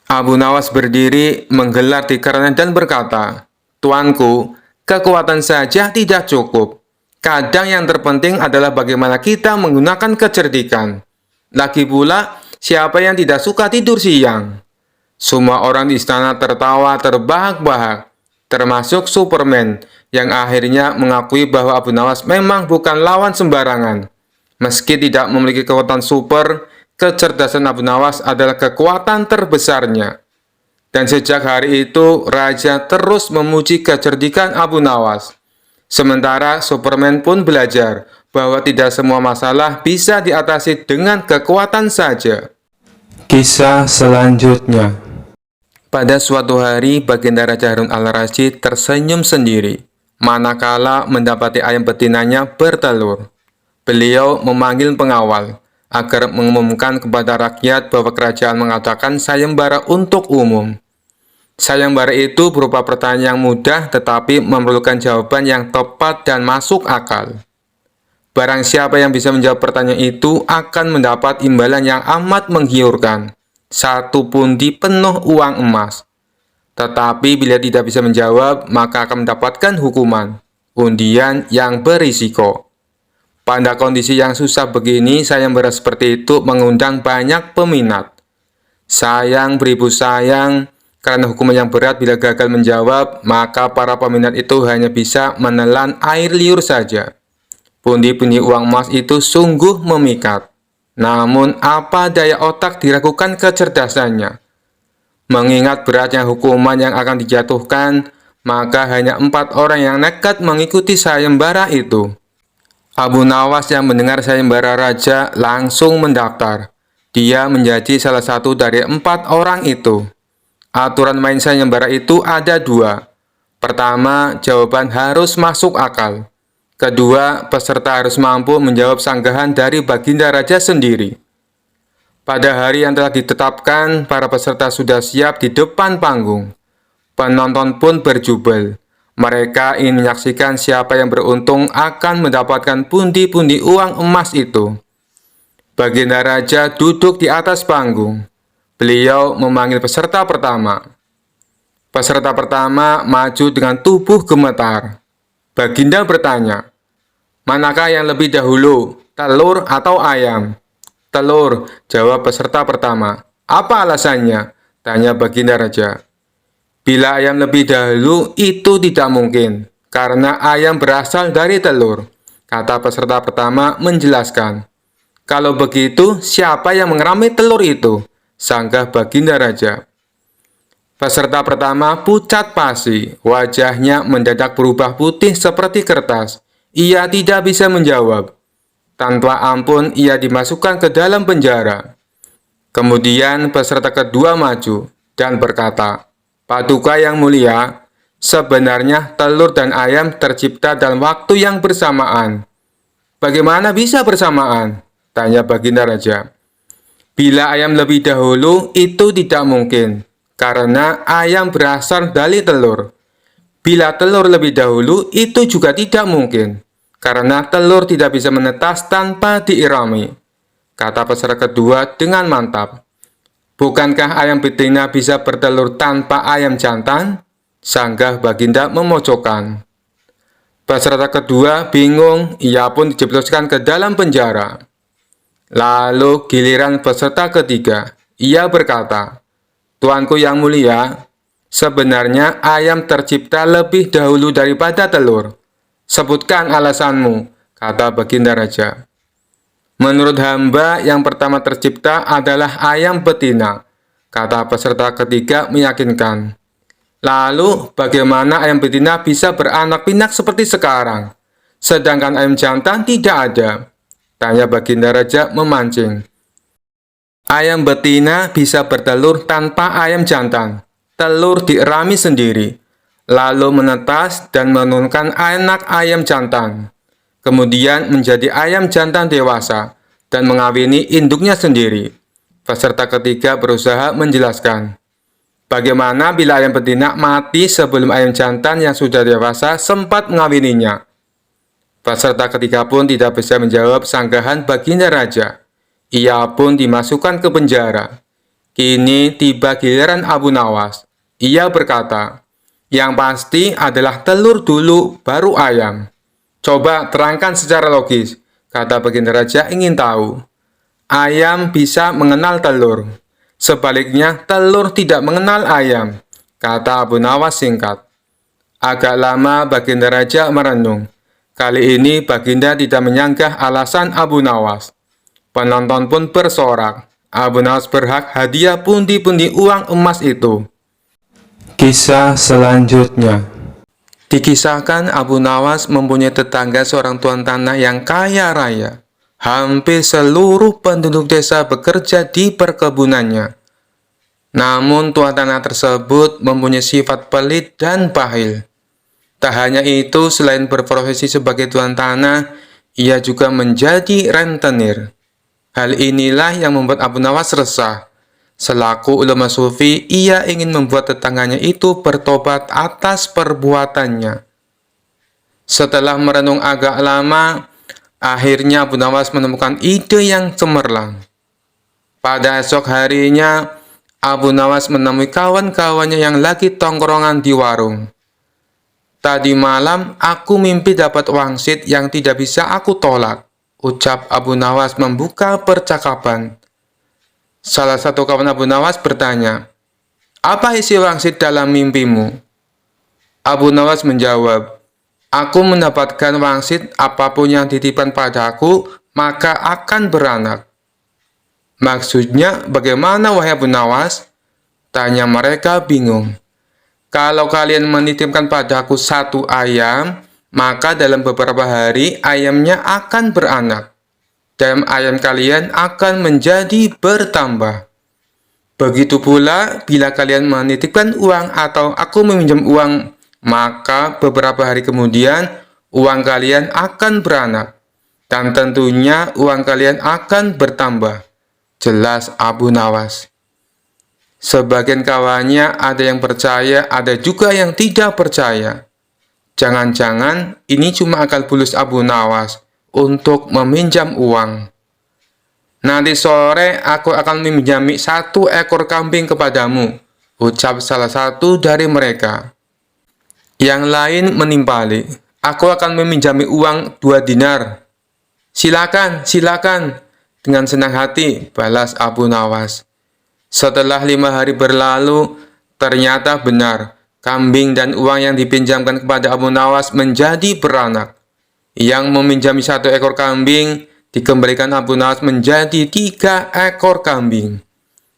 Abu Nawas berdiri, menggelar tikarnya dan berkata, Tuanku, kekuatan saja tidak cukup. Kadang yang terpenting adalah bagaimana kita menggunakan kecerdikan. Lagi pula, siapa yang tidak suka tidur siang? Semua orang di istana tertawa terbahak-bahak, termasuk Superman, yang akhirnya mengakui bahwa Abu Nawas memang bukan lawan sembarangan. Meski tidak memiliki kekuatan super, kecerdasan Abu Nawas adalah kekuatan terbesarnya. Dan sejak hari itu, Raja terus memuji kecerdikan Abu Nawas. Sementara Superman pun belajar bahwa tidak semua masalah bisa diatasi dengan kekuatan saja. Kisah selanjutnya. Pada suatu hari, Baginda Raja Harun al-Rasyid tersenyum sendiri, manakala mendapati ayam betinanya bertelur. Beliau memanggil pengawal, agar mengumumkan kepada rakyat bahwa kerajaan mengadakan sayembara untuk umum. Sayembara itu berupa pertanyaan yang mudah tetapi memerlukan jawaban yang tepat dan masuk akal. Barang siapa yang bisa menjawab pertanyaan itu akan mendapat imbalan yang amat menggiurkan, 1 pundi penuh uang emas. Tetapi bila tidak bisa menjawab, maka akan mendapatkan hukuman, undian yang berisiko. Pada kondisi yang susah begini, sayembara seperti itu mengundang banyak peminat. Sayang beribu sayang, karena hukuman yang berat bila gagal menjawab, maka para peminat itu hanya bisa menelan air liur saja. Pundi-pundi uang emas itu sungguh memikat. Namun apa daya otak diragukan kecerdasannya. Mengingat beratnya hukuman yang akan dijatuhkan, maka hanya 4 orang yang nekat mengikuti sayembara itu. Abu Nawas yang mendengar sayembara raja langsung mendaftar. Dia menjadi salah satu dari 4 orang itu. Aturan main sayembara itu ada 2. Pertama, jawaban harus masuk akal. Kedua, peserta harus mampu menjawab sanggahan dari Baginda Raja sendiri. Pada hari yang telah ditetapkan, para peserta sudah siap di depan panggung. Penonton pun berjubel. Mereka ingin menyaksikan siapa yang beruntung akan mendapatkan pundi-pundi uang emas itu. Baginda Raja duduk di atas panggung. Beliau memanggil peserta pertama. Peserta pertama maju dengan tubuh gemetar. Baginda bertanya, "Manakah yang lebih dahulu, telur atau ayam?" "Telur," jawab peserta pertama. "Apa alasannya?" tanya Baginda Raja. "Bila ayam lebih dahulu, itu tidak mungkin, karena ayam berasal dari telur," kata peserta pertama menjelaskan. "Kalau begitu, siapa yang mengerami telur itu?" sanggah Baginda Raja. Peserta pertama pucat pasi, wajahnya mendadak berubah putih seperti kertas. Ia tidak bisa menjawab. Tanpa ampun, ia dimasukkan ke dalam penjara. Kemudian peserta kedua maju dan berkata, "Paduka yang mulia, sebenarnya telur dan ayam tercipta dalam waktu yang bersamaan." "Bagaimana bisa bersamaan?" tanya Baginda Raja. "Bila ayam lebih dahulu, itu tidak mungkin, karena ayam berasal dari telur. Bila telur lebih dahulu, itu juga tidak mungkin, karena telur tidak bisa menetas tanpa diirami," kata peserta kedua dengan mantap. "Bukankah ayam betina bisa bertelur tanpa ayam jantan?" sanggah Baginda memojokkan. Peserta kedua bingung, ia pun dijebloskan ke dalam penjara. Lalu giliran peserta ketiga, ia berkata, "Tuanku yang mulia, sebenarnya ayam tercipta lebih dahulu daripada telur. Sebutkan alasanmu," kata Baginda Raja. "Menurut hamba, yang pertama tercipta adalah ayam betina," kata peserta ketiga meyakinkan. "Lalu, bagaimana ayam betina bisa beranak pinak seperti sekarang, sedangkan ayam jantan tidak ada?" tanya Baginda Raja memancing. "Ayam betina bisa bertelur tanpa ayam jantan. Telur dierami sendiri, lalu menetas dan menurunkan anak ayam jantan. Kemudian menjadi ayam jantan dewasa dan mengawini induknya sendiri." Peserta ketiga berusaha menjelaskan. "Bagaimana bila ayam betina mati sebelum ayam jantan yang sudah dewasa sempat mengawininya?" Peserta ketiga pun tidak bisa menjawab sanggahan Baginda Raja. Ia pun dimasukkan ke penjara. Kini tiba giliran Abu Nawas. Ia berkata, "Yang pasti adalah telur dulu, baru ayam." "Coba terangkan secara logis," kata Baginda Raja ingin tahu. "Ayam bisa mengenal telur. Sebaliknya, telur tidak mengenal ayam," kata Abu Nawas singkat. Agak lama Baginda Raja merenung. Kali ini Baginda tidak menyanggah alasan Abu Nawas. Penonton pun bersorak. Abu Nawas berhak hadiah pundi-pundi uang emas itu. Kisah selanjutnya. Dikisahkan Abu Nawas mempunyai tetangga seorang tuan tanah yang kaya raya. Hampir seluruh penduduk desa bekerja di perkebunannya. Namun tuan tanah tersebut mempunyai sifat pelit dan bahil. Tak hanya itu, selain berprofesi sebagai tuan tanah, ia juga menjadi rentenir. Hal inilah yang membuat Abu Nawas resah. Selaku ulama sufi, ia ingin membuat tetangganya itu bertobat atas perbuatannya. Setelah merenung agak lama, akhirnya Abu Nawas menemukan ide yang cemerlang. Pada esok harinya, Abu Nawas menemui kawan-kawannya yang lagi tongkrongan di warung. "Tadi malam aku mimpi dapat wangsit yang tidak bisa aku tolak," ucap Abu Nawas membuka percakapan. Salah satu kawan Abu Nawas bertanya, "Apa isi wangsit dalam mimpimu?" Abu Nawas menjawab, "Aku mendapatkan wangsit, apapun yang dititipkan padaku, maka akan beranak." "Maksudnya bagaimana wahai Abu Nawas?" tanya mereka bingung. "Kalau kalian menitipkan padaku 1 ayam, maka dalam beberapa hari ayamnya akan beranak." dan ayam kalian akan menjadi bertambah. Begitu pula bila kalian menitipkan uang atau aku meminjam uang, maka beberapa hari kemudian uang kalian akan beranak, dan tentunya uang kalian akan bertambah. Jelas Abu Nawas. Sebagian kawannya ada yang percaya, ada juga yang tidak percaya. Jangan-jangan ini cuma akal bulus Abu Nawas untuk meminjam uang. Nanti sore aku akan meminjami 1 ekor kambing kepadamu, ucap salah satu dari mereka. Yang lain menimpali, aku akan meminjami uang 2 dinar. Silakan, silakan, dengan senang hati, balas Abu Nawas. Setelah 5 hari berlalu, ternyata benar, kambing dan uang yang dipinjamkan kepada Abu Nawas menjadi beranak. Yang meminjami 1 ekor kambing, dikembalikan Abu Nawas menjadi 3 ekor kambing.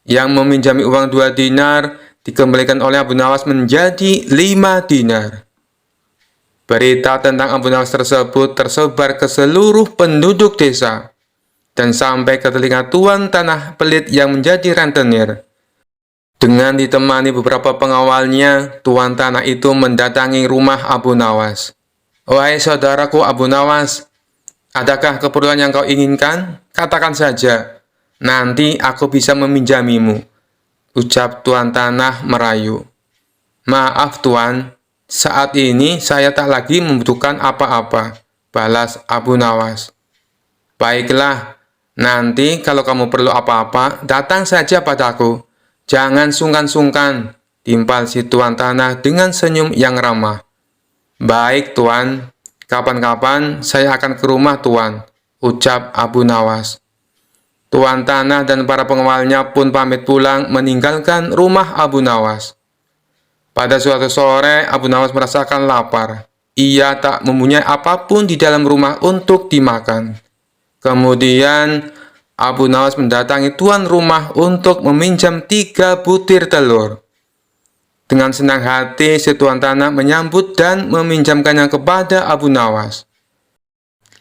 Yang meminjami uang 2 dinar, dikembalikan oleh Abu Nawas menjadi 5 dinar. Berita tentang Abu Nawas tersebut tersebar ke seluruh penduduk desa, dan sampai ke telinga tuan tanah pelit yang menjadi rentenir. Dengan ditemani beberapa pengawalnya, tuan tanah itu mendatangi rumah Abu Nawas. Wahai saudaraku Abu Nawas, adakah keperluan yang kau inginkan? Katakan saja, nanti aku bisa meminjamimu, ucap tuan tanah merayu. Maaf tuan, saat ini saya tak lagi membutuhkan apa-apa, balas Abu Nawas. Baiklah, nanti kalau kamu perlu apa-apa, datang saja padaku. Jangan sungkan-sungkan, timpal si tuan tanah dengan senyum yang ramah. Baik tuan, kapan-kapan saya akan ke rumah tuan, ucap Abu Nawas. Tuan tanah dan para pengawalnya pun pamit pulang meninggalkan rumah Abu Nawas. Pada suatu sore, Abu Nawas merasakan lapar. Ia tak mempunyai apapun di dalam rumah untuk dimakan. Kemudian, Abu Nawas mendatangi tuan rumah untuk meminjam 3 butir telur. Dengan senang hati, si tuan tanah menyambut dan meminjamkannya kepada Abu Nawas.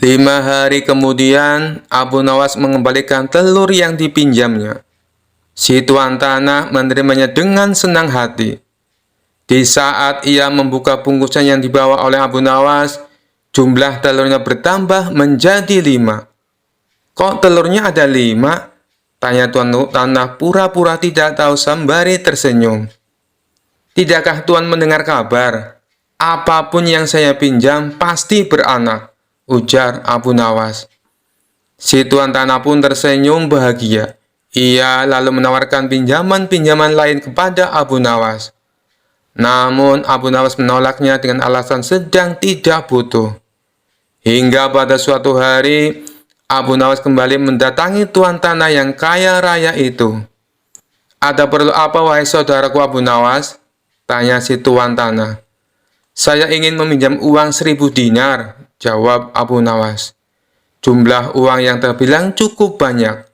5 hari kemudian, Abu Nawas mengembalikan telur yang dipinjamnya. Si tuan tanah menerimanya dengan senang hati. Di saat ia membuka bungkusan yang dibawa oleh Abu Nawas, jumlah telurnya bertambah menjadi 5. Kok telurnya ada 5? Tanya tuan tanah pura-pura tidak tahu sembari tersenyum. Tidakkah tuan mendengar kabar? Apapun yang saya pinjam pasti beranak, ujar Abu Nawas. Si tuan tanah pun tersenyum bahagia. Ia lalu menawarkan pinjaman-pinjaman lain kepada Abu Nawas. Namun Abu Nawas menolaknya dengan alasan sedang tidak butuh. Hingga pada suatu hari, Abu Nawas kembali mendatangi tuan tanah yang kaya raya itu. Ada perlu apa wahai saudaraku Abu Nawas? Tanya si tuan tanah. Saya ingin meminjam uang 1000 dinar, jawab Abu Nawas. Jumlah uang yang terbilang cukup banyak.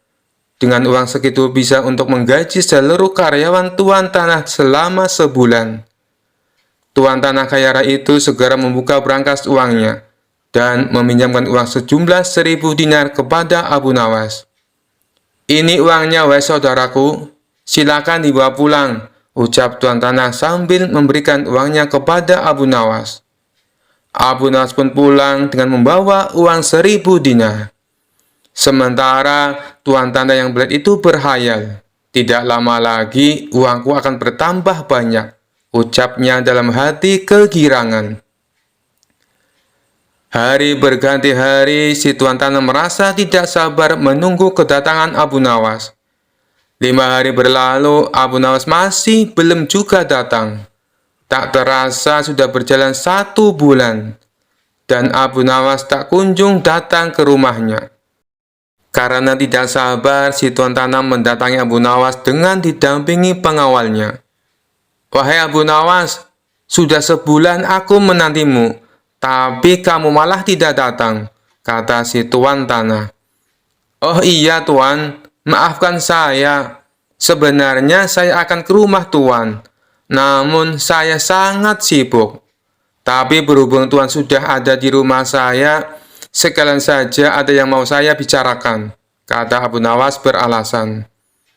Dengan uang segitu bisa untuk menggaji seluruh karyawan tuan tanah selama sebulan. Tuan tanah kaya raya itu segera membuka berangkas uangnya dan meminjamkan uang sejumlah 1000 dinar kepada Abu Nawas. Ini uangnya wahai saudaraku, silakan dibawa pulang, ucap tuan tanah sambil memberikan uangnya kepada Abu Nawas. Abu Nawas pun pulang dengan membawa uang 1000 dinar. Sementara tuan tanah yang belit itu berhayal, tidak lama lagi uangku akan bertambah banyak, ucapnya dalam hati kegirangan. Hari berganti hari, si tuan tanah merasa tidak sabar menunggu kedatangan Abu Nawas. 5 hari berlalu, Abu Nawas masih belum juga datang. Tak terasa sudah berjalan 1 bulan, dan Abu Nawas tak kunjung datang ke rumahnya. Karena tidak sabar, si tuan tanah mendatangi Abu Nawas dengan didampingi pengawalnya. Wahai Abu Nawas, sudah sebulan aku menantimu, tapi kamu malah tidak datang, kata si tuan tanah. Oh iya tuan, maafkan saya. Sebenarnya saya akan ke rumah tuan, namun saya sangat sibuk. Tapi berhubung tuan sudah ada di rumah saya Sekalian saja ada yang mau saya bicarakan, kata Abu Nawas beralasan.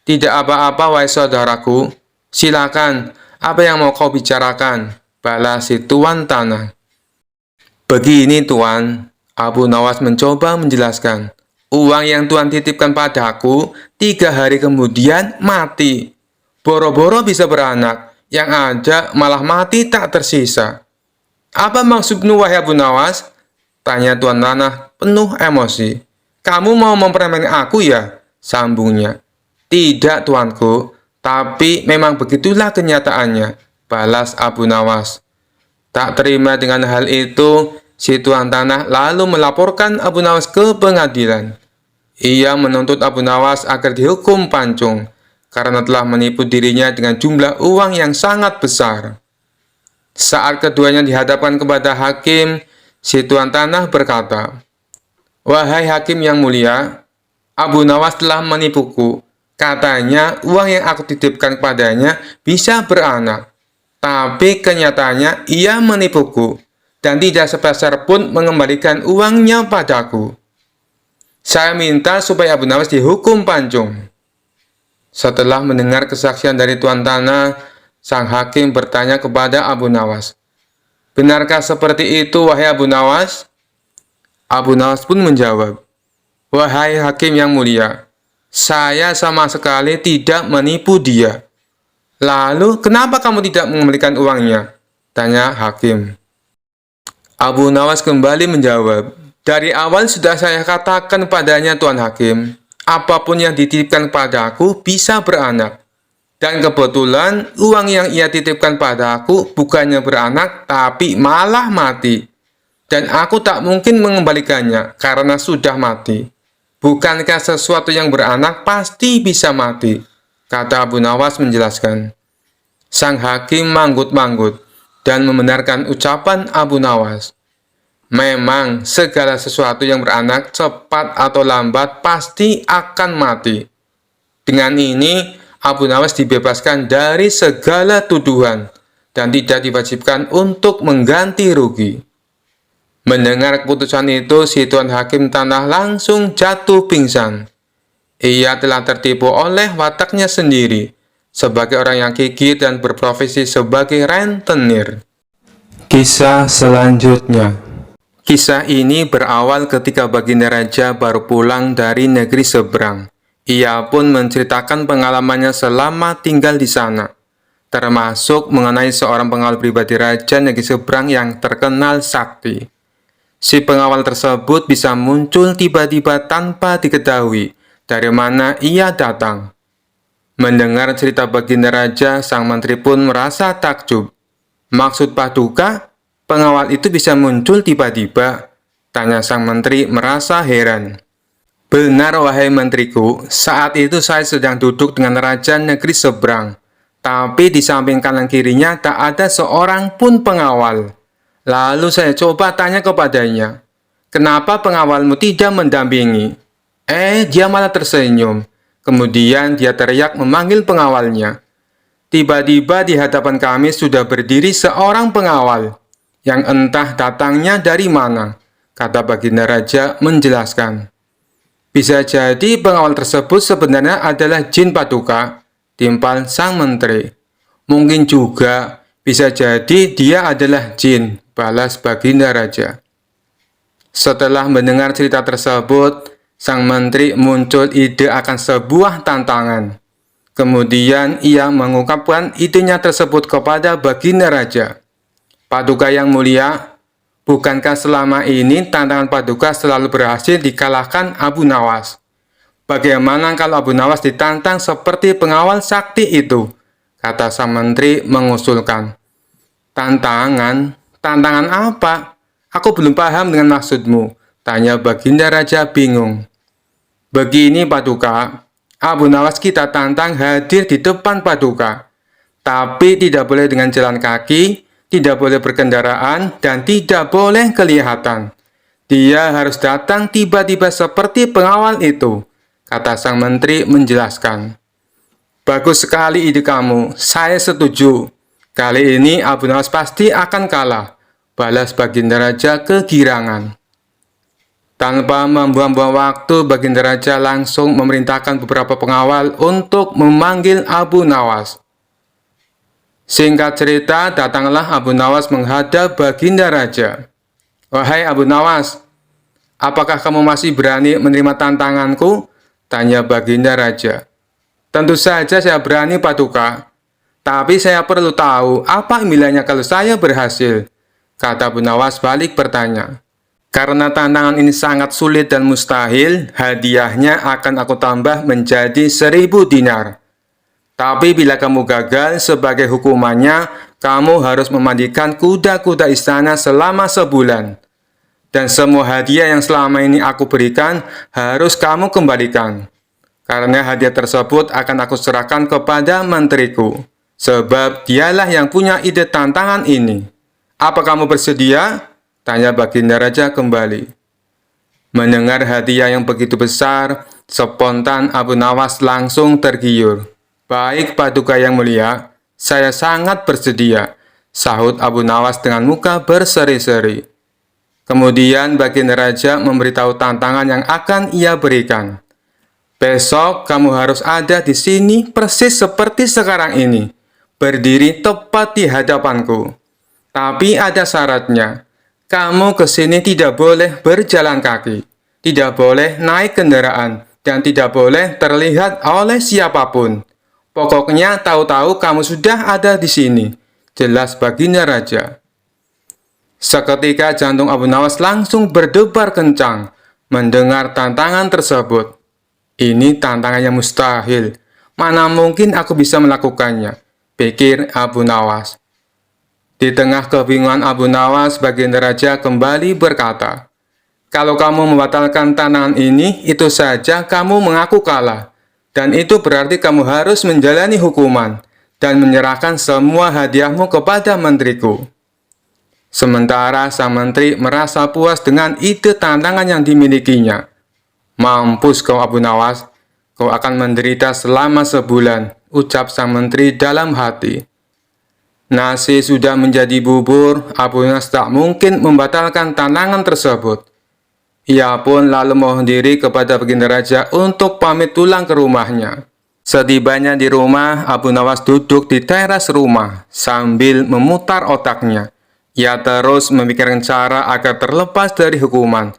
Tidak apa-apa, wahai saudaraku. Silakan, apa yang mau kau bicarakan? Balas si tuan tanah. Begini tuan, Abu Nawas mencoba menjelaskan. Uang yang tuan titipkan padaku 3 hari kemudian mati. Boro-boro bisa beranak, yang ada malah mati tak tersisa. Apa maksudmu, wahai Abu Nawas? Tanya tuan tanah penuh emosi. Kamu mau mempermainkan aku ya? Sambungnya. Tidak tuanku, tapi memang begitulah kenyataannya, balas Abu Nawas. Tak terima dengan hal itu, si tuan tanah lalu melaporkan Abu Nawas ke pengadilan. Ia menuntut Abu Nawas agar dihukum pancung, karena telah menipu dirinya dengan jumlah uang yang sangat besar. Saat keduanya dihadapkan kepada hakim, si tuan tanah berkata, "Wahai hakim yang mulia, Abu Nawas telah menipuku. Katanya uang yang aku titipkan kepadanya bisa beranak. Tapi kenyataannya ia menipuku dan tidak sepeser pun mengembalikan uangnya padaku. Saya minta supaya Abu Nawas dihukum pancung." Setelah mendengar kesaksian dari tuan tanah, sang hakim bertanya kepada Abu Nawas, "Benarkah seperti itu, wahai Abu Nawas?" Abu Nawas pun menjawab, "Wahai hakim yang mulia, saya sama sekali tidak menipu dia." "Lalu, kenapa kamu tidak mengembalikan uangnya?" tanya hakim. Abu Nawas kembali menjawab, "Dari awal sudah saya katakan padanya, Tuan Hakim, apapun yang dititipkan padaku bisa beranak. Dan kebetulan uang yang ia titipkan padaku bukannya beranak, tapi malah mati. Dan aku tak mungkin mengembalikannya karena sudah mati. Bukankah sesuatu yang beranak pasti bisa mati?" kata Abu Nawas menjelaskan. Sang hakim manggut-manggut dan membenarkan ucapan Abu Nawas. Memang segala sesuatu yang beranak cepat atau lambat pasti akan mati. Dengan ini, Abu Nawas dibebaskan dari segala tuduhan dan tidak diwajibkan untuk mengganti rugi. Mendengar keputusan itu, si tuan hakim tanah langsung jatuh pingsan. Ia telah tertipu oleh wataknya sendiri sebagai orang yang gigih dan berprofesi sebagai rentenir. Kisah selanjutnya. Kisah ini berawal ketika Baginda Raja baru pulang dari negeri seberang. Ia pun menceritakan pengalamannya selama tinggal di sana, termasuk mengenai seorang pengawal pribadi Raja negeri seberang yang terkenal sakti. Si pengawal tersebut bisa muncul tiba-tiba tanpa diketahui dari mana ia datang. Mendengar cerita Baginda Raja, sang menteri pun merasa takjub. "Maksud Paduka, pengawal itu bisa muncul tiba-tiba?" tanya sang menteri merasa heran. "Benar, wahai menteriku, saat itu saya sedang duduk dengan raja negeri seberang, tapi di samping kanan kirinya tak ada seorang pun pengawal. Lalu saya coba tanya kepadanya, 'Kenapa pengawalmu tidak mendampingi?' Dia malah tersenyum. Kemudian dia teriak memanggil pengawalnya. Tiba-tiba di hadapan kami sudah berdiri seorang pengawal, yang entah datangnya dari mana," kata Baginda Raja menjelaskan. "Bisa jadi pengawal tersebut sebenarnya adalah jin, Paduka," timpal sang menteri. "Mungkin juga bisa jadi dia adalah jin," balas Baginda Raja. Setelah mendengar cerita tersebut, sang menteri muncul ide akan sebuah tantangan. Kemudian ia mengungkapkan idenya tersebut kepada Baginda Raja. "Paduka yang mulia, bukankah selama ini tantangan Paduka selalu berhasil dikalahkan Abu Nawas? Bagaimana kalau Abu Nawas ditantang seperti pengawal sakti itu?" kata sang menteri mengusulkan. "Tantangan? Tantangan apa? Aku belum paham dengan maksudmu," tanya Baginda Raja bingung. "Begini, Paduka, Abu Nawas kita tantang hadir di depan Paduka, tapi tidak boleh dengan jalan kaki, tidak boleh berkendaraan, dan tidak boleh kelihatan. Dia harus datang tiba-tiba seperti pengawal itu," kata sang menteri menjelaskan. "Bagus sekali ide kamu, saya setuju. Kali ini Abu Nawas pasti akan kalah," balas Baginda Raja kegirangan. Tanpa membuang-buang waktu, Baginda Raja langsung memerintahkan beberapa pengawal untuk memanggil Abu Nawas. Singkat cerita, datanglah Abu Nawas menghadap Baginda Raja. "Wahai Abu Nawas, apakah kamu masih berani menerima tantanganku?" tanya Baginda Raja. "Tentu saja saya berani, Paduka. Tapi saya perlu tahu apa impiannya kalau saya berhasil," kata Abu Nawas balik bertanya. "Karena tantangan ini sangat sulit dan mustahil, hadiahnya akan aku tambah menjadi 1000 dinar. Tapi bila kamu gagal, sebagai hukumannya, kamu harus memandikan kuda-kuda istana selama sebulan. Dan semua hadiah yang selama ini aku berikan harus kamu kembalikan. Karena hadiah tersebut akan aku serahkan kepada menteriku, sebab dialah yang punya ide tantangan ini. Apa kamu bersedia?" tanya Baginda Raja kembali. Mendengar hadiah yang begitu besar, spontan Abu Nawas langsung tergiur. "Baik, Paduka yang mulia, saya sangat bersedia," sahut Abu Nawas dengan muka berseri-seri. Kemudian Baginda Raja memberitahu tantangan yang akan ia berikan. "Besok kamu harus ada di sini persis seperti sekarang ini, berdiri tepat di hadapanku. Tapi ada syaratnya. Kamu ke sini tidak boleh berjalan kaki, tidak boleh naik kendaraan, dan tidak boleh terlihat oleh siapapun. Pokoknya tahu-tahu kamu sudah ada di sini," jelas Baginda Raja. Seketika jantung Abu Nawas langsung berdebar kencang mendengar tantangan tersebut. "Ini tantangan yang mustahil. Mana mungkin aku bisa melakukannya?" pikir Abu Nawas. Di tengah kebingungan Abu Nawas, Baginda Raja kembali berkata, "Kalau kamu membatalkan tantangan ini, itu saja kamu mengaku kalah. Dan itu berarti kamu harus menjalani hukuman dan menyerahkan semua hadiahmu kepada menteriku." Sementara sang menteri merasa puas dengan ide tantangan yang dimilikinya. "Mampus kau Abu Nawas, kau akan menderita selama sebulan," ucap sang menteri dalam hati. Nasi sudah menjadi bubur, Abu Nawas tak mungkin membatalkan tantangan tersebut. Ia pun lalu mohon diri kepada Baginda Raja untuk pamit pulang ke rumahnya. Setibanya di rumah, Abu Nawas duduk di teras rumah sambil memutar otaknya. Ia terus memikirkan cara agar terlepas dari hukuman.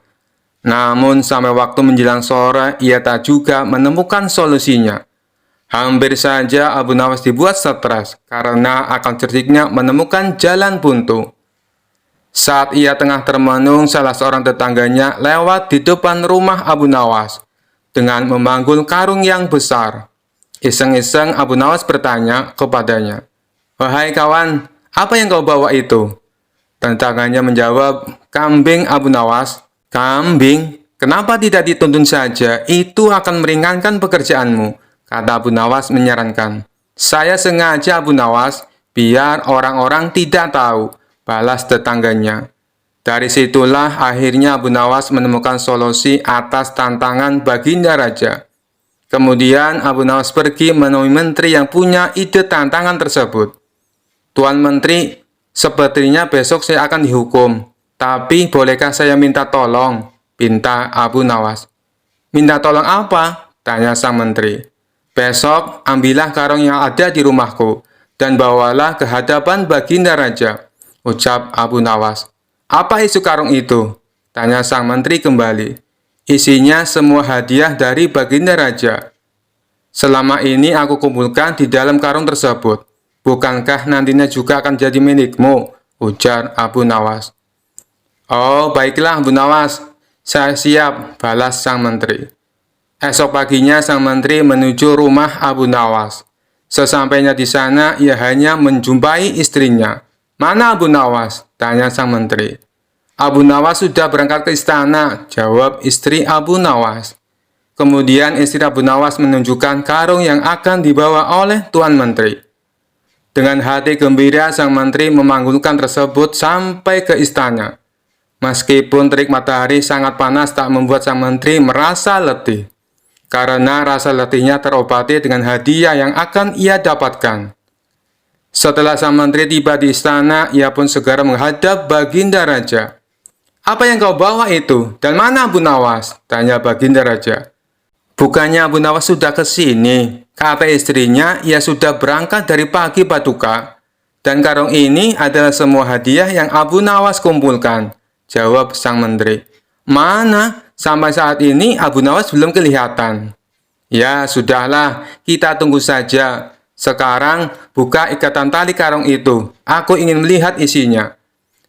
Namun sampai waktu menjelang sore, ia tak juga menemukan solusinya. Hampir saja Abu Nawas dibuat stres karena akan cerdiknya menemukan jalan buntu. Saat ia tengah termenung, salah seorang tetangganya lewat di depan rumah Abu Nawas dengan memanggul karung yang besar. Iseng-iseng Abu Nawas bertanya kepadanya, "Wahai kawan, apa yang kau bawa itu?" Tetangganya menjawab, "Kambing Abu Nawas." "Kambing? Kenapa tidak dituntun saja? Itu akan meringankan pekerjaanmu," kata Abu Nawas menyarankan. "Saya sengaja Abu Nawas, biar orang-orang tidak tahu," balas tetangganya. Dari situlah akhirnya Abu Nawas menemukan solusi atas tantangan Baginda Raja. Kemudian Abu Nawas pergi menemui menteri yang punya ide tantangan tersebut. "Tuan Menteri, sepertinya besok saya akan dihukum. Tapi bolehkah saya minta tolong?" pinta Abu Nawas. "Minta tolong apa?" tanya sang menteri. "Besok ambillah karung yang ada di rumahku dan bawalah ke hadapan Baginda Raja," ucap Abu Nawas. "Apa isi karung itu?" tanya sang menteri kembali. "Isinya semua hadiah dari Baginda Raja. Selama ini aku kumpulkan di dalam karung tersebut. Bukankah nantinya juga akan jadi milikmu?" ujar Abu Nawas. "Oh, baiklah Abu Nawas, saya siap," balas sang menteri. Esok paginya sang menteri menuju rumah Abu Nawas. Sesampainya di sana, ia hanya menjumpai istrinya. "Mana Abu Nawas?" tanya sang menteri. "Abu Nawas sudah berangkat ke istana," jawab istri Abu Nawas. Kemudian istri Abu Nawas menunjukkan karung yang akan dibawa oleh Tuan Menteri. Dengan hati gembira, sang menteri memanggulkan tersebut sampai ke istana. Meskipun terik matahari sangat panas tak membuat sang menteri merasa letih, karena rasa letihnya terobati dengan hadiah yang akan ia dapatkan. Setelah sang menteri tiba di istana, ia pun segera menghadap Baginda Raja. "Apa yang kau bawa itu? Dan mana Abu Nawas?" tanya Baginda Raja. "Bukannya Abu Nawas sudah ke sini?" kata istrinya. "Ia sudah berangkat dari pagi, Paduka. Dan karung ini adalah semua hadiah yang Abu Nawas kumpulkan," jawab sang menteri. "Mana? Sampai saat ini Abu Nawas belum kelihatan." "Ya, sudahlah, kita tunggu saja. Sekarang buka ikatan tali karung itu. Aku ingin melihat isinya."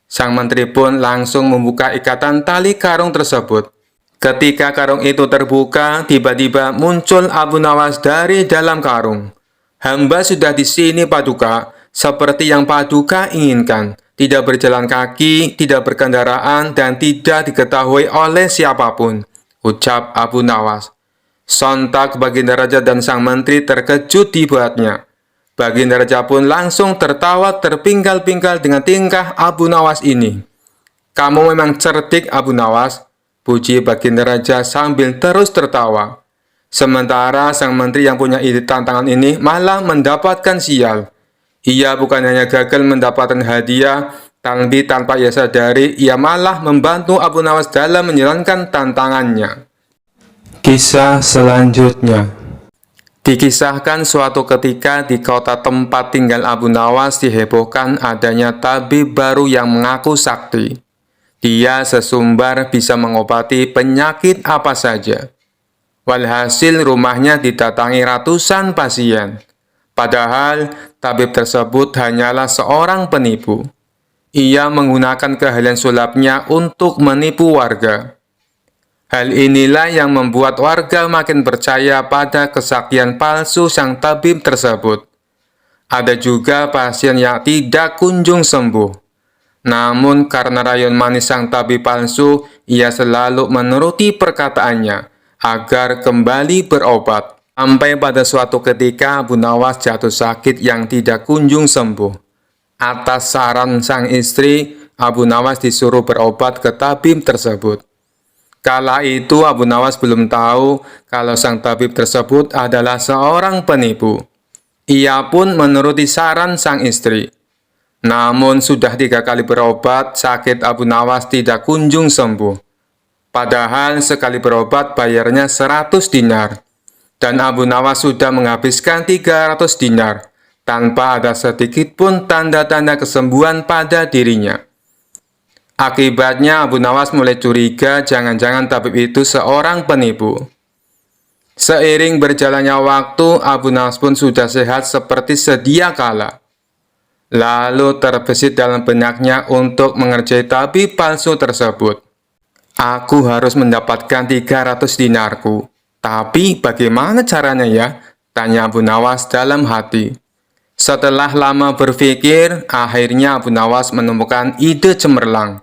Sang menteri pun langsung membuka ikatan tali karung tersebut. Ketika karung itu terbuka, tiba-tiba muncul Abu Nawas dari dalam karung. "Hamba sudah di sini, Paduka, seperti yang Paduka inginkan. Tidak berjalan kaki, tidak berkendaraan, dan tidak diketahui oleh siapapun," ucap Abu Nawas. Sontak Baginda Raja dan sang menteri terkejut dibuatnya. Baginda Raja pun langsung tertawa terpinggal-pinggal dengan tingkah Abu Nawas ini. "Kamu memang cerdik, Abu Nawas," puji Baginda Raja sambil terus tertawa. Sementara sang menteri yang punya ide tantangan ini malah mendapatkan sial. Ia bukan hanya gagal mendapatkan hadiah, tapi tanpa ia sadari, ia malah membantu Abu Nawas dalam menjalankan tantangannya. Kisah selanjutnya. Dikisahkan suatu ketika di kota tempat tinggal Abu Nawas dihebohkan adanya tabib baru yang mengaku sakti. Dia sesumbar bisa mengobati penyakit apa saja. Walhasil rumahnya didatangi ratusan pasien. Padahal tabib tersebut hanyalah seorang penipu. Ia menggunakan keahlian sulapnya untuk menipu warga. Hal inilah yang membuat warga makin percaya pada kesaktian palsu sang tabib tersebut. Ada juga pasien yang tidak kunjung sembuh. Namun karena rayon manis sang tabib palsu, ia selalu menuruti perkataannya agar kembali berobat. Sampai pada suatu ketika Abu Nawas jatuh sakit yang tidak kunjung sembuh. Atas saran sang istri, Abu Nawas disuruh berobat ke tabib tersebut. Kala itu Abu Nawas belum tahu kalau sang tabib tersebut adalah seorang penipu. Ia pun menuruti saran sang istri. Namun sudah 3 kali berobat, sakit Abu Nawas tidak kunjung sembuh. Padahal sekali berobat bayarnya 100 dinar. Dan Abu Nawas sudah menghabiskan 300 dinar, tanpa ada sedikit pun tanda-tanda kesembuhan pada dirinya. Akibatnya Abu Nawas mulai curiga jangan-jangan tabib itu seorang penipu. Seiring berjalannya waktu, Abu Nawas pun sudah sehat seperti sedia kala. Lalu terbesit dalam benaknya untuk mengerjai tabib palsu tersebut. "Aku harus mendapatkan 300 dinarku. Tapi bagaimana caranya ya?" tanya Abu Nawas dalam hati. Setelah lama berpikir, akhirnya Abu Nawas menemukan ide cemerlang.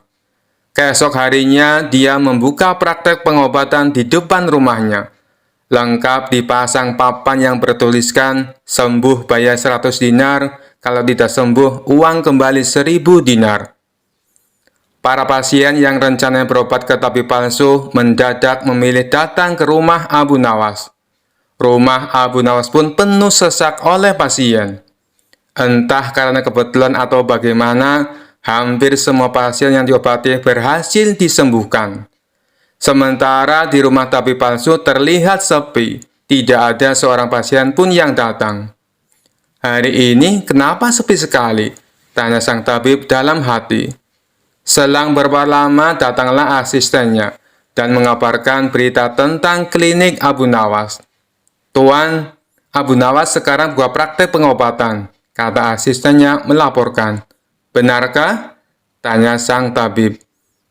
Keesok harinya, dia membuka praktek pengobatan di depan rumahnya. Lengkap dipasang papan yang bertuliskan, "Sembuh bayar 100 dinar, kalau tidak sembuh, uang kembali 1000 dinar. Para pasien yang rencananya berobat ke tabib palsu mendadak memilih datang ke rumah Abu Nawas. Rumah Abu Nawas pun penuh sesak oleh pasien. Entah karena kebetulan atau bagaimana, hampir semua pasien yang diobati berhasil disembuhkan. Sementara di rumah tabib palsu terlihat sepi, tidak ada seorang pasien pun yang datang. "Hari ini kenapa sepi sekali?" tanya sang tabib dalam hati. Selang beberapa lama datanglah asistennya dan mengabarkan berita tentang klinik Abu Nawas. "Tuan, Abu Nawas sekarang buka praktek pengobatan," kata asistennya melaporkan. "Benarkah?" tanya sang tabib.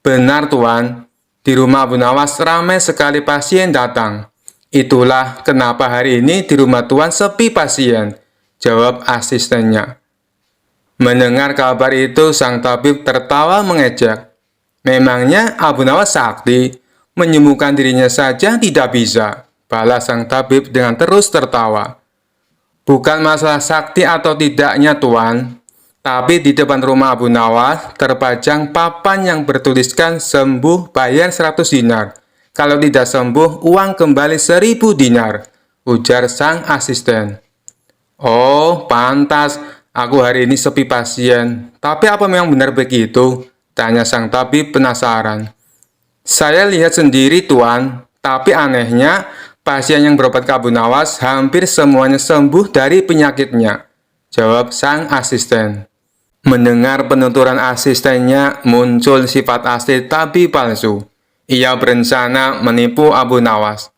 "Benar, Tuan. Di rumah Abu Nawas ramai sekali pasien datang. Itulah kenapa hari ini di rumah Tuan sepi pasien," jawab asistennya. Mendengar kabar itu, sang tabib tertawa mengejek. "Memangnya Abu Nawas sakti? Menyembuhkan dirinya saja tidak bisa," balas sang tabib dengan terus tertawa. "Bukan masalah sakti atau tidaknya, Tuan. Tapi di depan rumah Abu Nawas terpajang papan yang bertuliskan sembuh bayar 100 dinar. Kalau tidak sembuh, uang kembali 1000 dinar, ujar sang asisten. "Oh, pantas. Aku hari ini sepi pasien. Tapi apa memang benar begitu?" Tanya sang tabib penasaran. Saya lihat sendiri Tuan, tapi anehnya pasien yang berobat ke Abu Nawas hampir semuanya sembuh dari penyakitnya. Jawab sang asisten. Mendengar penuturan asistennya, muncul sifat asli tabib palsu. Ia berencana menipu Abu Nawas.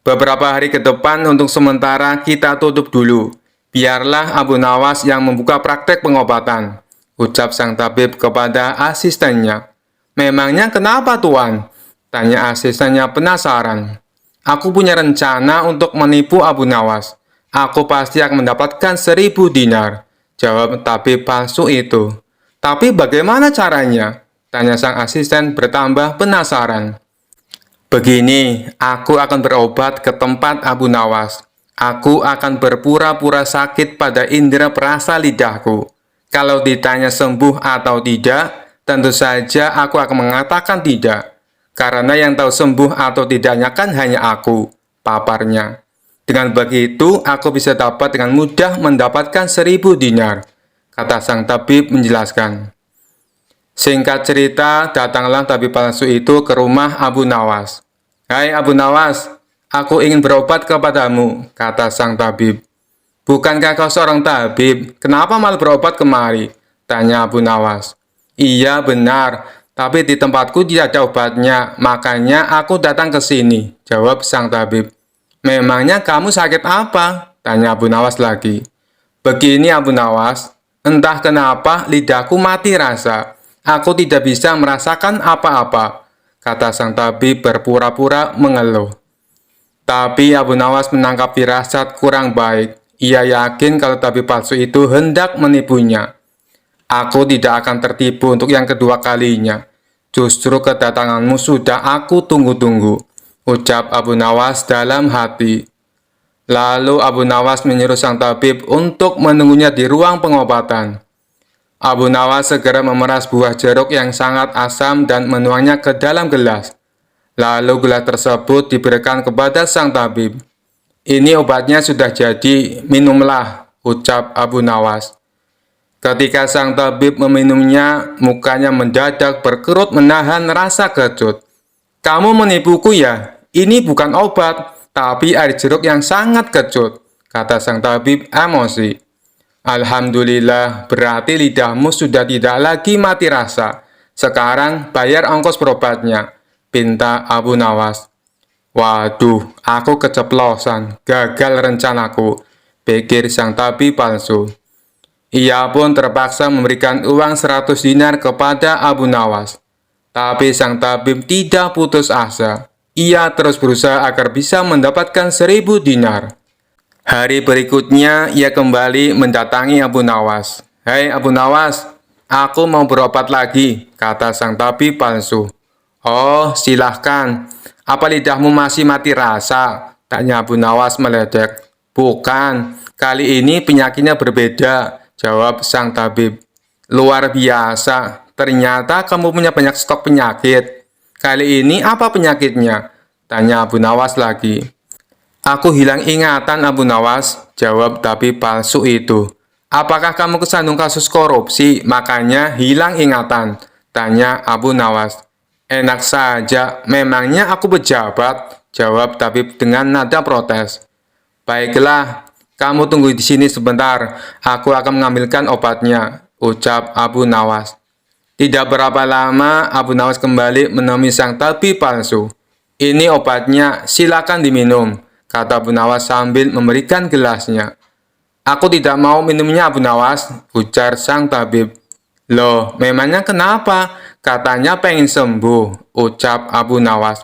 Beberapa hari ke depan untuk sementara kita tutup dulu. Biarlah Abu Nawas yang membuka praktek pengobatan, ucap sang tabib kepada asistennya. Memangnya kenapa Tuan? Tanya asistennya penasaran. Aku punya rencana untuk menipu Abu Nawas. Aku pasti akan mendapatkan 1000 dinar. Jawab tabib palsu itu. Tapi bagaimana caranya? Tanya sang asisten bertambah penasaran. Begini, aku akan berobat ke tempat Abu Nawas. Aku akan berpura-pura sakit pada indera perasa lidahku. Kalau ditanya sembuh atau tidak, tentu saja aku akan mengatakan tidak. Karena yang tahu sembuh atau tidaknya kan hanya aku, paparnya. Dengan begitu, aku bisa dapat dengan mudah mendapatkan 1000 dinar, kata sang tabib menjelaskan. Singkat cerita, datanglah tabib palsu itu ke rumah Abu Nawas. Hai Abu Nawas, aku ingin berobat kepadamu, kata sang tabib. Bukankah kau seorang tabib? Kenapa malah berobat kemari? Tanya Abu Nawas. Iya benar, tapi di tempatku tidak ada obatnya, makanya aku datang ke sini, jawab sang tabib. Memangnya kamu sakit apa? Tanya Abu Nawas lagi. Begini Abu Nawas, entah kenapa lidahku mati rasa. Aku tidak bisa merasakan apa-apa, kata sang tabib berpura-pura mengeluh. Tapi Abu Nawas menangkap firasat kurang baik. Ia yakin kalau tabib palsu itu hendak menipunya. Aku tidak akan tertipu untuk yang kedua kalinya. Justru kedatanganmu sudah aku tunggu-tunggu, ucap Abu Nawas dalam hati. Lalu Abu Nawas menyuruh sang tabib untuk menunggunya di ruang pengobatan. Abu Nawas segera memeras buah jeruk yang sangat asam dan menuangnya ke dalam gelas. Lalu gelas tersebut diberikan kepada sang tabib. Ini obatnya sudah jadi, minumlah, ucap Abu Nawas. Ketika sang tabib meminumnya, mukanya mendadak berkerut menahan rasa kecut. Kamu menipuku ya? Ini bukan obat, tapi air jeruk yang sangat kecut, kata sang tabib emosi. Alhamdulillah, berarti lidahmu sudah tidak lagi mati rasa. Sekarang bayar ongkos berobatnya, pinta Abu Nawas. Waduh, aku keceplosan, gagal rencanaku, pikir sang tabib palsu. Ia pun terpaksa memberikan uang 100 dinar kepada Abu Nawas. Tapi sang tabib tidak putus asa. Ia terus berusaha agar bisa mendapatkan 1000 dinar. Hari berikutnya, ia kembali mendatangi Abu Nawas. Hai Abu Nawas, aku mau berobat lagi, kata sang tabib palsu. Oh, silahkan. Apa lidahmu masih mati rasa? Tanya Abu Nawas meledek. Bukan, kali ini penyakitnya berbeda, jawab sang tabib. Luar biasa, ternyata kamu punya banyak stok penyakit. Kali ini apa penyakitnya? Tanya Abu Nawas lagi. Aku hilang ingatan Abu Nawas, jawab tabib palsu itu. Apakah kamu kesandung kasus korupsi, makanya hilang ingatan? Tanya Abu Nawas. Enak saja, memangnya aku pejabat, jawab tabib dengan nada protes. Baiklah, kamu tunggu di sini sebentar, aku akan mengambilkan obatnya, ucap Abu Nawas. Tidak berapa lama, Abu Nawas kembali menemui sang tabib palsu. Ini obatnya, silakan diminum, kata Abu Nawas sambil memberikan gelasnya. Aku tidak mau minumnya Abu Nawas, ujar sang tabib. Loh, memangnya kenapa? Katanya pengen sembuh, ucap Abu Nawas.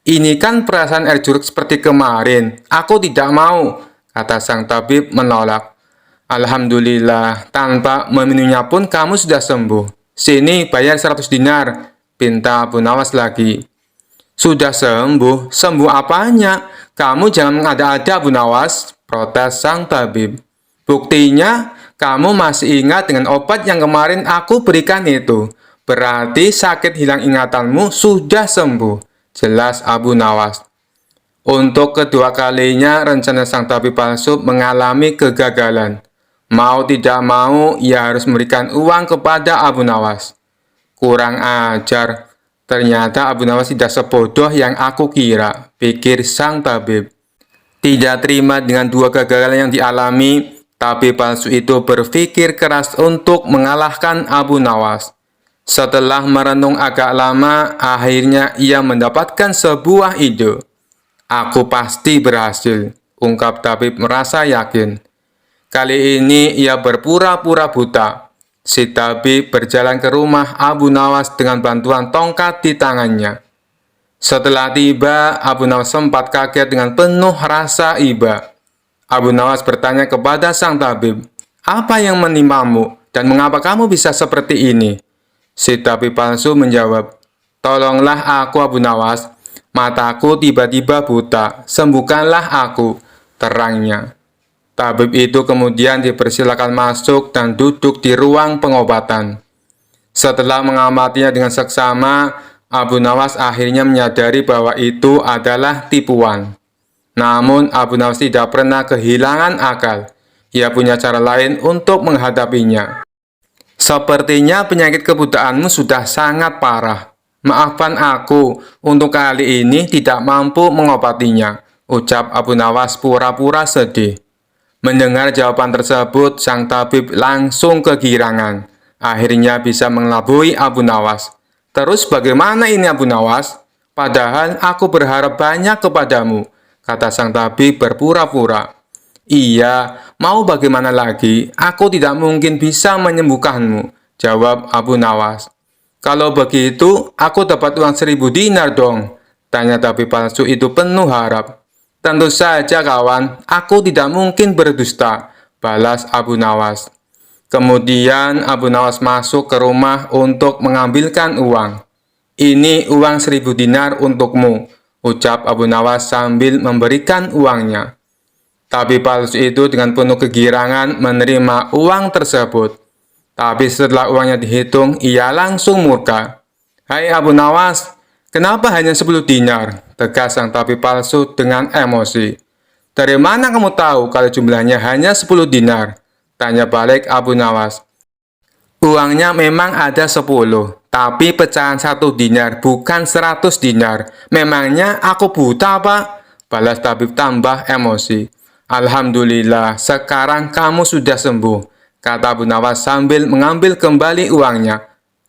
Ini kan perasaan air jeruk seperti kemarin. Aku tidak mau, kata sang tabib menolak. Alhamdulillah, tanpa meminumnya pun kamu sudah sembuh. Sini, bayar 100 dinar, pinta Abu Nawas lagi. Sudah sembuh? Sembuh apanya? Kamu jangan mengada-ada Abu Nawas, protes sang tabib. Buktinya, kamu masih ingat dengan obat yang kemarin aku berikan itu. Berarti sakit hilang ingatanmu sudah sembuh, jelas Abu Nawas. Untuk kedua kalinya, rencana sang tabib palsu mengalami kegagalan. Mau tidak mau, ia harus memberikan uang kepada Abu Nawas. Kurang ajar. Ternyata Abu Nawas tidak sebodoh yang aku kira, pikir sang tabib. Tidak terima dengan dua kegagalan yang dialami, tabib palsu itu berpikir keras untuk mengalahkan Abu Nawas. Setelah merenung agak lama, akhirnya ia mendapatkan sebuah ide. Aku pasti berhasil, ungkap tabib merasa yakin. Kali ini ia berpura-pura buta. Si tabib berjalan ke rumah Abu Nawas dengan bantuan tongkat di tangannya. Setelah tiba, Abu Nawas sempat kaget dengan penuh rasa iba. Abu Nawas bertanya kepada sang tabib, "Apa yang menimpamu dan mengapa kamu bisa seperti ini?" Si tabib palsu menjawab, "Tolonglah aku Abu Nawas, mataku tiba-tiba buta, sembuhkanlah aku," terangnya. Tabib itu kemudian dipersilakan masuk dan duduk di ruang pengobatan. Setelah mengamatinya dengan seksama, Abu Nawas akhirnya menyadari bahwa itu adalah tipuan. Namun Abu Nawas tidak pernah kehilangan akal. Ia punya cara lain untuk menghadapinya. "Sepertinya penyakit kebutaanmu sudah sangat parah. Maafkan aku, untuk kali ini tidak mampu mengobatinya," ucap Abu Nawas pura-pura sedih. Mendengar jawaban tersebut, sang tabib langsung kegirangan. Akhirnya bisa mengelabui Abu Nawas. "Terus bagaimana ini Abu Nawas? Padahal aku berharap banyak kepadamu," kata sang tabib berpura-pura. "Iya, mau bagaimana lagi? Aku tidak mungkin bisa menyembuhkanmu," jawab Abu Nawas. "Kalau begitu, aku dapat uang 1000 dinar dong," tanya tabib palsu itu penuh harap. "Tentu saja kawan, aku tidak mungkin berdusta," balas Abu Nawas. Kemudian Abu Nawas masuk ke rumah untuk mengambilkan uang. "Ini uang 1000 dinar untukmu," ucap Abu Nawas sambil memberikan uangnya. Tabib palsu itu dengan penuh kegirangan menerima uang tersebut. Tapi setelah uangnya dihitung, ia langsung murka. "Hai Abu Nawas, kenapa hanya 10 dinar?" tegas sang tabib palsu dengan emosi. "Dari mana kamu tahu kalau jumlahnya hanya 10 dinar?" tanya balik Abu Nawas. "Uangnya memang ada 10, tapi pecahan 1 dinar, bukan 100 dinar. Memangnya aku buta, Pak?" balas tabib tambah emosi. "Alhamdulillah, sekarang kamu sudah sembuh," kata Abu Nawas sambil mengambil kembali uangnya.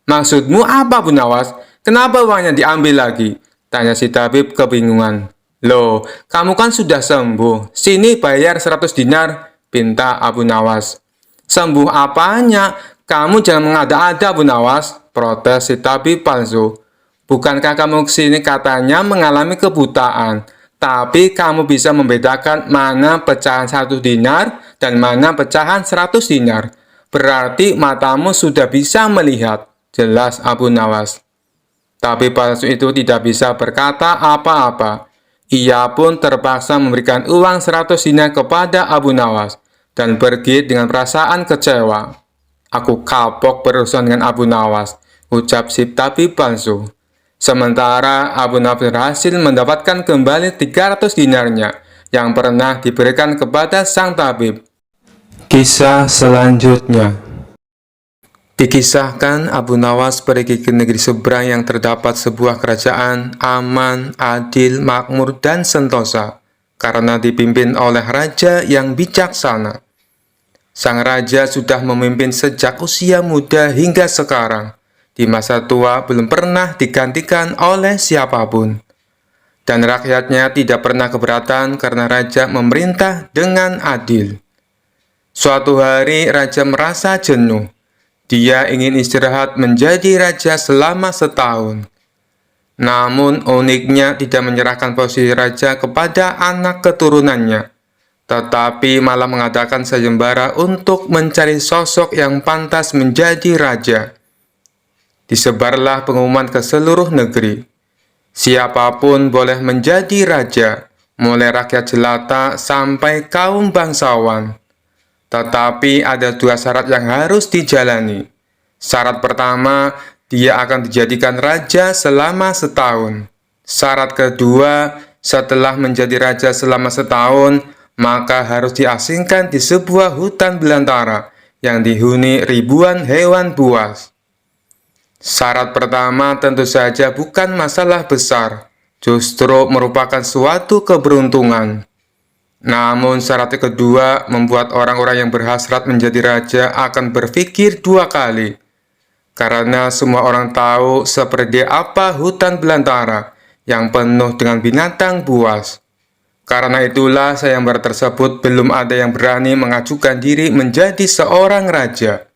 "Maksudmu apa, Abu Nawas? Kenapa uangnya diambil lagi?" tanya si tabib kebingungan. "Loh, kamu kan sudah sembuh. Sini bayar 100 dinar, pinta Abu Nawas. "Sembuh apanya? Kamu jangan mengada-ada, Abu Nawas," protes si tabib palsu. "Bukankah kamu kesini katanya mengalami kebutaan? Tapi kamu bisa membedakan mana pecahan 1 dinar dan mana pecahan 100 dinar. Berarti matamu sudah bisa melihat," jelas Abu Nawas. Tapi palsu itu tidak bisa berkata apa-apa. Ia pun terpaksa memberikan uang 100 dinar kepada Abu Nawas dan pergi dengan perasaan kecewa. "Aku kapok berurusan dengan Abu Nawas," ucap si tabib palsu. Sementara Abu Nawas berhasil mendapatkan kembali 300 dinarnya yang pernah diberikan kepada sang tabib. Kisah selanjutnya. Dikisahkan Abu Nawas pergi ke negeri seberang yang terdapat sebuah kerajaan aman, adil, makmur, dan sentosa karena dipimpin oleh raja yang bijaksana. Sang raja sudah memimpin sejak usia muda hingga sekarang. Di masa tua belum pernah digantikan oleh siapapun. Dan rakyatnya tidak pernah keberatan karena raja memerintah dengan adil. Suatu hari raja merasa jenuh. Dia ingin istirahat menjadi raja selama setahun. Namun uniknya tidak menyerahkan posisi raja kepada anak keturunannya, tetapi malah mengadakan sayembara untuk mencari sosok yang pantas menjadi raja. Disebarlah pengumuman ke seluruh negeri. Siapapun boleh menjadi raja, mulai rakyat jelata sampai kaum bangsawan. Tetapi ada 2 syarat yang harus dijalani. Syarat pertama, dia akan dijadikan raja selama setahun. Syarat kedua, setelah menjadi raja selama setahun, maka harus diasingkan di sebuah hutan belantara yang dihuni ribuan hewan buas. Syarat pertama tentu saja bukan masalah besar, justru merupakan suatu keberuntungan. Namun syarat kedua membuat orang-orang yang berhasrat menjadi raja akan berpikir dua kali. Karena semua orang tahu seperti apa hutan belantara yang penuh dengan binatang buas. Karena itulah sayembara tersebut belum ada yang berani mengajukan diri menjadi seorang raja.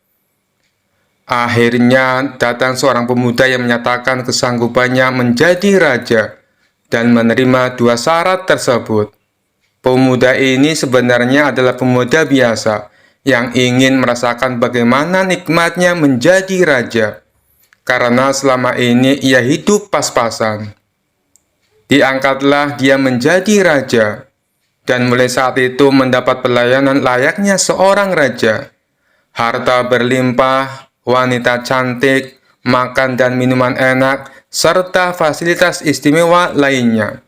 Akhirnya datang seorang pemuda yang menyatakan kesanggupannya menjadi raja dan menerima dua syarat tersebut. Pemuda ini sebenarnya adalah pemuda biasa yang ingin merasakan bagaimana nikmatnya menjadi raja, karena selama ini ia hidup pas-pasan. Diangkatlah dia menjadi raja, dan mulai saat itu mendapat pelayanan layaknya seorang raja. Harta berlimpah, wanita cantik, makan dan minuman enak, serta fasilitas istimewa lainnya.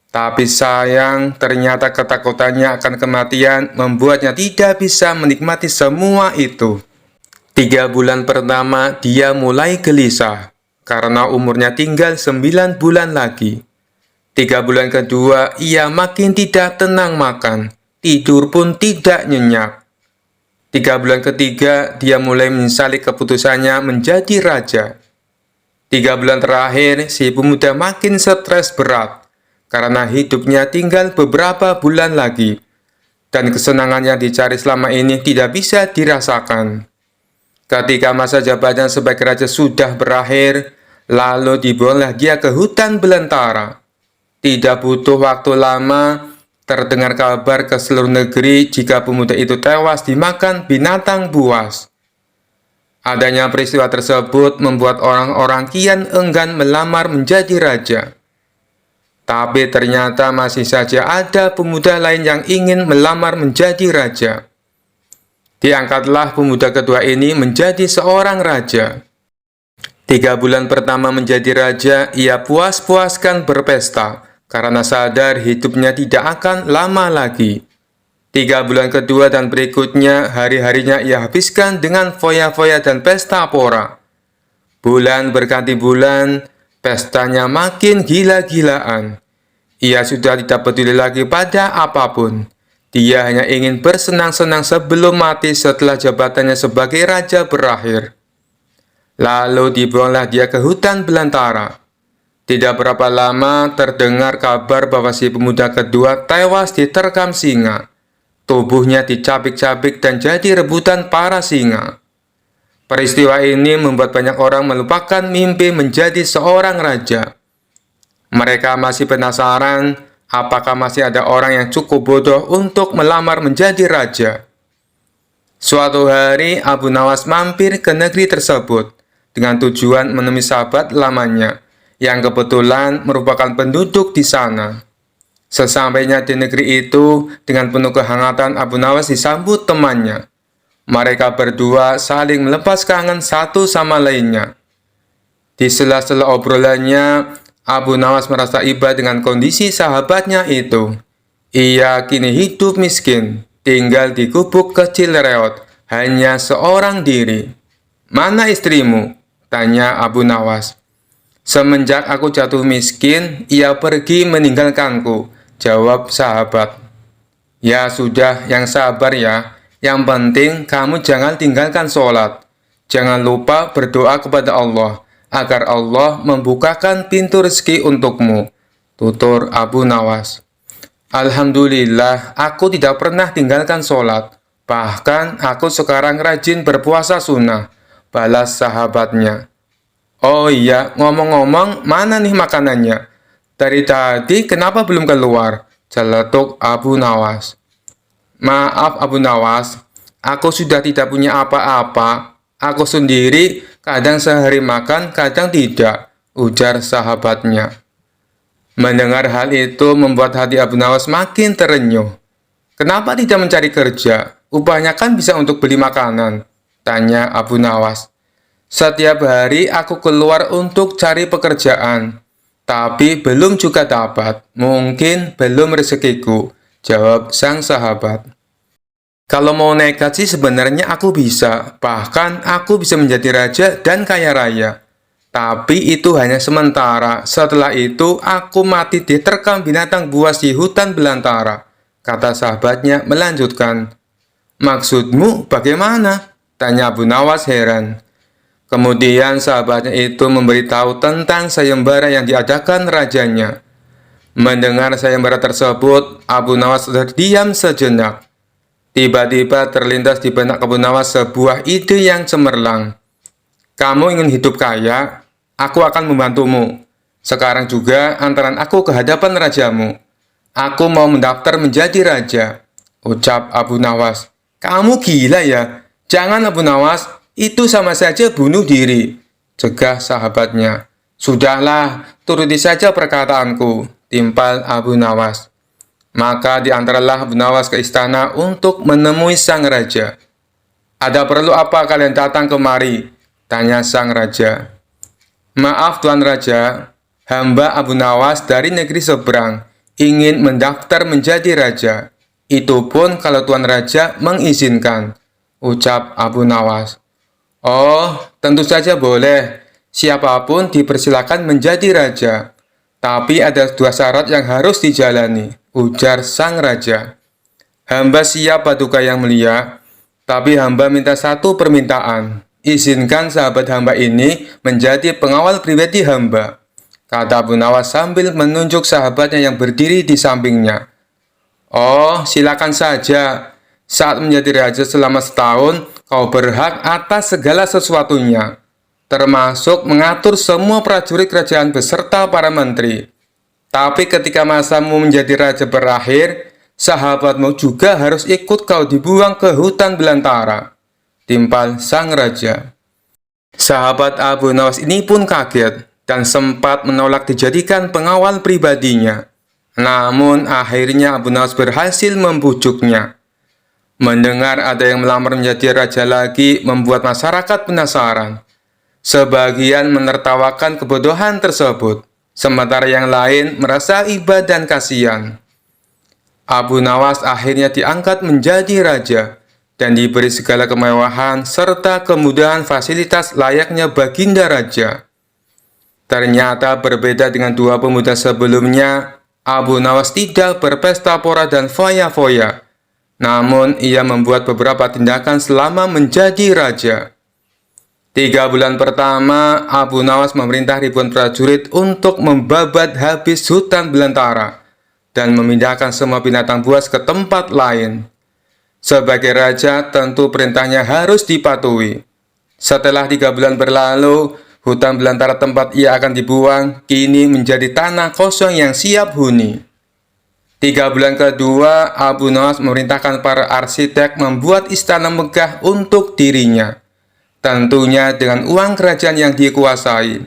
Tapi sayang, ternyata ketakutannya akan kematian membuatnya tidak bisa menikmati semua itu. 3 bulan pertama, dia mulai gelisah, karena umurnya tinggal 9 bulan lagi. 3 bulan kedua, ia makin tidak tenang makan, tidur pun tidak nyenyak. 3 bulan ketiga, dia mulai menyesali keputusannya menjadi raja. 3 bulan terakhir, si pemuda makin stres berat, karena hidupnya tinggal beberapa bulan lagi, dan kesenangan yang dicari selama ini tidak bisa dirasakan. Ketika masa jabatan sebagai raja sudah berakhir, lalu dibuanglah dia ke hutan belantara. Tidak butuh waktu lama, terdengar kabar ke seluruh negeri jika pemuda itu tewas dimakan binatang buas. Adanya peristiwa tersebut membuat orang-orang kian enggan melamar menjadi raja. Tapi ternyata masih saja ada pemuda lain yang ingin melamar menjadi raja. Diangkatlah pemuda kedua ini menjadi seorang raja. 3 bulan pertama menjadi raja, ia puas-puaskan berpesta, karena sadar hidupnya tidak akan lama lagi. 3 bulan kedua dan berikutnya, hari-harinya ia habiskan dengan foya-foya dan pesta pora. Bulan berganti bulan, pestanya makin gila-gilaan. Ia sudah tidak peduli lagi pada apapun. Dia hanya ingin bersenang-senang sebelum mati setelah jabatannya sebagai raja berakhir. Lalu dibuanglah dia ke hutan belantara. Tidak berapa lama terdengar kabar bahwa si pemuda kedua tewas diterkam singa. Tubuhnya dicabik-cabik dan jadi rebutan para singa. Peristiwa ini membuat banyak orang melupakan mimpi menjadi seorang raja. Mereka masih penasaran apakah masih ada orang yang cukup bodoh untuk melamar menjadi raja. Suatu hari Abu Nawas mampir ke negeri tersebut dengan tujuan menemui sahabat lamanya yang kebetulan merupakan penduduk di sana. Sesampainya di negeri itu, dengan penuh kehangatan Abu Nawas disambut temannya. Mereka berdua saling melepas kangen satu sama lainnya. Di sela-sela obrolannya, Abu Nawas merasa iba dengan kondisi sahabatnya itu. Ia kini hidup miskin, tinggal di gubuk kecil reot, hanya seorang diri. "Mana istrimu?" tanya Abu Nawas. "Semenjak aku jatuh miskin, ia pergi meninggalkanku," jawab sahabat. "Ya sudah, yang sabar ya. Yang penting kamu jangan tinggalkan sholat. Jangan lupa berdoa kepada Allah, agar Allah membukakan pintu rezeki untukmu," tutur Abu Nawas. "Alhamdulillah, aku tidak pernah tinggalkan sholat. Bahkan aku sekarang rajin berpuasa sunnah," balas sahabatnya. "Oh iya, ngomong-ngomong, mana nih makanannya? Dari tadi kenapa belum keluar?" celetuk Abu Nawas. "Maaf Abu Nawas, aku sudah tidak punya apa-apa. Aku sendiri kadang sehari makan, kadang tidak," ujar sahabatnya. Mendengar hal itu membuat hati Abu Nawas makin terenyuh. "Kenapa tidak mencari kerja? Upahnya kan bisa untuk beli makanan," tanya Abu Nawas. "Setiap hari aku keluar untuk cari pekerjaan, tapi belum juga dapat. Mungkin belum rezekiku," jawab sang sahabat. "Kalau mau nekat sih sebenarnya aku bisa. Bahkan aku bisa menjadi raja dan kaya raya. Tapi itu hanya sementara. Setelah itu, aku mati diterkam binatang buas di hutan belantara. Kata sahabatnya melanjutkan. Maksudmu bagaimana? Tanya Abu Nawas heran. Kemudian sahabatnya itu memberitahu tentang sayembara yang diadakan rajanya. Mendengar sayembara tersebut, Abu Nawas terdiam sejenak. Tiba-tiba terlintas di benak Abu Nawas sebuah ide yang cemerlang. Kamu ingin hidup kaya? Aku akan membantumu. Sekarang juga antaran aku ke hadapan rajamu. Aku mau mendaftar menjadi raja. Ucap Abu Nawas. Kamu gila ya? Jangan Abu Nawas, itu sama saja bunuh diri. Cegah sahabatnya. Sudahlah, turuti saja perkataanku. Timpal Abu Nawas. Maka diantaralah Abu Nawas ke istana untuk menemui sang raja. Ada perlu apa kalian datang kemari? Tanya sang raja. Maaf Tuan Raja, hamba Abu Nawas dari negeri seberang ingin mendaftar menjadi raja. Itu pun kalau Tuan Raja mengizinkan, ucap Abu Nawas. Oh, tentu saja boleh. Siapapun dipersilakan menjadi raja. Tapi ada dua syarat yang harus dijalani, ujar sang raja. Hamba siap Paduka Yang Mulia, tapi hamba minta satu permintaan. Izinkan sahabat hamba ini menjadi pengawal pribadi hamba, kata Abu Nawas sambil menunjuk sahabatnya yang berdiri di sampingnya. Oh, silakan saja. Saat menjadi raja selama setahun, kau berhak atas segala sesuatunya, termasuk mengatur semua prajurit kerajaan beserta para menteri. Tapi ketika masamu menjadi raja berakhir, sahabatmu juga harus ikut kau dibuang ke hutan belantara. Timpal sang raja. Sahabat Abu Nawas ini pun kaget dan sempat menolak dijadikan pengawal pribadinya. Namun akhirnya Abu Nawas berhasil membujuknya. Mendengar ada yang melamar menjadi raja lagi membuat masyarakat penasaran. Sebagian menertawakan kebodohan tersebut, sementara yang lain merasa iba dan kasihan. Abu Nawas akhirnya diangkat menjadi raja dan diberi segala kemewahan serta kemudahan fasilitas layaknya baginda raja. Ternyata berbeda dengan dua pemuda sebelumnya, Abu Nawas tidak berpesta pora dan foya-foya. Namun ia membuat beberapa tindakan selama menjadi raja. 3 bulan pertama, Abu Nawas memerintah ribuan prajurit untuk membabat habis hutan belantara dan memindahkan semua binatang buas ke tempat lain. Sebagai raja, tentu perintahnya harus dipatuhi. Setelah 3 bulan berlalu, hutan belantara tempat ia akan dibuang kini menjadi tanah kosong yang siap huni. 3 bulan kedua, Abu Nawas memerintahkan para arsitek membuat istana megah untuk dirinya, tentunya dengan uang kerajaan yang dikuasai.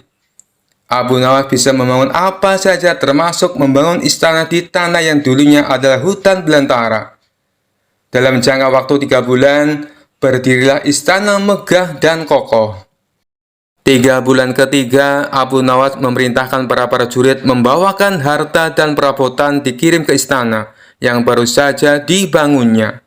Abu Nawas bisa membangun apa saja termasuk membangun istana di tanah yang dulunya adalah hutan belantara. Dalam jangka waktu 3 bulan, berdirilah istana megah dan kokoh. 3 bulan ketiga, Abu Nawas memerintahkan para prajurit membawakan harta dan perabotan dikirim ke istana yang baru saja dibangunnya.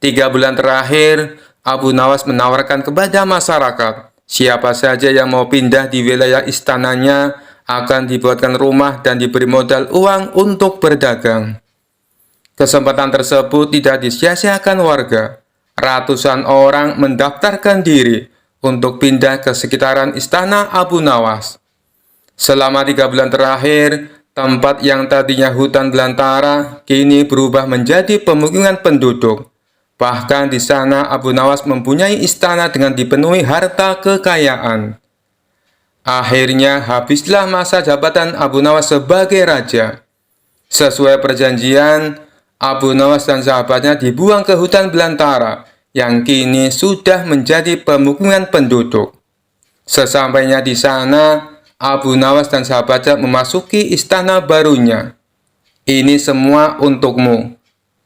3 bulan terakhir, Abu Nawas menawarkan kepada masyarakat, siapa saja yang mau pindah di wilayah istananya akan dibuatkan rumah dan diberi modal uang untuk berdagang. Kesempatan tersebut tidak disia-siakan warga. Ratusan orang mendaftarkan diri untuk pindah ke sekitaran istana Abu Nawas. Selama 3 bulan terakhir, tempat yang tadinya hutan belantara kini berubah menjadi pemukiman penduduk. Bahkan di sana Abu Nawas mempunyai istana dengan dipenuhi harta kekayaan. Akhirnya habislah masa jabatan Abu Nawas sebagai raja. Sesuai perjanjian, Abu Nawas dan sahabatnya dibuang ke hutan belantara yang kini sudah menjadi pemukiman penduduk. Sesampainya di sana, Abu Nawas dan sahabatnya memasuki istana barunya. Ini semua untukmu.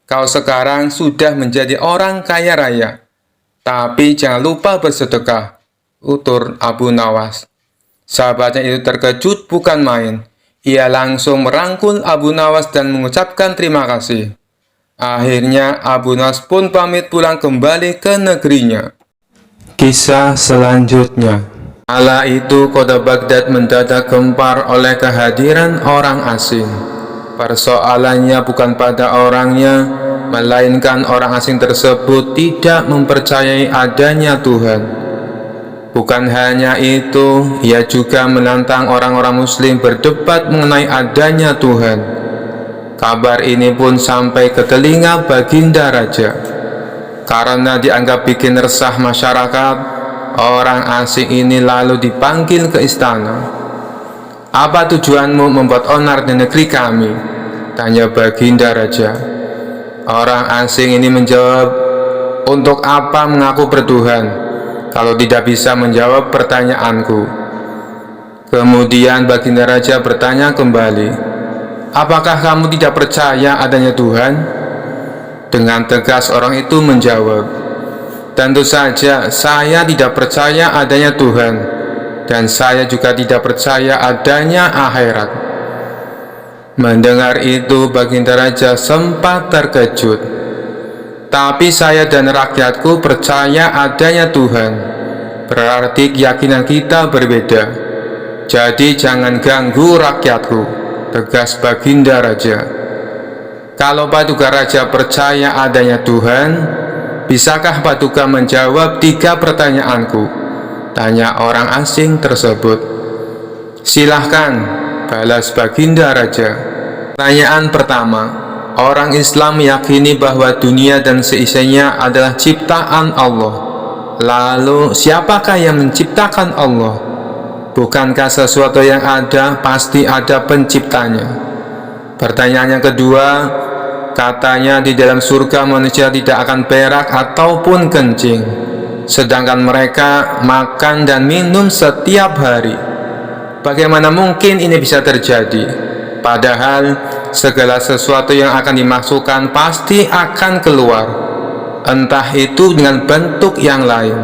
Kau sekarang sudah menjadi orang kaya raya. Tapi jangan lupa bersedekah, utur Abu Nawas. Sahabatnya itu terkejut bukan main. Ia langsung merangkul Abu Nawas dan mengucapkan terima kasih. Akhirnya Abu Nawas pun pamit pulang kembali ke negerinya. Kisah selanjutnya. Kala itu kota Baghdad mendadak gempar oleh kehadiran orang asing. Persoalannya bukan pada orangnya, melainkan orang asing tersebut tidak mempercayai adanya Tuhan. Bukan hanya itu, ia juga menantang orang-orang muslim berdebat mengenai adanya Tuhan. Kabar ini pun sampai ke telinga Baginda Raja. Karena dianggap bikin resah masyarakat, orang asing ini lalu dipanggil ke istana. "Apa tujuanmu membuat onar di negeri kami?" tanya Baginda Raja. Orang asing ini menjawab, "Untuk apa mengaku bertuhan kalau tidak bisa menjawab pertanyaanku?" Kemudian Baginda Raja bertanya kembali, "Apakah kamu tidak percaya adanya Tuhan?" Dengan tegas orang itu menjawab, "Tentu saja saya tidak percaya adanya Tuhan, dan saya juga tidak percaya adanya akhirat." Mendengar itu Baginda Raja sempat terkejut. "Tapi saya dan rakyatku percaya adanya Tuhan. Berarti keyakinan kita berbeda. Jadi jangan ganggu rakyatku," tegas Baginda Raja. "Kalau Paduka Raja percaya adanya Tuhan, bisakah Paduka menjawab 3 pertanyaanku?" tanya orang asing tersebut. "Silahkan," balas Baginda Raja. Pertanyaan pertama, orang Islam meyakini bahwa dunia dan seisinya adalah ciptaan Allah. Lalu, siapakah yang menciptakan Allah? Bukankah sesuatu yang ada pasti ada penciptanya? Pertanyaan yang kedua, katanya di dalam surga manusia tidak akan berak ataupun kencing, sedangkan mereka makan dan minum setiap hari. Bagaimana mungkin ini bisa terjadi? Padahal segala sesuatu yang akan dimasukkan pasti akan keluar, entah itu dengan bentuk yang lain.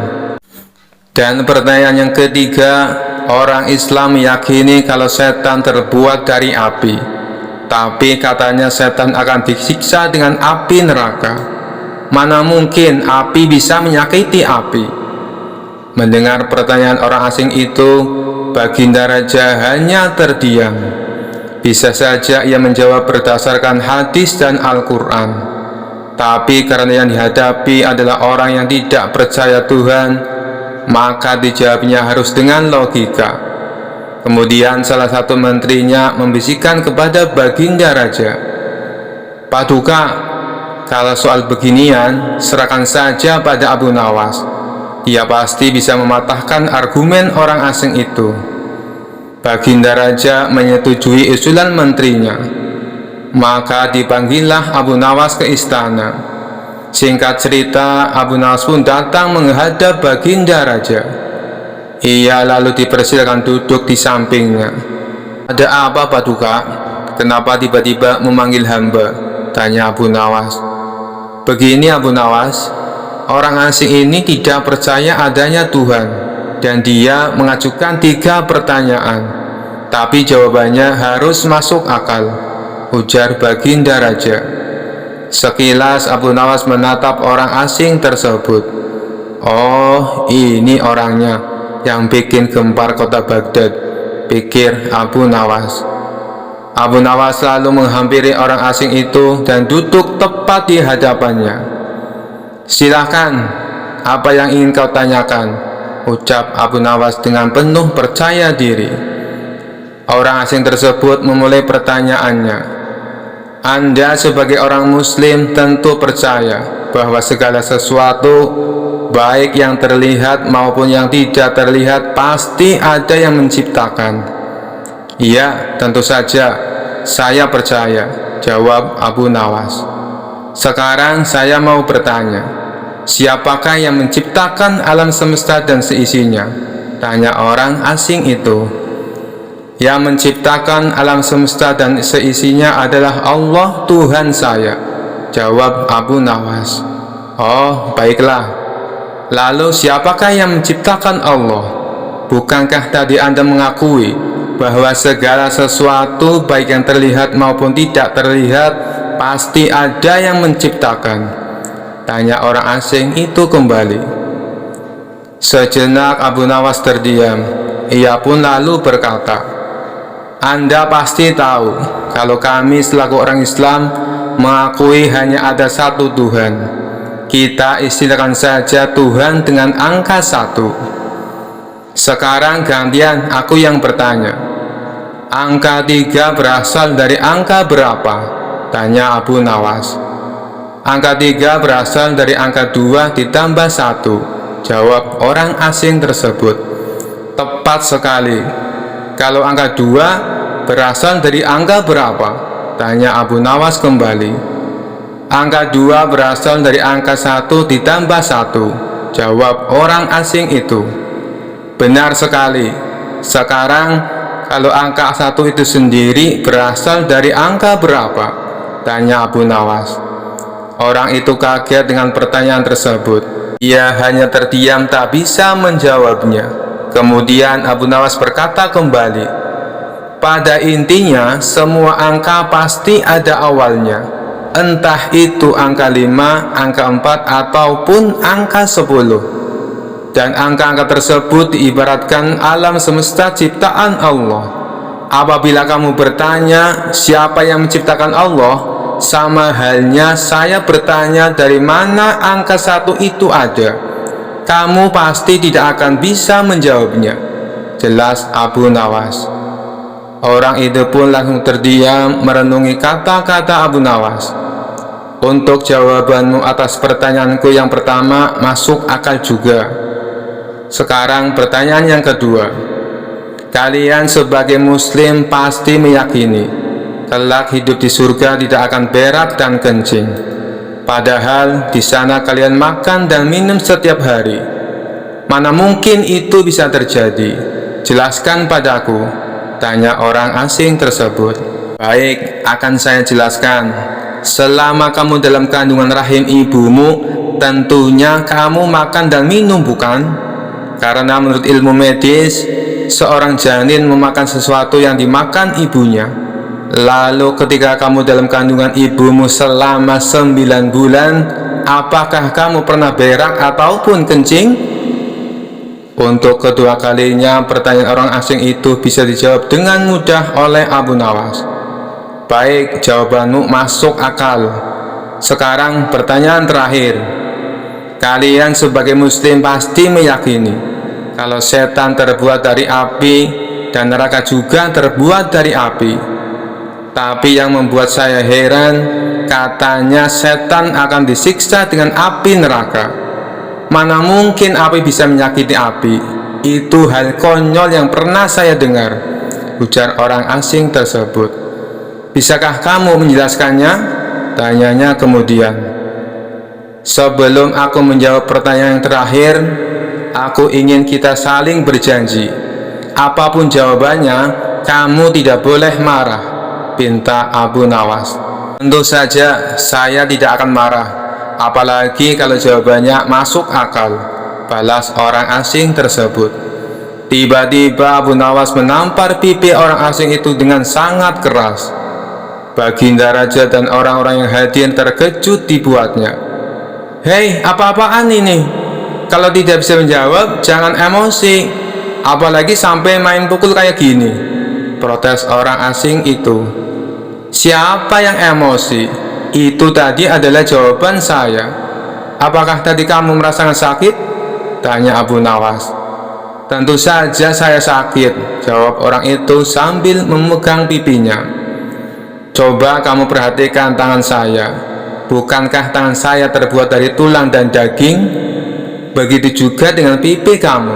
Dan pertanyaan yang ketiga, orang Islam meyakini kalau setan terbuat dari api, tapi katanya setan akan disiksa dengan api neraka. Mana mungkin api bisa menyakiti api? Mendengar pertanyaan orang asing itu, Baginda Raja hanya terdiam. Bisa saja ia menjawab berdasarkan hadis dan Al-Quran, tapi karena yang dihadapi adalah orang yang tidak percaya Tuhan, maka dijawabnya harus dengan logika. Kemudian salah satu menterinya membisikkan kepada Baginda Raja, "Paduka, kalau soal beginian serahkan saja pada Abu Nawas. Dia pasti bisa mematahkan argumen orang asing itu." Baginda Raja menyetujui usulan menterinya. Maka dipanggillah Abu Nawas ke istana. Singkat cerita, Abu Nawas pun datang menghadap Baginda Raja. Ia lalu dipersilakan duduk di sampingnya. "Ada apa, Paduka? Kenapa tiba-tiba memanggil hamba?" tanya Abu Nawas. "Begini Abu Nawas, orang asing ini tidak percaya adanya Tuhan, dan dia mengajukan 3 pertanyaan, tapi jawabannya harus masuk akal," ujar Baginda Raja. Sekilas Abu Nawas menatap orang asing tersebut. "Oh, ini orangnya yang bikin gempar kota Baghdad," pikir Abu Nawas. Abu Nawas lalu menghampiri orang asing itu dan duduk tepat di hadapannya. "Silahkan, apa yang ingin kau tanyakan?" ucap Abu Nawas dengan penuh percaya diri. Orang asing tersebut memulai pertanyaannya. "Anda sebagai orang muslim tentu percaya bahwa segala sesuatu, baik yang terlihat maupun yang tidak terlihat, pasti ada yang menciptakan." "Iya, tentu saja, saya percaya," jawab Abu Nawas. "Sekarang saya mau bertanya, siapakah yang menciptakan alam semesta dan seisinya?" tanya orang asing itu. "Yang menciptakan alam semesta dan seisinya adalah Allah Tuhan saya," jawab Abu Nawas. "Oh, baiklah. Lalu siapakah yang menciptakan Allah? Bukankah tadi Anda mengakui bahwa segala sesuatu, baik yang terlihat maupun tidak terlihat, pasti ada yang menciptakan?" tanya orang asing itu kembali. Sejenak Abu Nawas terdiam. Ia pun lalu berkata, "Anda pasti tahu kalau kami selaku orang Islam mengakui hanya ada satu Tuhan. Kita istilahkan saja Tuhan dengan angka 1. Sekarang gantian aku yang bertanya. Angka 3 berasal dari angka berapa?" tanya Abu Nawas. "Angka 3 berasal dari angka 2 ditambah 1, jawab orang asing tersebut. "Tepat sekali. Kalau angka 2 berasal dari angka berapa?" tanya Abu Nawas kembali. "Angka 2 berasal dari angka 1 ditambah 1, jawab orang asing itu. "Benar sekali. Sekarang kalau angka 1 itu sendiri berasal dari angka berapa?" tanya Abu Nawas. Orang itu kaget dengan pertanyaan tersebut. Ia hanya terdiam tak bisa menjawabnya. Kemudian Abu Nawas berkata kembali, "Pada intinya semua angka pasti ada awalnya. Entah itu angka 5, angka 4, ataupun angka 10. Dan angka-angka tersebut diibaratkan alam semesta ciptaan Allah. Apabila kamu bertanya siapa yang menciptakan Allah, sama halnya saya bertanya dari mana angka 1 itu ada. Kamu pasti tidak akan bisa menjawabnya," jelas Abu Nawas. Orang itu pun langsung terdiam merenungi kata-kata Abu Nawas. "Untuk jawabanmu atas pertanyaanku yang pertama masuk akal juga. Sekarang pertanyaan yang kedua. Kalian sebagai muslim pasti meyakini kelak hidup di surga tidak akan berak dan kencing. Padahal di sana kalian makan dan minum setiap hari. Mana mungkin itu bisa terjadi? Jelaskan padaku," tanya orang asing tersebut. "Baik, akan saya jelaskan. Selama kamu dalam kandungan rahim ibumu, tentunya kamu makan dan minum, bukan? Karena menurut ilmu medis, seorang janin memakan sesuatu yang dimakan ibunya. Lalu ketika kamu dalam kandungan ibumu selama 9 bulan, apakah kamu pernah berak ataupun kencing?" Untuk kedua kalinya pertanyaan orang asing itu bisa dijawab dengan mudah oleh Abu Nawas. "Baik, jawabanmu masuk akal. Sekarang pertanyaan terakhir. Kalian sebagai muslim pasti meyakini kalau setan terbuat dari api dan neraka juga terbuat dari api. Tapi yang membuat saya heran, katanya setan akan disiksa dengan api neraka. Mana mungkin api bisa menyakiti api? Itu hal konyol yang pernah saya dengar," ujar orang asing tersebut. "Bisakah kamu menjelaskannya?" tanyanya kemudian. "Sebelum aku menjawab pertanyaan yang terakhir, aku ingin kita saling berjanji. Apapun jawabannya, kamu tidak boleh marah," pinta Abu Nawas. "Tentu saja saya tidak akan marah, apalagi kalau jawabannya masuk akal," balas orang asing tersebut. Tiba-tiba Abu Nawas menampar pipi orang asing itu dengan sangat keras. Baginda Raja dan orang-orang yang hadir terkejut dibuatnya. "Hei, apa-apaan ini? Kalau tidak bisa menjawab, jangan emosi. Apalagi sampai main pukul kayak gini," protes orang asing itu. "Siapa yang emosi? Itu tadi adalah jawaban saya. Apakah tadi kamu merasakan sakit?" tanya Abu Nawas. "Tentu saja saya sakit," jawab orang itu sambil memegang pipinya. "Coba kamu perhatikan tangan saya. Bukankah tangan saya terbuat dari tulang dan daging? Begitu juga dengan pipi kamu.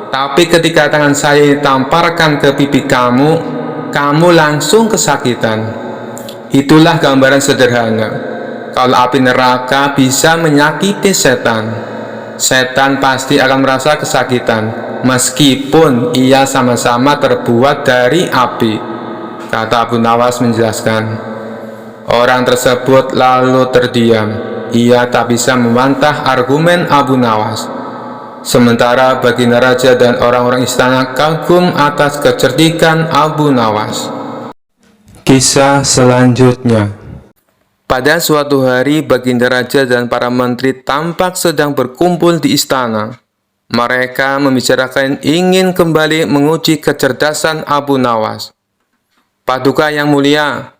Tapi ketika tangan saya ditamparkan ke pipi kamu, kamu langsung kesakitan. Itulah gambaran sederhana. Kalau api neraka bisa menyakiti setan, setan pasti akan merasa kesakitan, meskipun ia sama-sama terbuat dari api," kata Abu Nawas menjelaskan. Orang tersebut lalu terdiam. Ia tak bisa membantah argumen Abu Nawas. Sementara Baginda Raja dan orang-orang istana kagum atas kecerdikan Abu Nawas. Kisah selanjutnya. Pada suatu hari, Baginda Raja dan para menteri tampak sedang berkumpul di istana. Mereka membicarakan ingin kembali menguji kecerdasan Abu Nawas. Paduka yang mulia,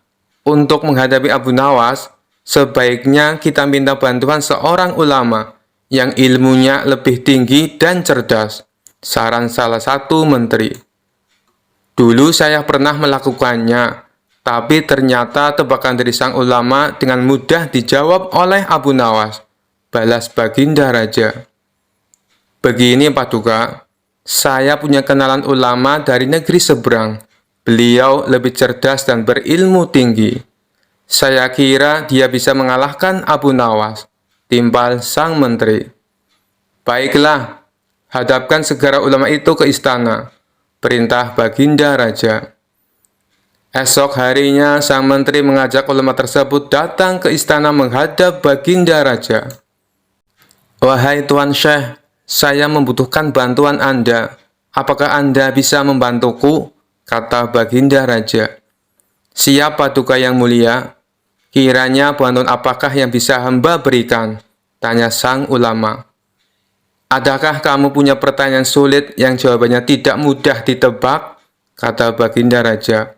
untuk menghadapi Abu Nawas, sebaiknya kita minta bantuan seorang ulama yang ilmunya lebih tinggi dan cerdas, saran salah satu menteri. Dulu saya pernah melakukannya, tapi ternyata tebakan dari sang ulama dengan mudah dijawab oleh Abu Nawas, balas Baginda Raja. Begini Paduka, saya punya kenalan ulama dari negeri seberang. Beliau lebih cerdas dan berilmu tinggi. Saya kira dia bisa mengalahkan Abu Nawas, timpal sang menteri. Baiklah, hadapkan segera ulama itu ke istana, perintah Baginda Raja. Esok harinya sang menteri mengajak ulama tersebut datang ke istana menghadap Baginda Raja. Wahai Tuan Syekh, saya membutuhkan bantuan Anda. Apakah Anda bisa membantuku? Kata Baginda Raja. Siap Paduka yang mulia. Kiranya bantuan apakah yang bisa hamba berikan? Tanya sang ulama. Adakah kamu punya pertanyaan sulit yang jawabannya tidak mudah ditebak? Kata Baginda Raja.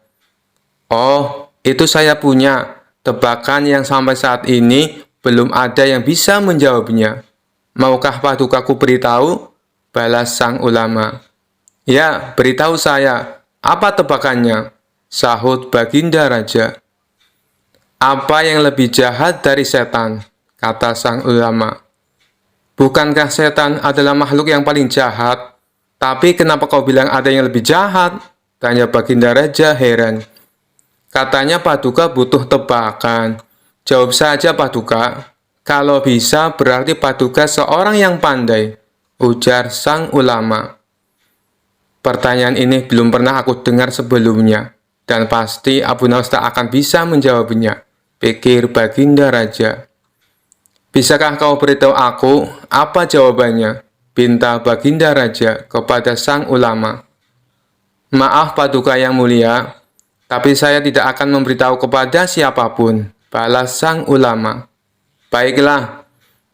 Oh, itu saya punya. Tebakan yang sampai saat ini belum ada yang bisa menjawabnya. Maukah Padukaku beritahu? Balas sang ulama. Ya, beritahu saya. Apa tebakannya? Sahut Baginda Raja. Apa yang lebih jahat dari setan? Kata sang ulama. Bukankah setan adalah makhluk yang paling jahat? Tapi kenapa kau bilang ada yang lebih jahat? Tanya Baginda Raja heran. Katanya Paduka butuh tebakan. Jawab saja Paduka. Kalau bisa berarti Paduka seorang yang pandai, ujar sang ulama. Pertanyaan ini belum pernah aku dengar sebelumnya, dan pasti Abu Nawas tak akan bisa menjawabnya, pikir Baginda Raja. Bisakah kau beritahu aku apa jawabannya? Pinta Baginda Raja kepada sang ulama. Maaf Paduka yang mulia, tapi saya tidak akan memberitahu kepada siapapun, balas sang ulama. Baiklah,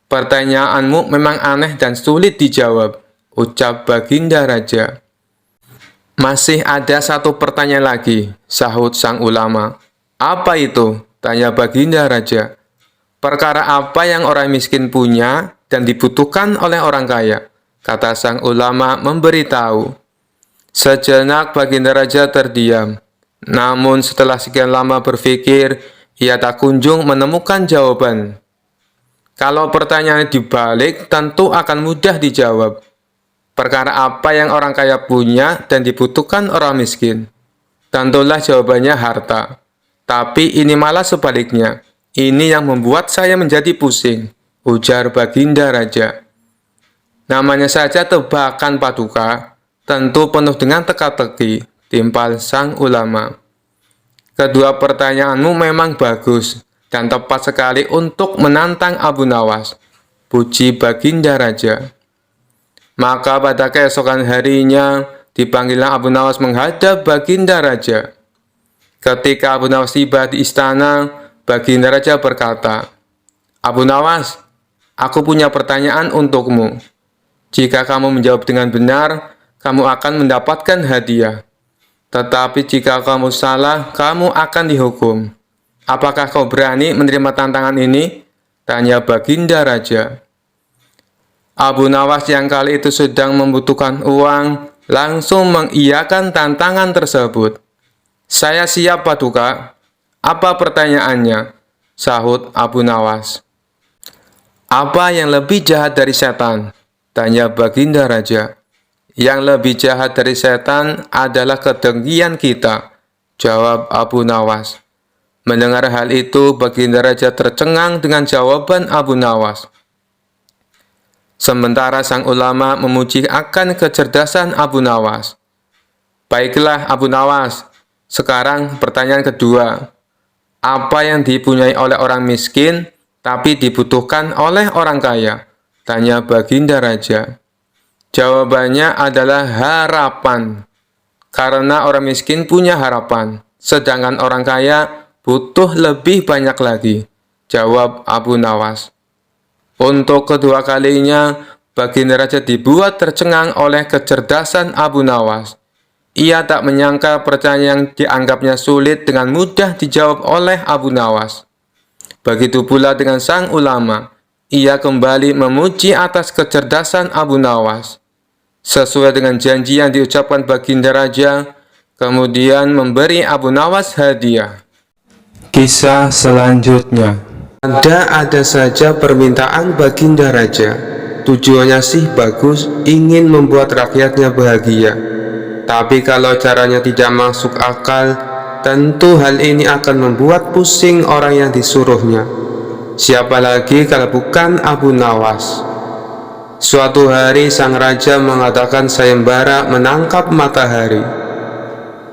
pertanyaanmu memang aneh dan sulit dijawab, ucap Baginda Raja. Masih ada satu pertanyaan lagi, sahut sang ulama. Apa itu? Tanya Baginda Raja. Perkara apa yang orang miskin punya dan dibutuhkan oleh orang kaya? Kata sang ulama memberitahu. Sejenak Baginda Raja terdiam. Namun setelah sekian lama berpikir, ia tak kunjung menemukan jawaban. Kalau pertanyaan dibalik, tentu akan mudah dijawab. Perkara apa yang orang kaya punya dan dibutuhkan orang miskin? Tentulah jawabannya harta. Tapi ini malah sebaliknya. Ini yang membuat saya menjadi pusing, ujar Baginda Raja. Namanya saja tebakan Paduka, tentu penuh dengan teka-teki, timpal sang ulama. Kedua pertanyaanmu memang bagus dan tepat sekali untuk menantang Abu Nawas, puji Baginda Raja. Maka pada keesokan harinya, dipanggillah Abu Nawas menghadap Baginda Raja. Ketika Abu Nawas tiba di istana, Baginda Raja berkata, Abu Nawas, aku punya pertanyaan untukmu. Jika kamu menjawab dengan benar, kamu akan mendapatkan hadiah. Tetapi jika kamu salah, kamu akan dihukum. Apakah kau berani menerima tantangan ini? Tanya Baginda Raja. Abu Nawas yang kali itu sedang membutuhkan uang, langsung mengiyakan tantangan tersebut. Saya siap Paduka. Apa pertanyaannya? Sahut Abu Nawas. Apa yang lebih jahat dari setan? Tanya Baginda Raja. Yang lebih jahat dari setan adalah kedengkian kita, jawab Abu Nawas. Mendengar hal itu, Baginda Raja tercengang dengan jawaban Abu Nawas. Sementara sang ulama memuji akan kecerdasan Abu Nawas. Baiklah Abu Nawas, sekarang pertanyaan kedua. Apa yang dipunyai oleh orang miskin, tapi dibutuhkan oleh orang kaya? Tanya Baginda Raja. Jawabannya adalah harapan. Karena orang miskin punya harapan, sedangkan orang kaya butuh lebih banyak lagi, jawab Abu Nawas. Untuk kedua kalinya, Baginda Raja dibuat tercengang oleh kecerdasan Abu Nawas. Ia tak menyangka pertanyaan yang dianggapnya sulit dengan mudah dijawab oleh Abu Nawas. Begitu pula dengan sang ulama. Ia kembali memuji atas kecerdasan Abu Nawas. Sesuai dengan janji yang diucapkan Baginda Raja, kemudian memberi Abu Nawas hadiah. Kisah selanjutnya. Ada saja permintaan Baginda Raja. Tujuannya sih bagus, ingin membuat rakyatnya bahagia. Tapi kalau caranya tidak masuk akal, tentu hal ini akan membuat pusing orang yang disuruhnya. Siapa lagi kalau bukan Abu Nawas? Suatu hari sang raja mengadakan sayembara menangkap matahari.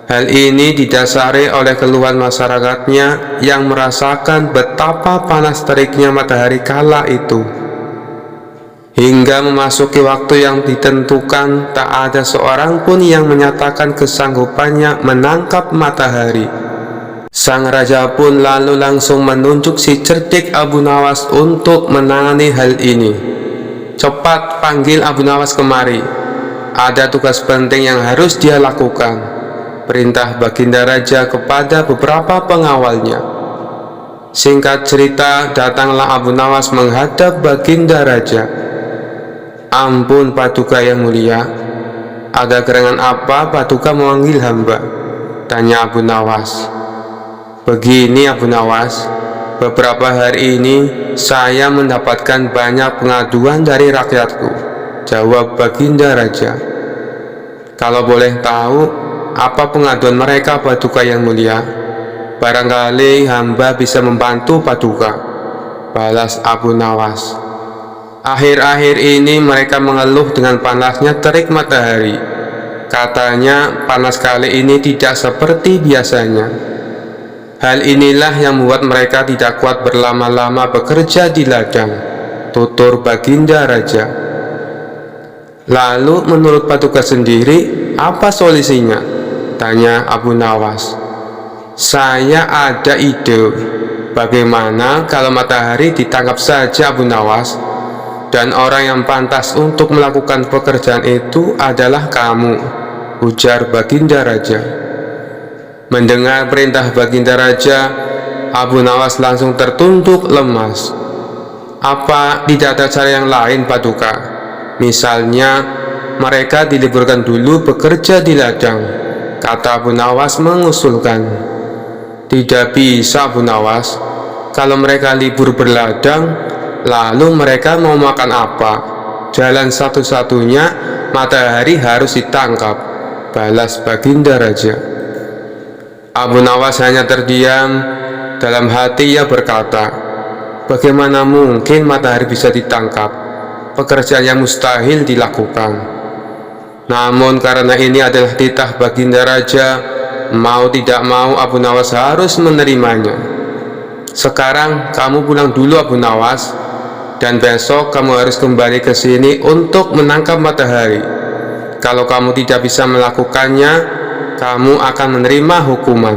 Hal ini didasari oleh keluhan masyarakatnya yang merasakan betapa panas teriknya matahari kala itu. Hingga memasuki waktu yang ditentukan, tak ada seorang pun yang menyatakan kesanggupannya menangkap matahari. Sang raja pun lalu langsung menunjuk si cerdik Abu Nawas untuk menangani hal ini. Cepat panggil Abu Nawas kemari. Ada tugas penting yang harus dia lakukan. Perintah Baginda Raja kepada beberapa pengawalnya. Singkat cerita, datanglah Abu Nawas menghadap Baginda Raja. Ampun Paduka yang mulia, ada gerangan apa Paduka memanggil hamba? Tanya Abu Nawas. Begini Abu Nawas, beberapa hari ini saya mendapatkan banyak pengaduan dari rakyatku. Jawab Baginda Raja. Kalau boleh tahu, apa pengaduan mereka Paduka yang mulia? Barangkali hamba bisa membantu Paduka, balas Abu Nawas. Akhir-akhir ini mereka mengeluh dengan panasnya terik matahari. Katanya panas kali ini tidak seperti biasanya. Hal inilah yang membuat mereka tidak kuat berlama-lama bekerja di ladang, tutur Baginda Raja. Lalu menurut Paduka sendiri, apa solusinya? Tanya Abu Nawas. Saya ada ide. Bagaimana kalau matahari ditangkap saja Abu Nawas? Dan orang yang pantas untuk melakukan pekerjaan itu adalah kamu, ujar Baginda Raja. Mendengar perintah Baginda Raja, Abu Nawas langsung tertunduk lemas. Apa tidak ada cara yang lain Paduka? Misalnya mereka diliburkan dulu bekerja di ladang, kata Abu Nawas mengusulkan. Tidak bisa Abu Nawas, kalau mereka libur berladang, lalu mereka mau makan apa? Jalan satu-satunya matahari harus ditangkap, balas Baginda Raja. Abu Nawas hanya terdiam. Dalam hati ia berkata, bagaimana mungkin matahari bisa ditangkap? Pekerjaan yang mustahil dilakukan. Namun karena ini adalah titah Baginda Raja, mau tidak mau Abu Nawas harus menerimanya. Sekarang kamu pulang dulu Abu Nawas, dan besok kamu harus kembali ke sini untuk menangkap matahari. Kalau kamu tidak bisa melakukannya, kamu akan menerima hukuman,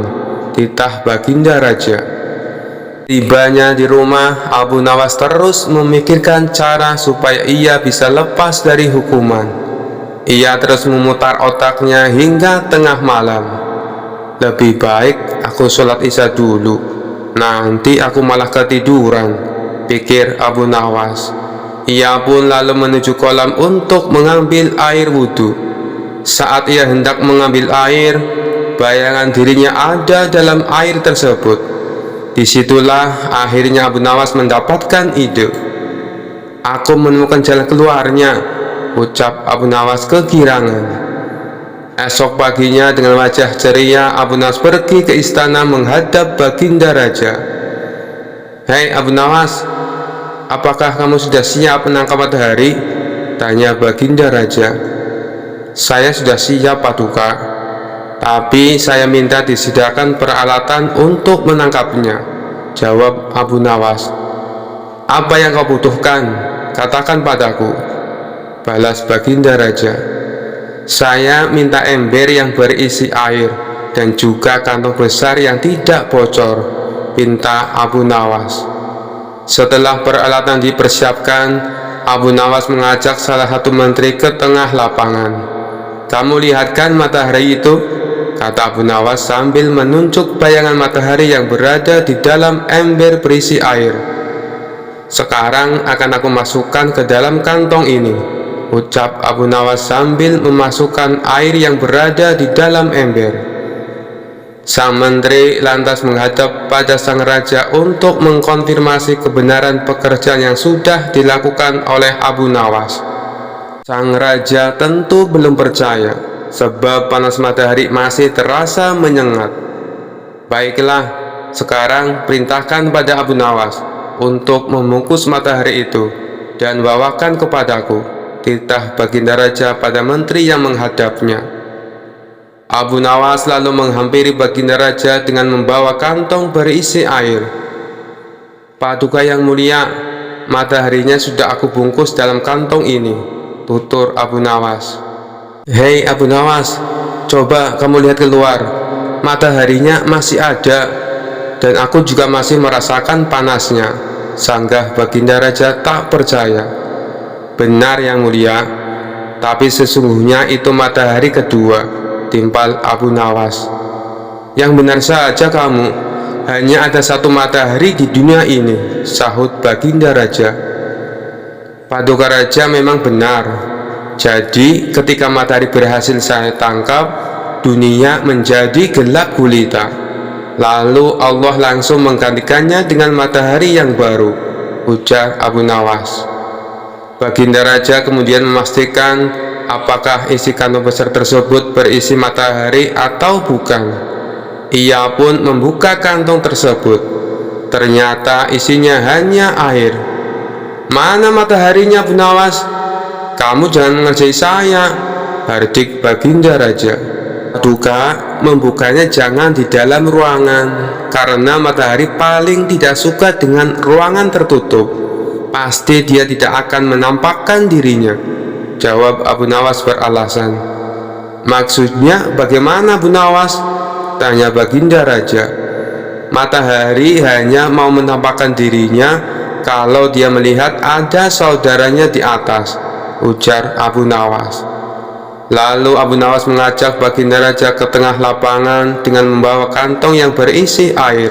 titah Baginda Raja. Tibanya di rumah, Abu Nawas terus memikirkan cara supaya ia bisa lepas dari hukuman. Ia terus memutar otaknya hingga tengah malam. Lebih baik aku sholat isya dulu, nanti aku malah ketiduran, pikir Abu Nawas. Ia pun lalu menuju kolam untuk mengambil air wudhu. Saat ia hendak mengambil air, bayangan dirinya ada dalam air tersebut. Disitulah akhirnya Abu Nawas mendapatkan ide. Aku menemukan jalan keluarnya, ucap Abu Nawas kegirangan. Esok paginya dengan wajah ceria, Abu Nawas pergi ke istana menghadap Baginda Raja. Hei Abu Nawas, apakah kamu sudah siap menangkap matahari? Tanya Baginda Raja. Saya sudah siap Paduka, tapi saya minta disediakan peralatan untuk menangkapnya, jawab Abu Nawas. Apa yang kau butuhkan? Katakan padaku, balas Baginda Raja. Saya minta ember yang berisi air dan juga kantong besar yang tidak bocor, pinta Abu Nawas. Setelah peralatan dipersiapkan, Abu Nawas mengajak salah satu menteri ke tengah lapangan. "Kamu lihatkan matahari itu?" kata Abu Nawas sambil menunjuk bayangan matahari yang berada di dalam ember berisi air. "Sekarang akan aku masukkan ke dalam kantong ini," ucap Abu Nawas sambil memasukkan air yang berada di dalam ember. Sang menteri lantas menghadap pada sang raja untuk mengkonfirmasi kebenaran pekerjaan yang sudah dilakukan oleh Abu Nawas. Sang raja tentu belum percaya, sebab panas matahari masih terasa menyengat. "Baiklah, sekarang perintahkan pada Abu Nawas untuk membungkus matahari itu dan bawakan kepadaku," titah baginda raja pada menteri yang menghadapnya. Abu Nawas lalu menghampiri baginda raja dengan membawa kantong berisi air. "Paduka yang mulia, mataharinya sudah aku bungkus dalam kantong ini," tutur Abu Nawas. "Hei Abu Nawas, coba kamu lihat keluar. Mataharinya masih ada, dan aku juga masih merasakan panasnya," sanggah baginda raja tak percaya. "Benar yang mulia, tapi sesungguhnya itu matahari kedua," timpal Abu Nawas. "Yang benar saja kamu, hanya ada satu matahari di dunia ini," sahut baginda raja. "Paduka raja memang benar. Jadi ketika matahari berhasil saya tangkap, dunia menjadi gelap gulita. Lalu Allah langsung menggantikannya dengan matahari yang baru," ujar Abu Nawas. Baginda raja kemudian memastikan apakah isi kantong besar tersebut berisi matahari atau bukan. Ia pun membuka kantong tersebut. Ternyata isinya hanya air. "Mana mataharinya, Abu Nawas? Kamu jangan mengerjai saya," hardik baginda raja. "Paduka, membukanya jangan di dalam ruangan, karena matahari paling tidak suka dengan ruangan tertutup. Pasti dia tidak akan menampakkan dirinya," jawab Abu Nawas beralasan. "Maksudnya bagaimana, Abu Nawas?" tanya baginda raja. "Matahari hanya mau menampakkan dirinya kalau dia melihat ada saudaranya di atas," ujar Abu Nawas. Lalu Abu Nawas mengajak baginda raja ke tengah lapangan dengan membawa kantong yang berisi air.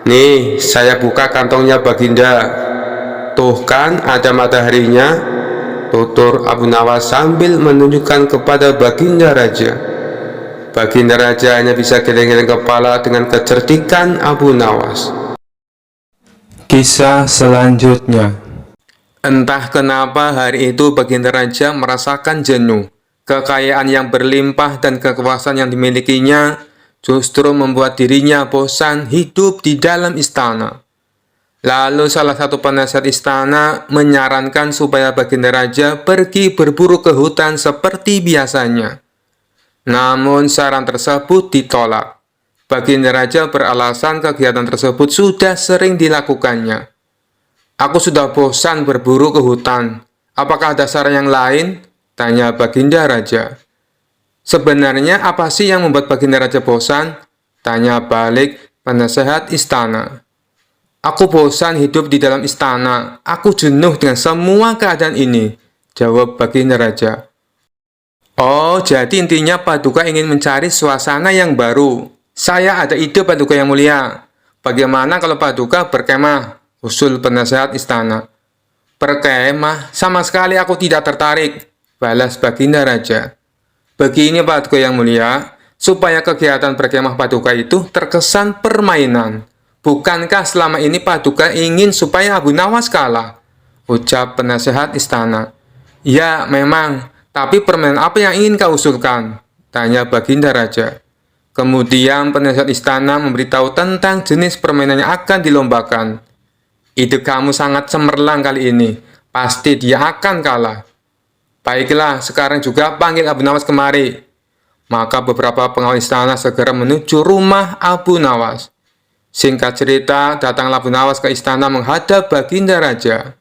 "Nih, saya buka kantongnya baginda. Tuh kan ada mataharinya," tutur Abu Nawas sambil menunjukkan kepada baginda raja. Baginda raja hanya bisa geleng-geleng kepala dengan kecerdikan Abu Nawas. Kisah selanjutnya. Entah kenapa hari itu baginda raja merasakan jenuh. Kekayaan yang berlimpah dan kekuasaan yang dimilikinya justru membuat dirinya bosan hidup di dalam istana. Lalu salah satu penasihat istana menyarankan supaya baginda raja pergi berburu ke hutan seperti biasanya. Namun saran tersebut ditolak. Baginda raja beralasan kegiatan tersebut sudah sering dilakukannya. "Aku sudah bosan berburu ke hutan. Apakah ada saran yang lain?" tanya baginda raja. "Sebenarnya apa sih yang membuat baginda raja bosan?" tanya balik penasehat istana. "Aku bosan hidup di dalam istana. Aku jenuh dengan semua keadaan ini," jawab baginda raja. "Oh, jadi intinya paduka ingin mencari suasana yang baru. Saya ada ide, paduka yang mulia. Bagaimana kalau paduka berkemah?" usul penasehat istana. "Berkemah? Sama sekali aku tidak tertarik," balas baginda raja. "Begini paduka yang mulia, supaya kegiatan berkemah paduka itu terkesan permainan. Bukankah selama ini paduka ingin supaya Abu Nawas kalah?" ucap penasehat istana. "Ya, memang. Tapi permainan apa yang ingin kau usulkan?" tanya baginda raja. Kemudian penasehat istana memberitahu tentang jenis permainan yang akan dilombakan. "Ide kamu sangat cemerlang kali ini. Pasti dia akan kalah. Baiklah, sekarang juga panggil Abu Nawas kemari." Maka beberapa pengawal istana segera menuju rumah Abu Nawas. Singkat cerita, datanglah Abu Nawas ke istana menghadap baginda raja.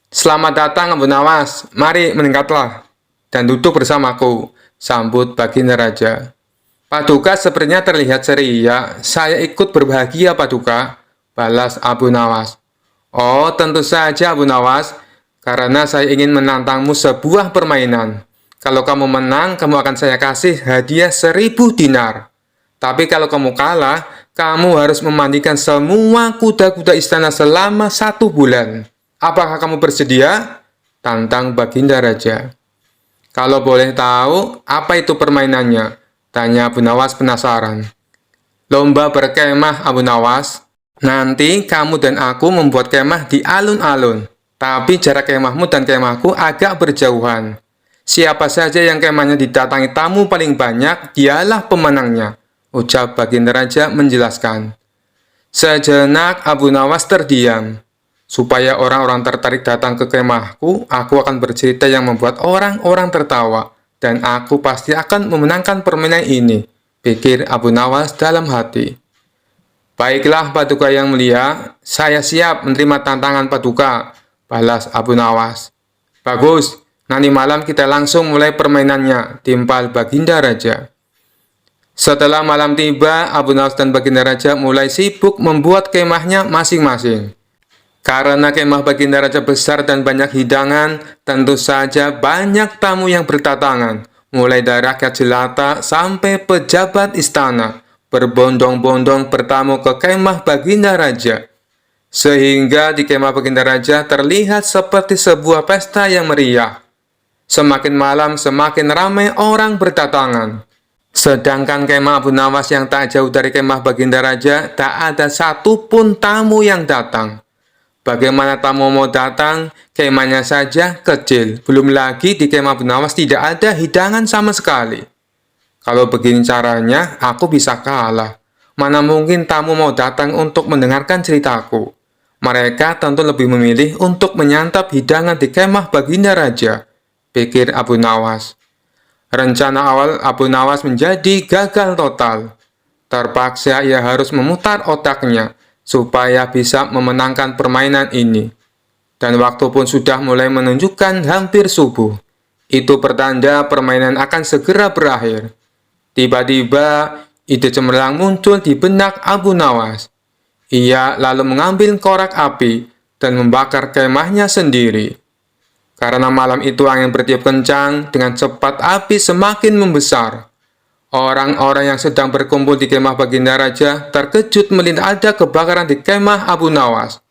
"Selamat datang Abu Nawas, mari meningkatlah dan duduk bersamaku," sambut baginda raja. "Paduka sepertinya terlihat ceria. Saya ikut berbahagia, paduka," balas Abu Nawas. "Oh, tentu saja Abu Nawas. karena saya ingin menantangmu sebuah permainan. Kalau kamu menang, kamu akan saya kasih hadiah 1000 dinar. Tapi kalau kamu kalah, kamu harus memandikan semua kuda-kuda istana selama 1 bulan. Apakah kamu bersedia? Tantang Baginda Raja. Kalau boleh tahu, apa itu permainannya? Tanya Abu Nawas penasaran. Lomba berkemah, Abu Nawas. Nanti kamu dan aku membuat kemah di alun-alun. Tapi jarak kemahmu dan kemahku agak berjauhan. Siapa saja yang kemahnya didatangi tamu paling banyak, dialah pemenangnya, ucap Baginda Raja menjelaskan. Sejenak Abu Nawas terdiam. Supaya orang-orang tertarik datang ke kemahku, aku akan bercerita yang membuat orang-orang tertawa, dan aku pasti akan memenangkan permainan ini, pikir Abu Nawas dalam hati. Baiklah Paduka yang mulia, saya siap menerima tantangan Paduka, balas Abu Nawas. Bagus, nanti malam kita langsung mulai permainannya, timpal Baginda Raja. Setelah malam tiba, Abu Nawas dan Baginda Raja mulai sibuk membuat kemahnya masing-masing. Karena kemah Baginda Raja besar dan banyak hidangan, tentu saja banyak tamu yang berdatangan, mulai dari rakyat jelata sampai pejabat istana, berbondong-bondong bertamu ke kemah Baginda Raja. Sehingga di kemah Baginda Raja terlihat seperti sebuah pesta yang meriah. Semakin malam, semakin ramai orang berdatangan. Sedangkan kemah Abu Nawas yang tak jauh dari kemah Baginda Raja, tak ada satupun tamu yang datang. Bagaimana tamu mau datang, kemahnya saja kecil. Belum lagi di kemah Abu Nawas tidak ada hidangan sama sekali. Kalau begini caranya, aku bisa kalah. Mana mungkin tamu mau datang untuk mendengarkan ceritaku. Mereka tentu lebih memilih untuk menyantap hidangan di kemah Baginda Raja, pikir Abu Nawas. Rencana awal Abu Nawas menjadi gagal total. Terpaksa ia harus memutar otaknya supaya bisa memenangkan permainan ini. Dan waktu pun sudah mulai menunjukkan hampir subuh. Itu pertanda permainan akan segera berakhir. Tiba-tiba ide cemerlang muncul di benak Abu Nawas. Ia lalu mengambil korek api dan membakar kemahnya sendiri. Karena malam itu angin bertiup kencang, dengan cepat api semakin membesar. Orang-orang yang sedang berkumpul di kemah Baginda Raja terkejut melihat ada kebakaran di kemah Abu Nawas.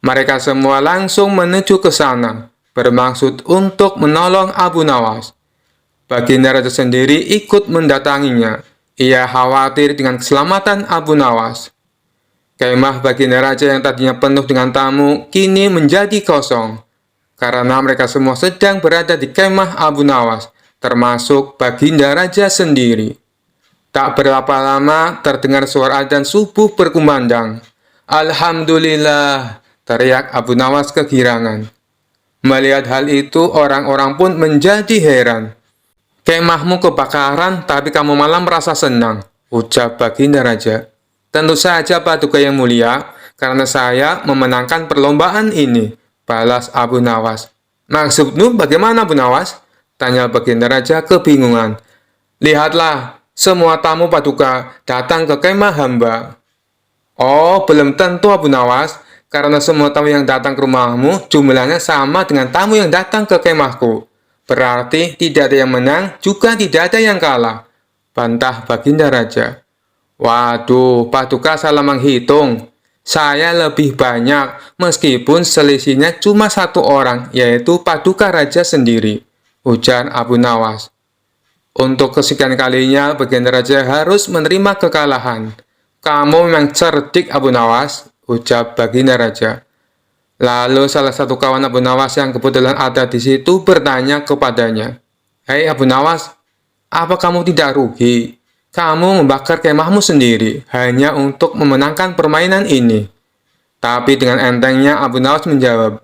Mereka semua langsung menuju ke sana, bermaksud untuk menolong Abu Nawas. Baginda Raja sendiri ikut mendatanginya. Ia khawatir dengan keselamatan Abu Nawas. Kemah Baginda Raja yang tadinya penuh dengan tamu, kini menjadi kosong. Karena mereka semua sedang berada di kemah Abu Nawas, termasuk Baginda Raja sendiri. Tak berapa lama, terdengar suara adzan subuh berkumandang. Alhamdulillah, teriak Abu Nawas kegirangan. Melihat hal itu, orang-orang pun menjadi heran. Kemahmu kebakaran, tapi kamu malah merasa senang, ucap Baginda Raja. Tentu saja Paduka yang mulia, karena saya memenangkan perlombaan ini, balas Abu Nawas. Maksudmu bagaimana Abu Nawas? Tanya Baginda Raja kebingungan. Lihatlah, semua tamu Paduka datang ke kemah hamba. Oh, belum tentu Abu Nawas, karena semua tamu yang datang ke rumahmu jumlahnya sama dengan tamu yang datang ke kemahku. Berarti tidak ada yang menang, juga tidak ada yang kalah, bantah Baginda Raja. Waduh, Paduka salah menghitung. Saya lebih banyak, meskipun selisihnya cuma 1 orang, yaitu Paduka Raja sendiri, ujar Abu Nawas. Untuk kesekian kalinya, Baginda Raja harus menerima kekalahan. Kamu memang cerdik, Abu Nawas, ucap Baginda Raja. Lalu salah satu kawan Abu Nawas yang kebetulan ada di situ bertanya kepadanya, Hei Abu Nawas, apa kamu tidak rugi? Kamu membakar kemahmu sendiri hanya untuk memenangkan permainan ini. Tapi dengan entengnya Abu Nawas menjawab,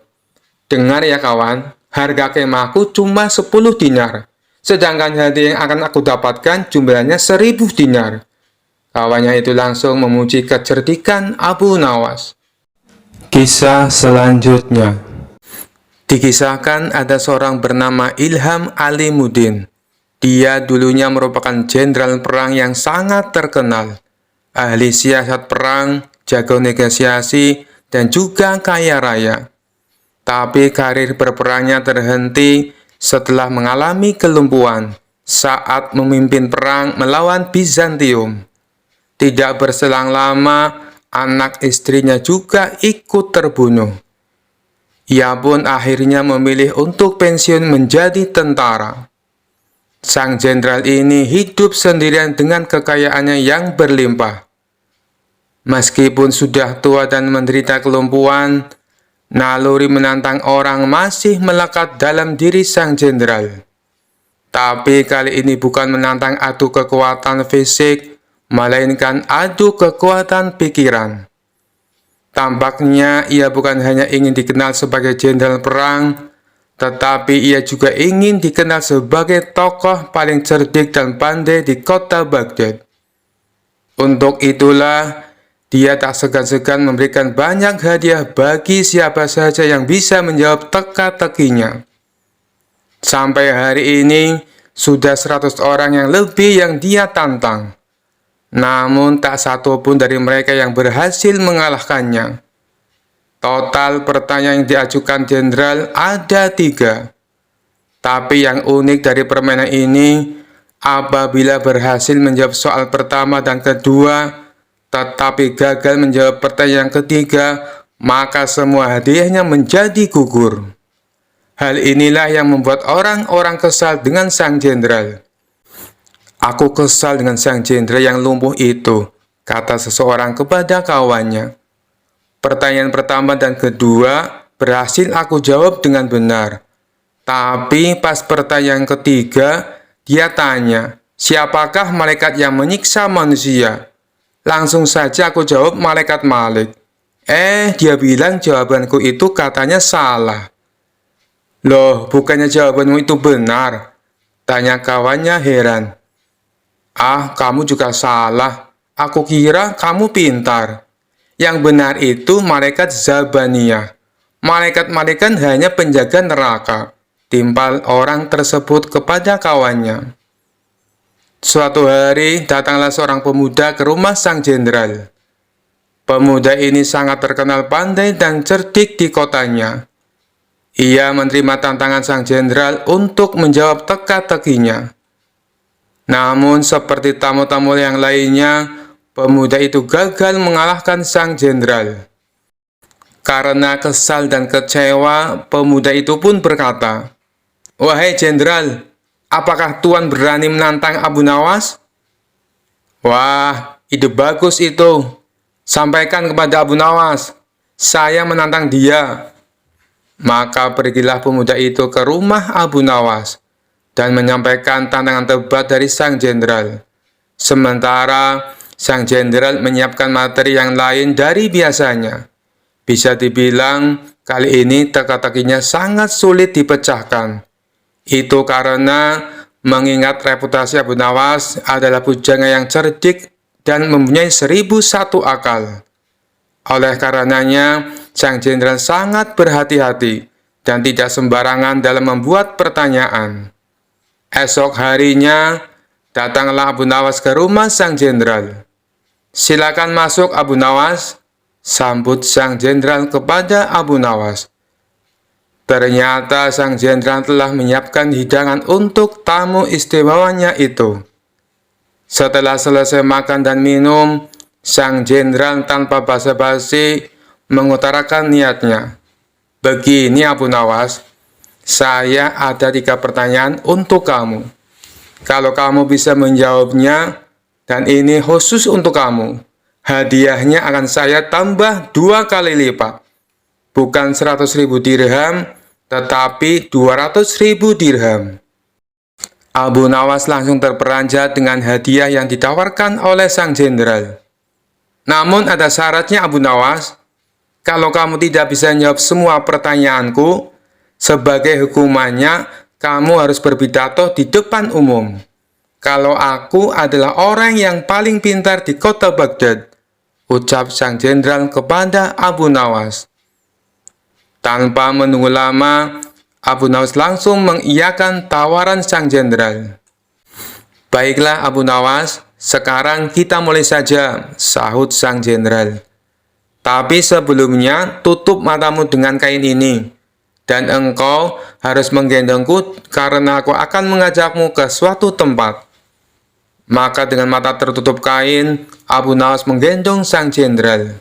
dengar ya kawan, harga kemahku cuma 10 dinar. Sedangkan hadiah yang akan aku dapatkan jumlahnya 1000 dinar. Kawannya itu langsung memuji kecerdikan Abu Nawas. Kisah selanjutnya. Dikisahkan ada seorang bernama Ilham Alimuddin. Dia dulunya merupakan jenderal perang yang sangat terkenal, ahli siasat perang, jago negosiasi, dan juga kaya raya. Tapi karir berperangnya terhenti setelah mengalami kelumpuhan saat memimpin perang melawan Bizantium. Tidak berselang lama, anak istrinya juga ikut terbunuh. Ia pun akhirnya memilih untuk pensiun menjadi tentara. Sang jenderal ini hidup sendirian dengan kekayaannya yang berlimpah. Meskipun sudah tua dan menderita kelumpuhan, naluri menantang orang masih melekat dalam diri sang jenderal. Tapi kali ini bukan menantang adu kekuatan fisik, melainkan adu kekuatan pikiran. Tampaknya ia bukan hanya ingin dikenal sebagai jenderal perang, tetapi ia juga ingin dikenal sebagai tokoh paling cerdik dan pandai di kota Baghdad. Untuk itulah, dia tak segan-segan memberikan banyak hadiah bagi siapa saja yang bisa menjawab teka-tekinya. Sampai hari ini, sudah 100 orang yang lebih yang dia tantang. Namun tak satu pun dari mereka yang berhasil mengalahkannya. Total pertanyaan yang diajukan jenderal ada 3. Tapi yang unik dari permainan ini, apabila berhasil menjawab soal pertama dan kedua, tetapi gagal menjawab pertanyaan ketiga, maka semua hadiahnya menjadi gugur. Hal inilah yang membuat orang-orang kesal dengan sang jenderal. "Aku kesal dengan sang jenderal yang lumpuh itu," kata seseorang kepada kawannya. "Pertanyaan pertama dan kedua berhasil aku jawab dengan benar. Tapi pas pertanyaan ketiga, dia tanya, siapakah malaikat yang menyiksa manusia? Langsung saja aku jawab malaikat Malik. Dia bilang jawabanku itu katanya salah." "Loh, bukannya jawabanmu itu benar?" tanya kawannya heran. Kamu juga salah. Aku kira kamu pintar. Yang benar itu malaikat Zabaniyah. Malaikat-malaikat hanya penjaga neraka," timpal orang tersebut kepada kawannya. Suatu hari, datanglah seorang pemuda ke rumah sang jenderal. Pemuda ini sangat terkenal pandai dan cerdik di kotanya. Ia menerima tantangan sang jenderal untuk menjawab teka-tekinya. Namun, seperti tamu-tamu yang lainnya, pemuda itu gagal mengalahkan sang jenderal. Karena kesal dan kecewa, pemuda itu pun berkata, "Wahai jenderal, apakah Tuan berani menantang Abu Nawas?" "Wah, ide bagus itu. Sampaikan kepada Abu Nawas, saya menantang dia." Maka pergilah pemuda itu ke rumah Abu Nawas dan menyampaikan tantangan tebal dari sang jenderal. Sementara sang jenderal menyiapkan materi yang lain dari biasanya. Bisa dibilang kali ini teka-tekinya sangat sulit dipecahkan. Itu karena mengingat reputasi Abu Nawas adalah pujangga yang cerdik dan mempunyai 1001 akal. Oleh karenanya, sang jenderal sangat berhati-hati dan tidak sembarangan dalam membuat pertanyaan. Esok harinya, datanglah Abu Nawas ke rumah sang jenderal. "Silakan masuk Abu Nawas," sambut sang jenderal kepada Abu Nawas. Ternyata sang jenderal telah menyiapkan hidangan untuk tamu istimewanya itu. Setelah selesai makan dan minum, sang jenderal tanpa basa-basi mengutarakan niatnya. "Begini Abu Nawas, saya ada 3 pertanyaan untuk kamu. Kalau kamu bisa menjawabnya, dan ini khusus untuk kamu, hadiahnya akan saya tambah 2 kali lipat. Bukan 100.000 dirham, tetapi 200.000 dirham." Abu Nawas langsung terperanjat dengan hadiah yang ditawarkan oleh sang jenderal. "Namun ada syaratnya Abu Nawas. Kalau kamu tidak bisa menjawab semua pertanyaanku, sebagai hukumannya, kamu harus berpidato di depan umum. Kalau aku adalah orang yang paling pintar di kota Baghdad," ucap sang jenderal kepada Abu Nawas. Tanpa menunggu lama, Abu Nawas langsung mengiyakan tawaran sang jenderal. "Baiklah Abu Nawas, sekarang kita mulai saja," sahut sang jenderal. "Tapi sebelumnya, tutup matamu dengan kain ini. dan engkau harus menggendongku karena aku akan mengajakmu ke suatu tempat. Maka dengan mata tertutup kain, Abu Nawas menggendong sang jenderal.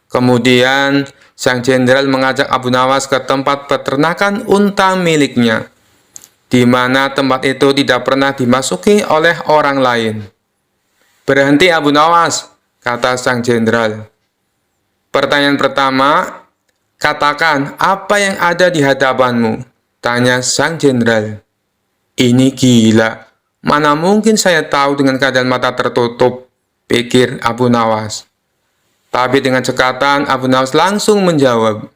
Kemudian, sang jenderal mengajak Abu Nawas ke tempat peternakan unta miliknya, di mana tempat itu tidak pernah dimasuki oleh orang lain. "Berhenti Abu Nawas," kata sang jenderal. "Pertanyaan pertama, katakan apa yang ada di hadapanmu," tanya sang jenderal. "Ini gila. Mana mungkin saya tahu dengan keadaan mata tertutup," pikir Abu Nawas. Tapi dengan cekatan, Abu Nawas langsung menjawab,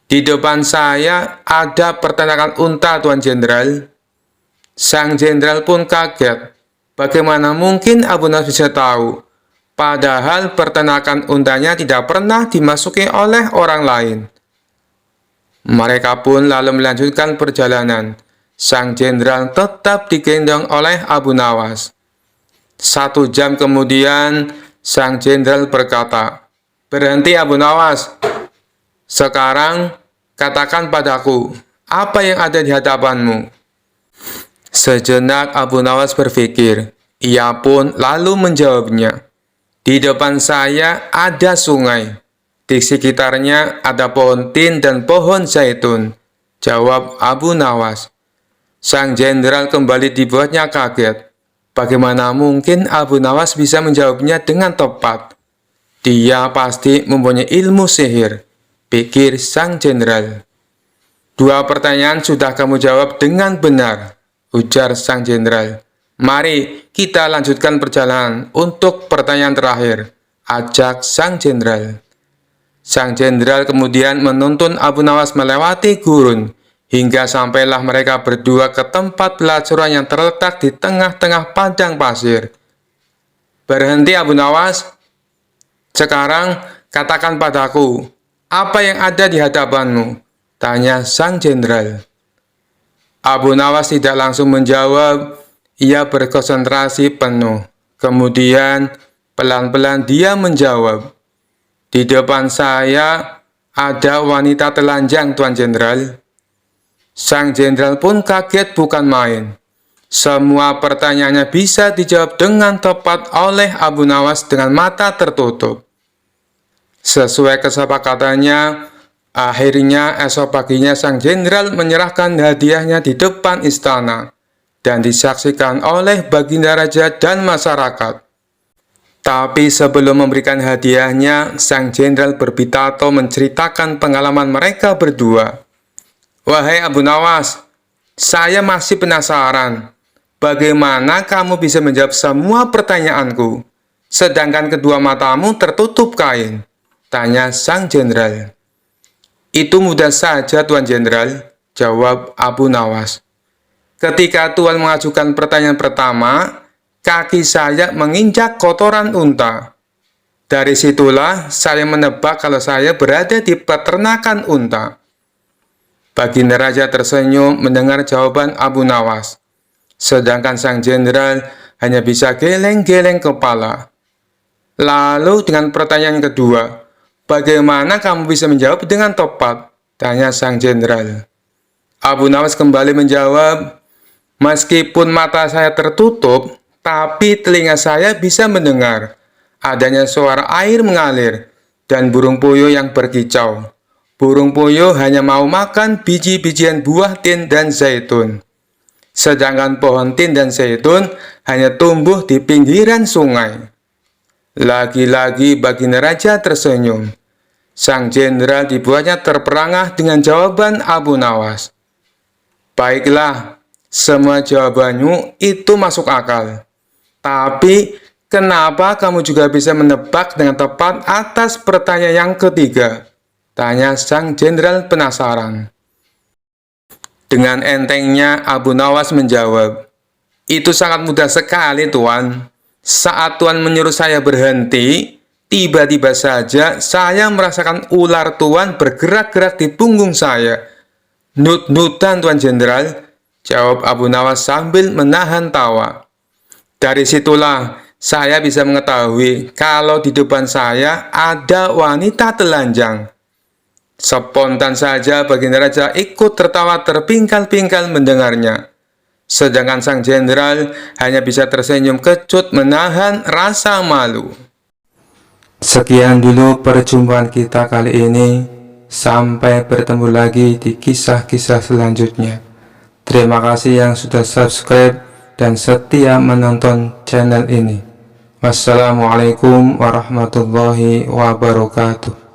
"Di depan saya ada peternakan unta, Tuan Jenderal." Sang jenderal pun kaget. Bagaimana mungkin Abu Nawas bisa tahu? Padahal peternakan untanya tidak pernah dimasuki oleh orang lain. Mereka pun lalu melanjutkan perjalanan. Sang jenderal tetap digendong oleh Abu Nawas. 1 jam kemudian, sang jenderal berkata, "Berhenti Abu Nawas. Sekarang, katakan padaku, apa yang ada di hadapanmu?" Sejenak Abu Nawas berpikir. Ia pun lalu menjawabnya, "Di depan saya ada sungai. Di sekitarnya ada pohon tin dan pohon zaitun," jawab Abu Nawas. Sang jenderal kembali dibuatnya kaget. Bagaimana mungkin Abu Nawas bisa menjawabnya dengan tepat? Dia pasti mempunyai ilmu sihir, pikir sang jenderal. "2 pertanyaan sudah kamu jawab dengan benar," ujar sang jenderal. "Mari kita lanjutkan perjalanan untuk pertanyaan terakhir," ajak sang jenderal. Sang jenderal kemudian menuntun Abu Nawas melewati gurun, hingga sampailah mereka berdua ke tempat pelacuran yang terletak di tengah-tengah padang pasir. "Berhenti Abu Nawas. Sekarang katakan padaku, apa yang ada di hadapanmu?" tanya sang jenderal. Abu Nawas tidak langsung menjawab. Ia berkonsentrasi penuh. Kemudian pelan-pelan dia menjawab, "Di depan saya ada wanita telanjang, Tuan Jenderal." Sang jenderal pun kaget bukan main. Semua pertanyaannya bisa dijawab dengan tepat oleh Abu Nawas dengan mata tertutup. Sesuai kesepakatannya, akhirnya esok paginya sang jenderal menyerahkan hadiahnya di depan istana dan disaksikan oleh Baginda Raja dan masyarakat. Tapi sebelum memberikan hadiahnya, sang jenderal berpitato menceritakan pengalaman mereka berdua. "Wahai Abu Nawas, saya masih penasaran. Bagaimana kamu bisa menjawab semua pertanyaanku, sedangkan kedua matamu tertutup kain?" tanya sang jenderal. "Itu mudah saja, Tuan Jenderal," jawab Abu Nawas. "Ketika Tuan mengajukan pertanyaan pertama, kaki saya menginjak kotoran unta. Dari situlah saya menebak kalau saya berada di peternakan unta." Baginda Raja tersenyum mendengar jawaban Abu Nawas, sedangkan sang jenderal hanya bisa geleng-geleng kepala. "Lalu dengan pertanyaan kedua, bagaimana kamu bisa menjawab dengan tepat?" tanya sang jenderal. Abu Nawas kembali menjawab, "Meskipun mata saya tertutup, tapi telinga saya bisa mendengar adanya suara air mengalir dan burung puyuh yang berkicau. Burung puyuh hanya mau makan biji-bijian buah tin dan zaitun. Sedangkan pohon tin dan zaitun hanya tumbuh di pinggiran sungai." Lagi-lagi Baginda Raja tersenyum. Sang jenderal dibuatnya terperangah dengan jawaban Abu Nawas. "Baiklah, semua jawabanmu itu masuk akal. Tapi kenapa kamu juga bisa menebak dengan tepat atas pertanyaan yang ketiga?" tanya sang jenderal penasaran. Dengan entengnya Abu Nawas menjawab, "Itu sangat mudah sekali, Tuan. Saat Tuan menyuruh saya berhenti, tiba-tiba saja saya merasakan ular Tuan bergerak-gerak di punggung saya." "Nut-nutan, Tuan Jenderal," jawab Abu Nawas sambil menahan tawa. "Dari situlah saya bisa mengetahui kalau di depan saya ada wanita telanjang." Spontan saja Baginda Raja ikut tertawa terpingkal-pingkal mendengarnya. Sedangkan sang jenderal hanya bisa tersenyum kecut menahan rasa malu. Sekian dulu perjumpaan kita kali ini. Sampai bertemu lagi di kisah-kisah selanjutnya. Terima kasih yang sudah subscribe dan setia menonton channel ini. Wassalamualaikum warahmatullahi wabarakatuh.